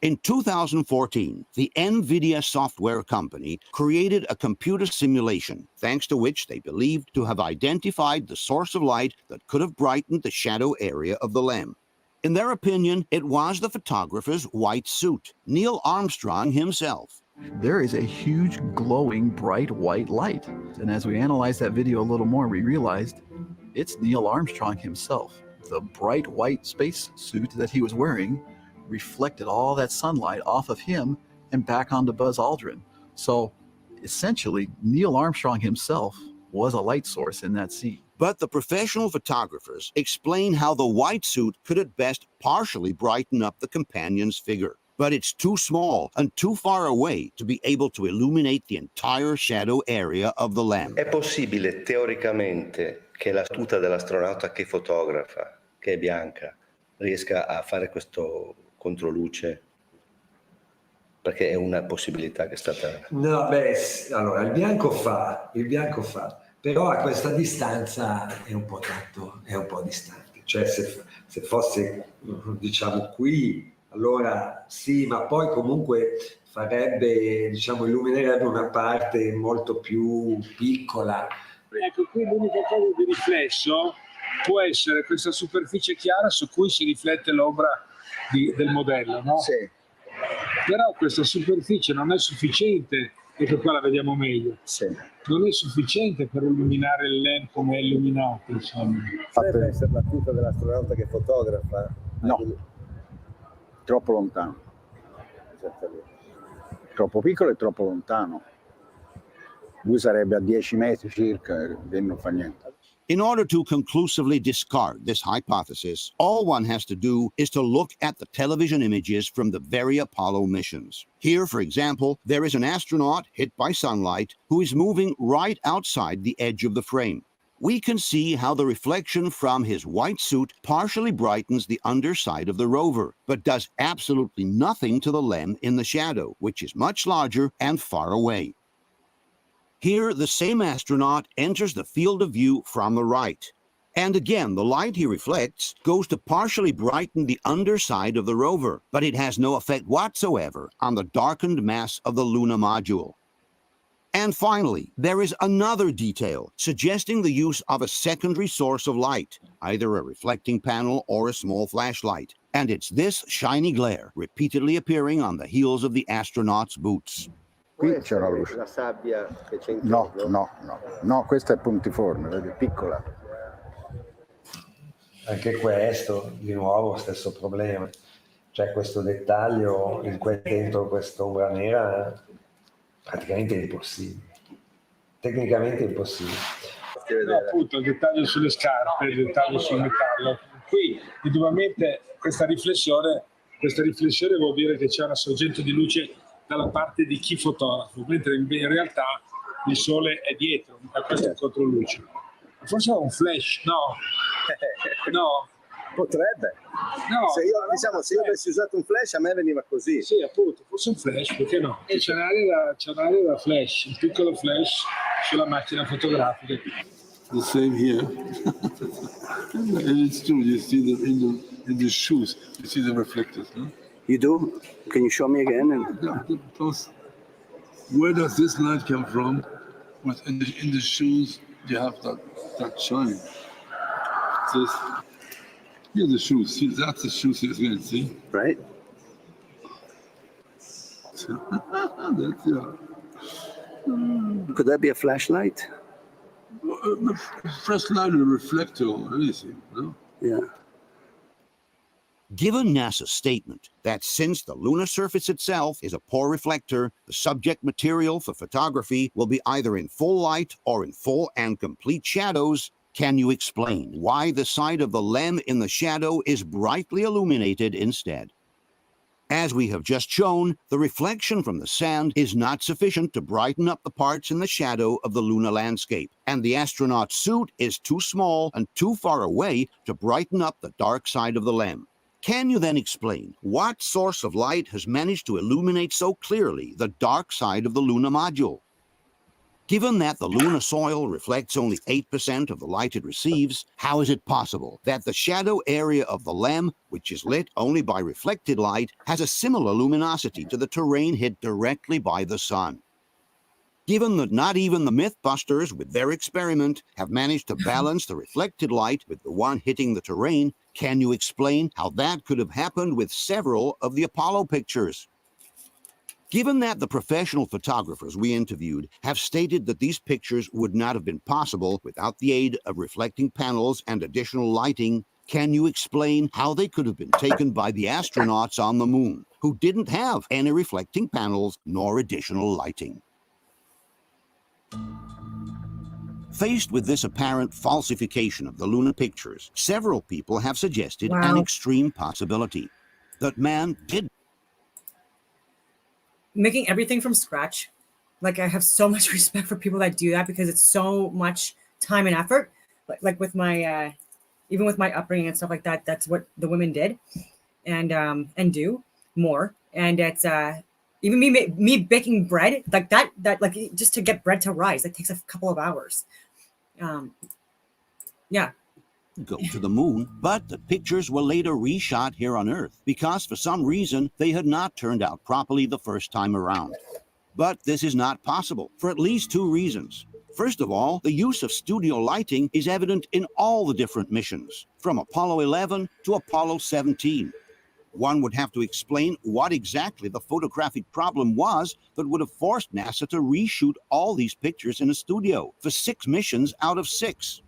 In 2014, the NVIDIA software company created a computer simulation, thanks to which they believed to have identified the source of light that could have brightened the shadow area of the LEM. In their opinion, it was the photographer's white suit, Neil Armstrong himself. There is a huge glowing bright white light. And as we analyzed that video a little more, we realized it's Neil Armstrong himself. The bright white space suit that he was wearing reflected all that sunlight off of him and back onto Buzz Aldrin. So essentially, Neil Armstrong himself was a light source in that scene. But the professional photographers explain how the white suit could at best partially brighten up the companion's figure. But it's too small and too far away to be able to illuminate the entire shadow area of the LEM. È possibile teoricamente che la tuta dell'astronauta che fotografa, che è bianca, riesca a fare questo controluce? Perché è una possibilità che è stata... No, beh, allora il bianco fa, però a questa distanza è un po' distante. Cioè se fosse, diciamo, qui, allora sì, ma poi comunque farebbe, diciamo, illuminerebbe una parte molto più piccola. Ecco, qui l'unica cosa di riflesso può essere questa superficie chiara su cui si riflette l'ombra del modello, no? Sì. Però questa superficie non è sufficiente, ecco qua la vediamo meglio. Sì. Non è sufficiente per illuminare il LEM come è illuminato, insomma. Potrebbe essere la tuta dell'astronauta che fotografa? No, troppo lontano. Troppo piccolo e troppo lontano. Lui sarebbe a 10 metri circa e non fa niente. In order to conclusively discard this hypothesis, all one has to do is to look at the television images from the very Apollo missions. Here, for example, there is an astronaut hit by sunlight who is moving right outside the edge of the frame. We can see how the reflection from his white suit partially brightens the underside of the rover, but does absolutely nothing to the LEM in the shadow, which is much larger and far away. Here, the same astronaut enters the field of view from the right. And again, the light he reflects goes to partially brighten the underside of the rover, but it has no effect whatsoever on the darkened mass of the lunar module. And finally, there is another detail suggesting the use of a secondary source of light, either a reflecting panel or a small flashlight. And it's this shiny glare repeatedly appearing on the heels of the astronauts' boots. Qui c'è una luce. La sabbia che c'è No, intorno? no, no. No, questa è puntiforme, vedi, è piccola. Anche questo, di nuovo, stesso problema. C'è questo dettaglio dentro quest'ombra nera praticamente impossibile. Tecnicamente impossibile. No, appunto, il dettaglio sulle scarpe, il dettaglio sul metallo. Qui, indubbiamente, questa riflessione vuol dire che c'è una sorgente di luce dalla parte di chi fotografo, mentre in realtà il sole è dietro, a questo è il controluce. Forse è un flash, no? No? Potrebbe. No, se io avessi usato un flash a me veniva così. Sì, appunto, forse un flash, perché no? C'è un'area da flash, un piccolo flash sulla macchina fotografica. The same here. And it's true, you see them in the shoes, you see the reflectors. No? You do? Can you show me again? Where does this light come from? In the shoes, you have that shine. So here the shoes. See, that's the shoes as well, see? Right. That's, yeah. Could that be a flashlight? Flashlight or reflector or anything, no? Yeah. Given NASA's statement that since the lunar surface itself is a poor reflector, the subject material for photography will be either in full light or in full and complete shadows, can you explain why the side of the LEM in the shadow is brightly illuminated instead? As we have just shown, the reflection from the sand is not sufficient to brighten up the parts in the shadow of the lunar landscape, and the astronaut's suit is too small and too far away to brighten up the dark side of the LEM. Can you then explain what source of light has managed to illuminate so clearly the dark side of the lunar module? Given that the lunar soil reflects only 8% of the light it receives, how is it possible that the shadow area of the LEM, which is lit only by reflected light, has a similar luminosity to the terrain hit directly by the sun? Given that not even the Mythbusters, with their experiment, have managed to balance the reflected light with the one hitting the terrain, can you explain how that could have happened with several of the Apollo pictures? Given that the professional photographers we interviewed have stated that these pictures would not have been possible without the aid of reflecting panels and additional lighting, can you explain how they could have been taken by the astronauts on the moon, who didn't have any reflecting panels nor additional lighting? Faced with this apparent falsification of the lunar pictures, several people have suggested an extreme possibility, that man did making everything from scratch. Like, I have so much respect for people that do that because it's so much time and effort. Like with my, even with my upbringing and stuff like that, that's what the women did and do more. And it's even me baking bread like that like just to get bread to rise, it takes a couple of hours. Yeah. Go to the moon, but the pictures were later reshot here on Earth because for some reason they had not turned out properly the first time around. But this is not possible for at least two reasons. First of all, the use of studio lighting is evident in all the different missions, from Apollo 11 to Apollo 17. One would have to explain what exactly the photographic problem was that would have forced NASA to reshoot all these pictures in a studio for 6 missions out of 6.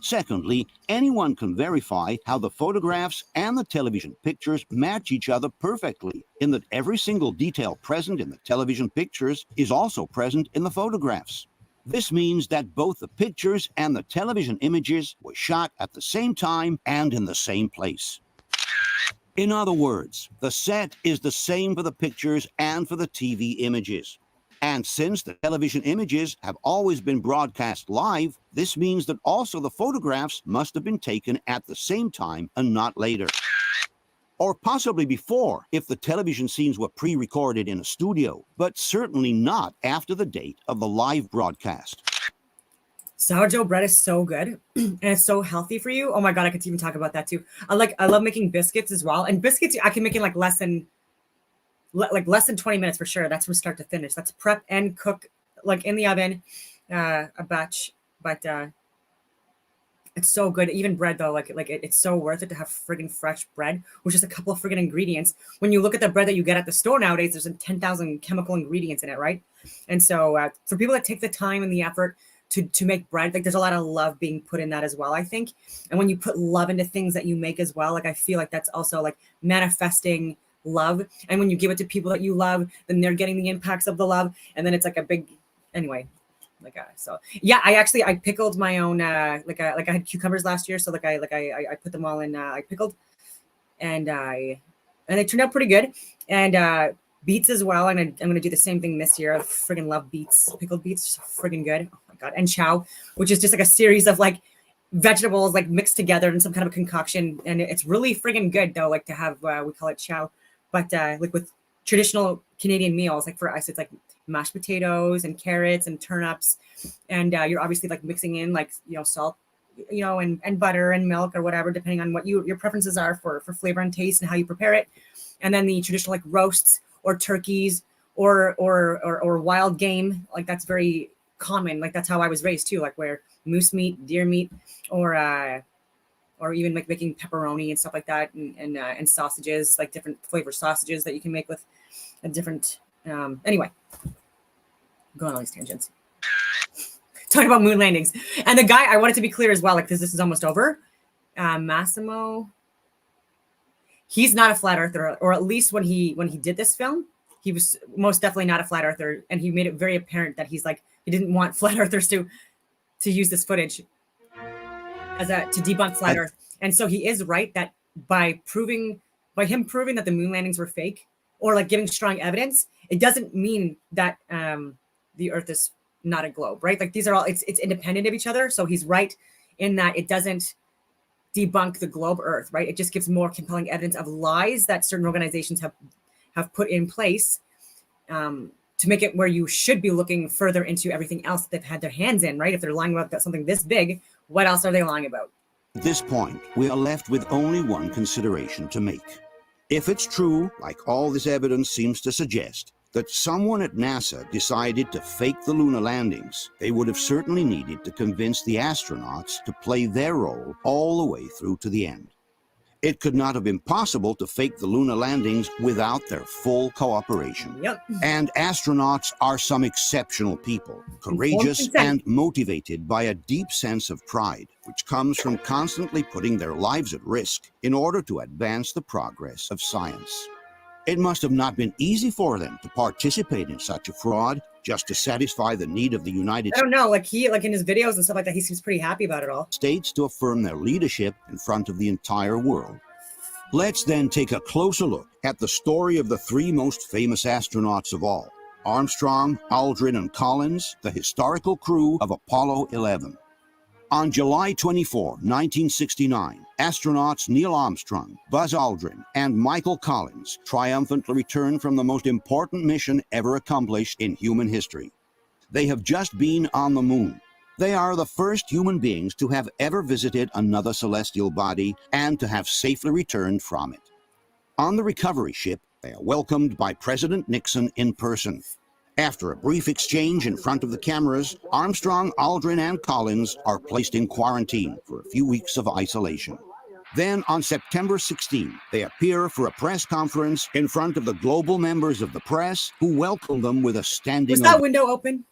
Secondly, anyone can verify how the photographs and the television pictures match each other perfectly, in that every single detail present in the television pictures is also present in the photographs. This means that both the pictures and the television images were shot at the same time and in the same place. In other words, the set is the same for the pictures and for the TV images. And since the television images have always been broadcast live, this means that also the photographs must have been taken at the same time and not later. Or possibly before, if the television scenes were pre-recorded in a studio, but certainly not after the date of the live broadcast. Sourdough bread is so good and it's so healthy for you. Oh my God, I could even talk about that too. I love making biscuits as well. And biscuits, I can make in like less than 20 minutes for sure. That's from start to finish. That's prep and cook like in the oven, a batch, but it's so good. Even bread though, it's so worth it to have friggin' fresh bread with just a couple of friggin' ingredients. When you look at the bread that you get at the store nowadays, there's 10,000 chemical ingredients in it, right? And so for people that take the time and the effort to make bread, like there's a lot of love being put in that as well, I think. And when you put love into things that you make as well, like I feel like that's also like manifesting love. And when you give it to people that you love, then they're getting the impacts of the love. And then it's like a big, anyway, so yeah, I pickled my own, I had cucumbers last year. So I put them all in, I pickled and they turned out pretty good. And beets as well. And I'm going to do the same thing this year. I friggin' love beets, pickled beets, just friggin' good. Oh my God. And chow, which is just like a series of like vegetables like mixed together in some kind of a concoction. And it's really friggin' good though, like to have, we call it chow, but like with traditional Canadian meals, like for us, it's like mashed potatoes and carrots and turnips. And you're obviously like mixing in like, salt, and butter and milk or whatever, depending on what your preferences are for flavor and taste and how you prepare it. And then the traditional like roasts or turkeys or wild game, like that's very common. Like that's how I was raised too, like where moose meat, deer meat, or even like making pepperoni and stuff like that, and sausages, like different flavor sausages that you can make with a different. Anyway, going on all these tangents. Talking about moon landings, and the guy, I wanted to be clear as well, like because this is almost over. Massimo. He's not a flat earther, or at least when he did this film, he was most definitely not a flat earther, and he made it very apparent that he didn't want flat earthers to use this footage to debunk flat Earth. And so he is right that by him proving that the moon landings were fake, or like giving strong evidence, it doesn't mean that the Earth is not a globe, right? Like these are all it's independent of each other. So he's right in that it doesn't debunk the globe Earth, right? It just gives more compelling evidence of lies that certain organizations have put in place to make it where you should be looking further into everything else that they've had their hands in, right? If they're lying about something this big, what else are they lying about? At this point, we are left with only one consideration to make. If it's true, like all this evidence seems to suggest, that someone at NASA decided to fake the lunar landings, they would have certainly needed to convince the astronauts to play their role all the way through to the end. It could not have been possible to fake the lunar landings without their full cooperation. Yep. And astronauts are some exceptional people, courageous and motivated by a deep sense of pride, which comes from constantly putting their lives at risk in order to advance the progress of science. It must have not been easy for them to participate in such a fraud just to satisfy the need of the United States. I don't know, like in his videos and stuff like that, he seems pretty happy about it all. States to affirm their leadership in front of the entire world. Let's then take a closer look at the story of the three most famous astronauts of all, Armstrong, Aldrin, and Collins, the historical crew of Apollo 11. On July 24, 1969, astronauts Neil Armstrong, Buzz Aldrin, and Michael Collins triumphantly returned from the most important mission ever accomplished in human history. They have just been on the moon. They are the first human beings to have ever visited another celestial body and to have safely returned from it. On the recovery ship, they are welcomed by President Nixon in person. After a brief exchange in front of the cameras, Armstrong, Aldrin, and Collins are placed in quarantine for a few weeks of isolation. Then, on September 16, they appear for a press conference in front of the global members of the press, who welcome them with a standing ovation. Was that window open?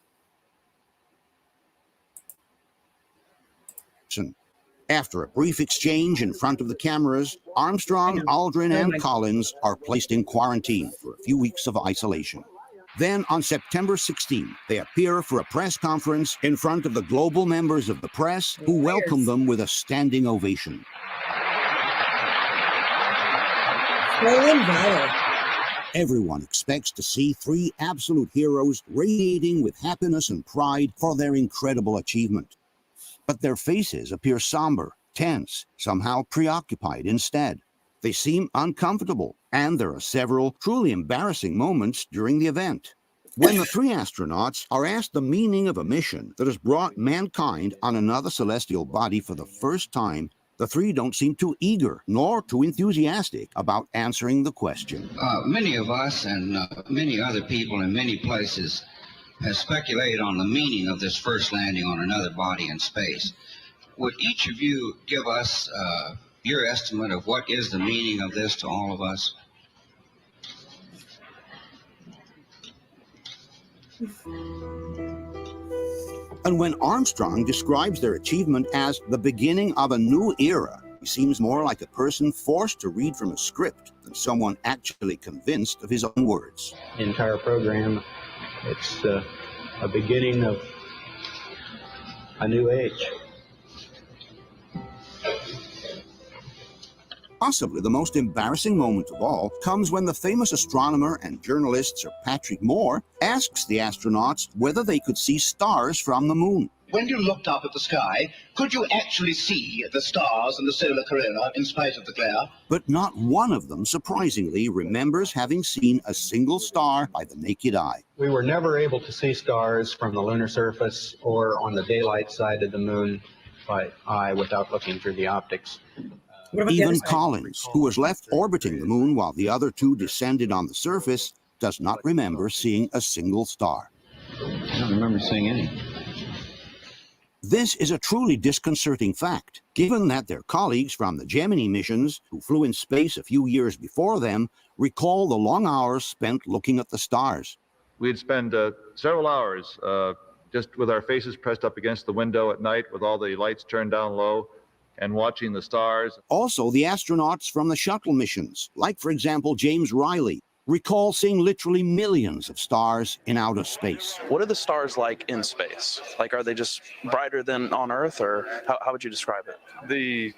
After a brief exchange in front of the cameras, Armstrong, Aldrin, and Collins are placed in quarantine for a few weeks of isolation. Then, on September 16, they appear for a press conference in front of the global members of the press, who welcome them with a standing ovation. Stolen valor. Everyone expects to see three absolute heroes radiating with happiness and pride for their incredible achievement. But their faces appear somber, tense, somehow preoccupied instead. They seem uncomfortable, and there are several truly embarrassing moments during the event. When the three astronauts are asked the meaning of a mission that has brought mankind on another celestial body for the first time, the three don't seem too eager nor too enthusiastic about answering the question. Many of us and many other people in many places have speculated on the meaning of this first landing on another body in space. Would each of you give us your estimate of what is the meaning of this to all of us? And when Armstrong describes their achievement as the beginning of a new era, he seems more like a person forced to read from a script than someone actually convinced of his own words. The entire program, it's a beginning of a new age. Possibly the most embarrassing moment of all comes when the famous astronomer and journalist Sir Patrick Moore asks the astronauts whether they could see stars from the moon. When you looked up at the sky, could you actually see the stars and the solar corona in spite of the glare? But not one of them, surprisingly, remembers having seen a single star by the naked eye. We were never able to see stars from the lunar surface or on the daylight side of the moon by eye without looking through the optics. Even Collins, who was left orbiting the moon while the other two descended on the surface, does not remember seeing a single star. I don't remember seeing any. This is a truly disconcerting fact, given that their colleagues from the Gemini missions, who flew in space a few years before them, recall the long hours spent looking at the stars. We'd spend several hours just with our faces pressed up against the window at night with all the lights turned down low, and watching the stars. Also, the astronauts from the shuttle missions, like, for example, James Riley, recall seeing literally millions of stars in outer space. What are the stars like in space? Like, are they just brighter than on Earth, or how would you describe it?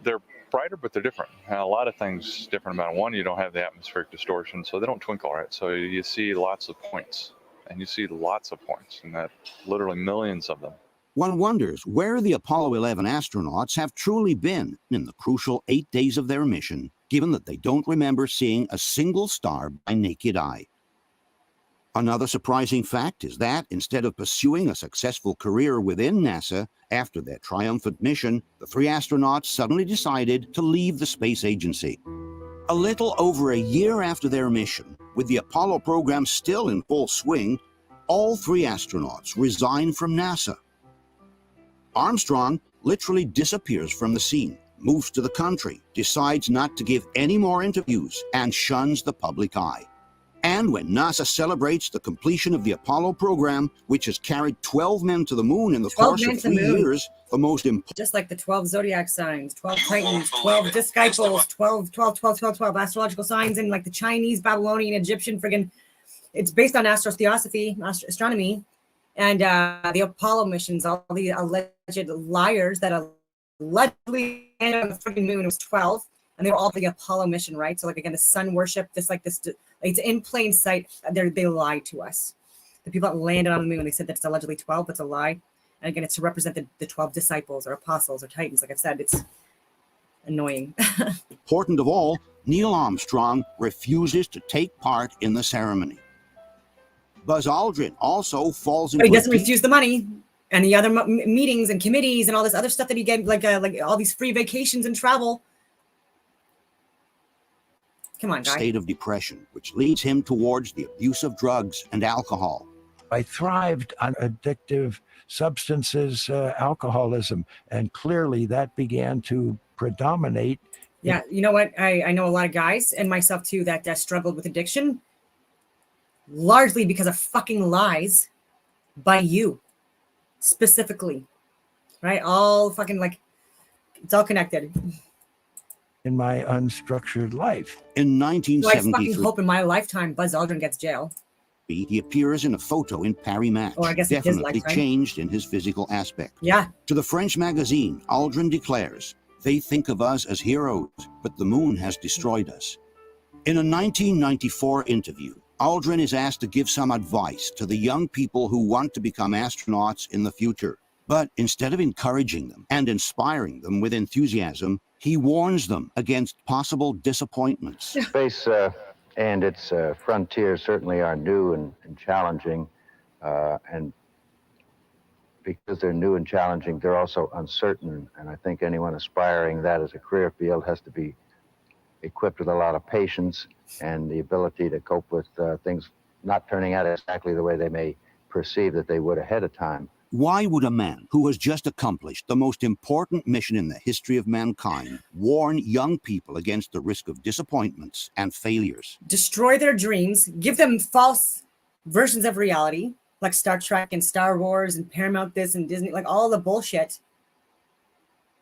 They're brighter, but they're different. And a lot of things different about it. One, you don't have the atmospheric distortion, so they don't twinkle, right? So you see lots of points, and you see lots of points, and that literally millions of them. One wonders where the Apollo 11 astronauts have truly been in the crucial 8 days of their mission, given that they don't remember seeing a single star by naked eye. Another surprising fact is that instead of pursuing a successful career within NASA after their triumphant mission, the three astronauts suddenly decided to leave the space agency. A little over a year after their mission, with the Apollo program still in full swing, all three astronauts resign from NASA. Armstrong literally disappears from the scene, moves to the country, decides not to give any more interviews, and shuns the public eye. And when NASA celebrates the completion of the Apollo program, which has carried 12 men to the moon in the course of 3 years, the most important... Just like the 12 zodiac signs, 12 titans, 12 disciples, 12 astrological signs, and like the Chinese, Babylonian, Egyptian friggin'... It's based on astrotheosophy, astronomy. And the Apollo missions, all the alleged liars that allegedly landed on the freaking moon was 12, and they were all the Apollo mission, right? So, like, again, the sun worship, it's in plain sight. They lied to us. The people that landed on the moon, they said that it's allegedly 12, but it's a lie. And again, it's to represent the 12 disciples or apostles or titans. Like I've said, it's annoying. Important of all, Neil Armstrong refuses to take part in the ceremony. Buzz Aldrin also falls into... But he doesn't refuse the money and the other meetings and committees and all this other stuff that he gave, like all these free vacations and travel. Come on, guys. State of depression, which leads him towards the abuse of drugs and alcohol. I thrived on addictive substances, alcoholism, and clearly that began to predominate. Yeah, you know what? I know a lot of guys, and myself too, that struggled with addiction. Largely because of fucking lies by you, specifically, right? All fucking, like, it's all connected. In my unstructured life. In So I 1973, fucking hope in my lifetime Buzz Aldrin gets jail. he appears in a photo in Paris Match, Or I guess it's his definitely lifetime. changed in his physical aspect. Yeah. To the French magazine, Aldrin declares, "They think of us as heroes, but the moon has destroyed us." In a 1994 interview, Aldrin is asked to give some advice to the young people who want to become astronauts in the future. But instead of encouraging them and inspiring them with enthusiasm, he warns them against possible disappointments. Space and its frontiers certainly are new and challenging, and because they're new and challenging, they're also uncertain, and I think anyone aspiring that as a career field has to be equipped with a lot of patience and the ability to cope with things not turning out exactly the way they may perceive that they would ahead of time. Why would a man who has just accomplished the most important mission in the history of mankind warn young people against the risk of disappointments and failures? Destroy their dreams, give them false versions of reality, like Star Trek and Star Wars and Paramount this and Disney, like all the bullshit.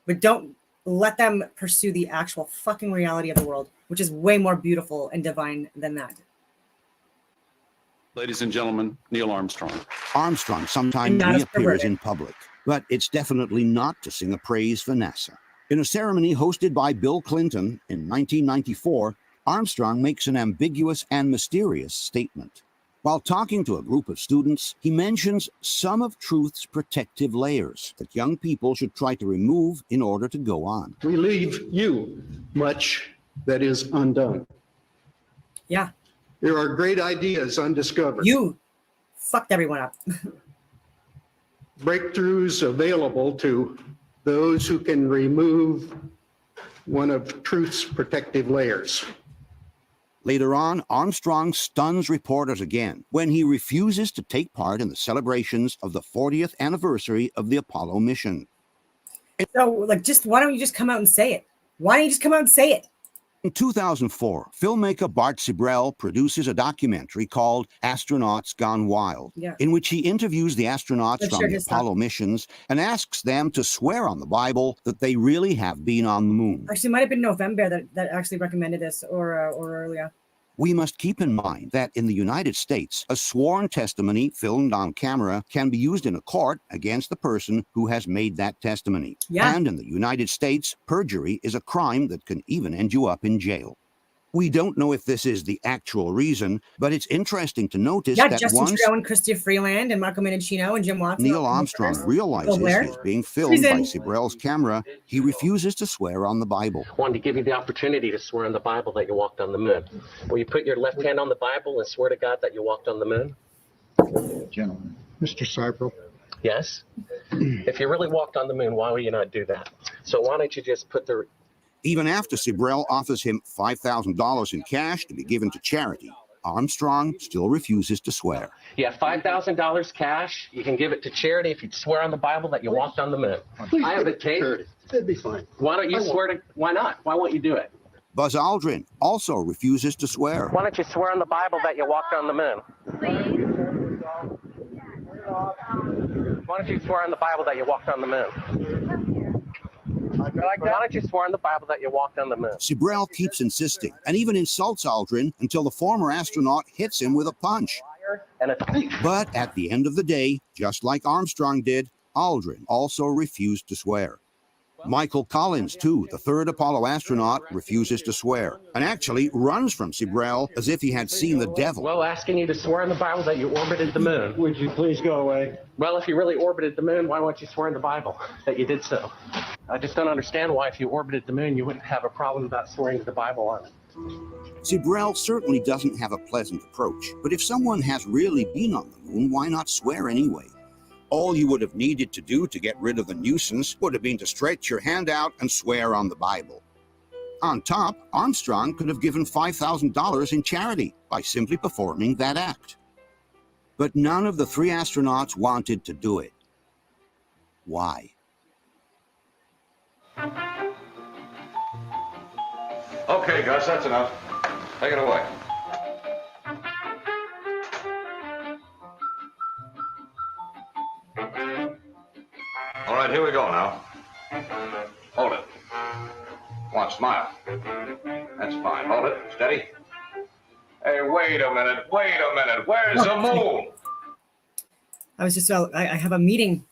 But don't let them pursue the actual fucking reality of the world, which is way more beautiful and divine than that. Ladies and gentlemen, Neil Armstrong. Armstrong sometimes reappears in public, but it's definitely not to sing a praise for NASA. In a ceremony hosted by Bill Clinton in 1994, Armstrong makes an ambiguous and mysterious statement. While talking to a group of students, he mentions some of truth's protective layers that young people should try to remove in order to go on. We leave you much that is undone. Yeah. There are great ideas undiscovered. You fucked everyone up. Breakthroughs available to those who can remove one of truth's protective layers. Later on, Armstrong stuns reporters again when he refuses to take part in the celebrations of the 40th anniversary of the Apollo mission. So, like, just why don't you just come out and say it? Why don't you just come out and say it? In 2004, filmmaker Bart Sibrel produces a documentary called Astronauts Gone Wild, in which he interviews the astronauts from the Apollo missions and asks them to swear on the Bible that they really have been on the moon. Actually, it might have been November that actually recommended this, or earlier. We must keep in mind that in the United States, a sworn testimony filmed on camera can be used in a court against the person who has made that testimony. And in the United States, perjury is a crime that can even end you up in jail. We don't know if this is the actual reason, but it's interesting to notice that Justin once Trudeau and Chrystia Freeland and Marco Mendicino and Jim Watson, Neil Armstrong realizes he's being filmed by Sibrel's camera, he refuses to swear on the Bible. I wanted to give you the opportunity to swear on the Bible that you walked on the moon. Will you put your left hand on the Bible and swear to God that you walked on the moon? Gentlemen. Mr. Sibrel. Yes? If you really walked on the moon, why would you not do that? So why don't you just put the... Even after Sibrel offers him $5,000 in cash to be given to charity, Armstrong still refuses to swear. You have $5,000 cash. You can give it to charity if you swear on the Bible that you walked on the moon. I have a tape. It'd be fine. Why don't you swear to... Why not? Why won't you do it? Buzz Aldrin also refuses to swear. Why don't you swear on the Bible that you walked on the moon? Why don't you swear on the Bible that you walked on the moon? Why don't you swear on the Bible that you walked on the moon? Sibrel keeps insisting and even insults Aldrin until the former astronaut hits him with a punch. But at the end of the day, just like Armstrong did, Aldrin also refused to swear. Michael Collins, too, the third Apollo astronaut, refuses to swear and actually runs from Sibrel as if he had seen the devil. Well, asking you to swear on the Bible that you orbited the moon. Would you please go away? Well, if you really orbited the moon, why won't you swear in the Bible that you did so? I just don't understand why if you orbited the moon, you wouldn't have a problem about swearing to the Bible on it. Sibrel certainly doesn't have a pleasant approach, but if someone has really been on the moon, why not swear anyway? All you would have needed to do to get rid of the nuisance would have been to stretch your hand out and swear on the Bible. On top, Armstrong could have given $5,000 in charity by simply performing that act. But none of the three astronauts wanted to do it. Why? Okay, Gus, that's enough. Take it away. All right, here we go now. Hold it. Come on, smile. That's fine. Hold it. Steady. Hey, wait a minute. Wait a minute. Where's the moon? I was just, I have a meeting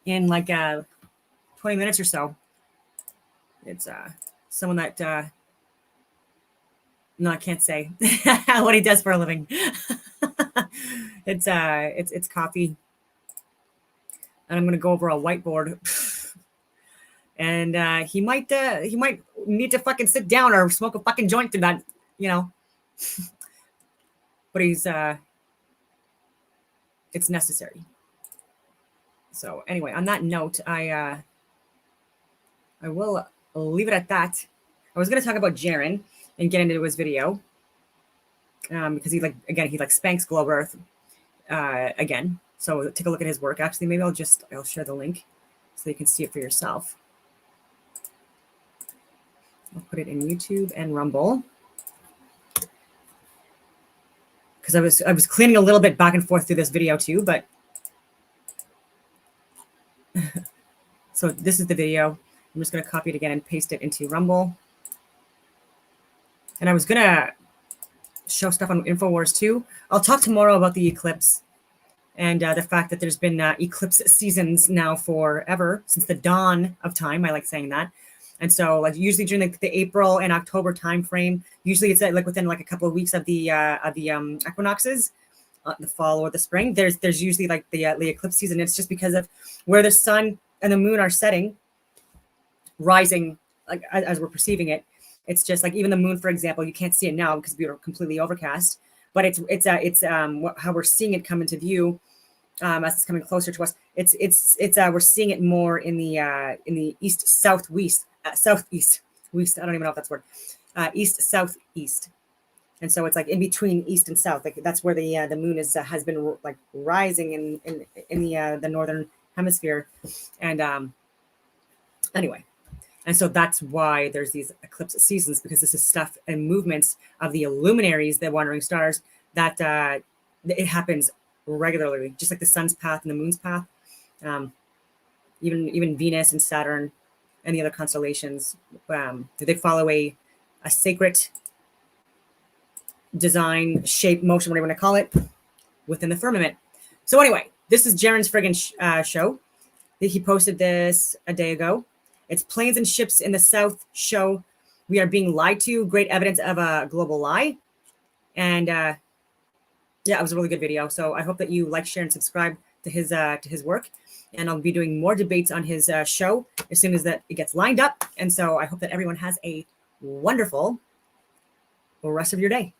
in like 20 minutes or so. It's someone that, no, I can't say what he does for a living. It's coffee. And I'm going to go over a whiteboard. And he might need to fucking sit down or smoke a fucking joint to that, you know. but it's necessary. So anyway, on that note, I will leave it at that. I was going to talk about Jaron and get into his video because he spanks Globe Earth again. So take a look at his work. Actually, maybe I'll share the link so you can see it for yourself. I'll put it in YouTube and Rumble because I was cleaning a little bit back and forth through this video too, but so this is the video. I'm just going to copy it again and paste it into Rumble. And I was going to show stuff on InfoWars too. I'll talk tomorrow about the eclipse and the fact that there's been eclipse seasons now forever, since the dawn of time. I like saying that. And so like usually during the April and October time frame, usually it's like within like a couple of weeks of the equinoxes, the fall or the spring, there's usually like the eclipse season. It's just because of where the sun and the moon are setting, rising, like as we're perceiving it. It's just like even the moon, for example, you can't see it now because we are completely overcast, but it's how we're seeing it come into view as it's coming closer to us. It's we're seeing it more in the east southeast. I don't even know if that's word. East southeast, and so it's like in between east and south. Like that's where the moon has been like rising in the northern hemisphere, and anyway. And so that's why there's these eclipse seasons, because this is stuff and movements of the luminaries, the wandering stars, that it happens regularly, just like the sun's path and the moon's path. Even Venus and Saturn and the other constellations, they follow a sacred design, shape, motion, whatever you want to call it, within the firmament. So anyway, this is Jaron's friggin' show. He posted this a day ago. It's planes and ships in the south show we are being lied to. Great evidence of a global lie. And yeah, it was a really good video. So I hope that you like, share, and subscribe to his work. And I'll be doing more debates on his show as soon as that it gets lined up. And so I hope that everyone has a wonderful rest of your day.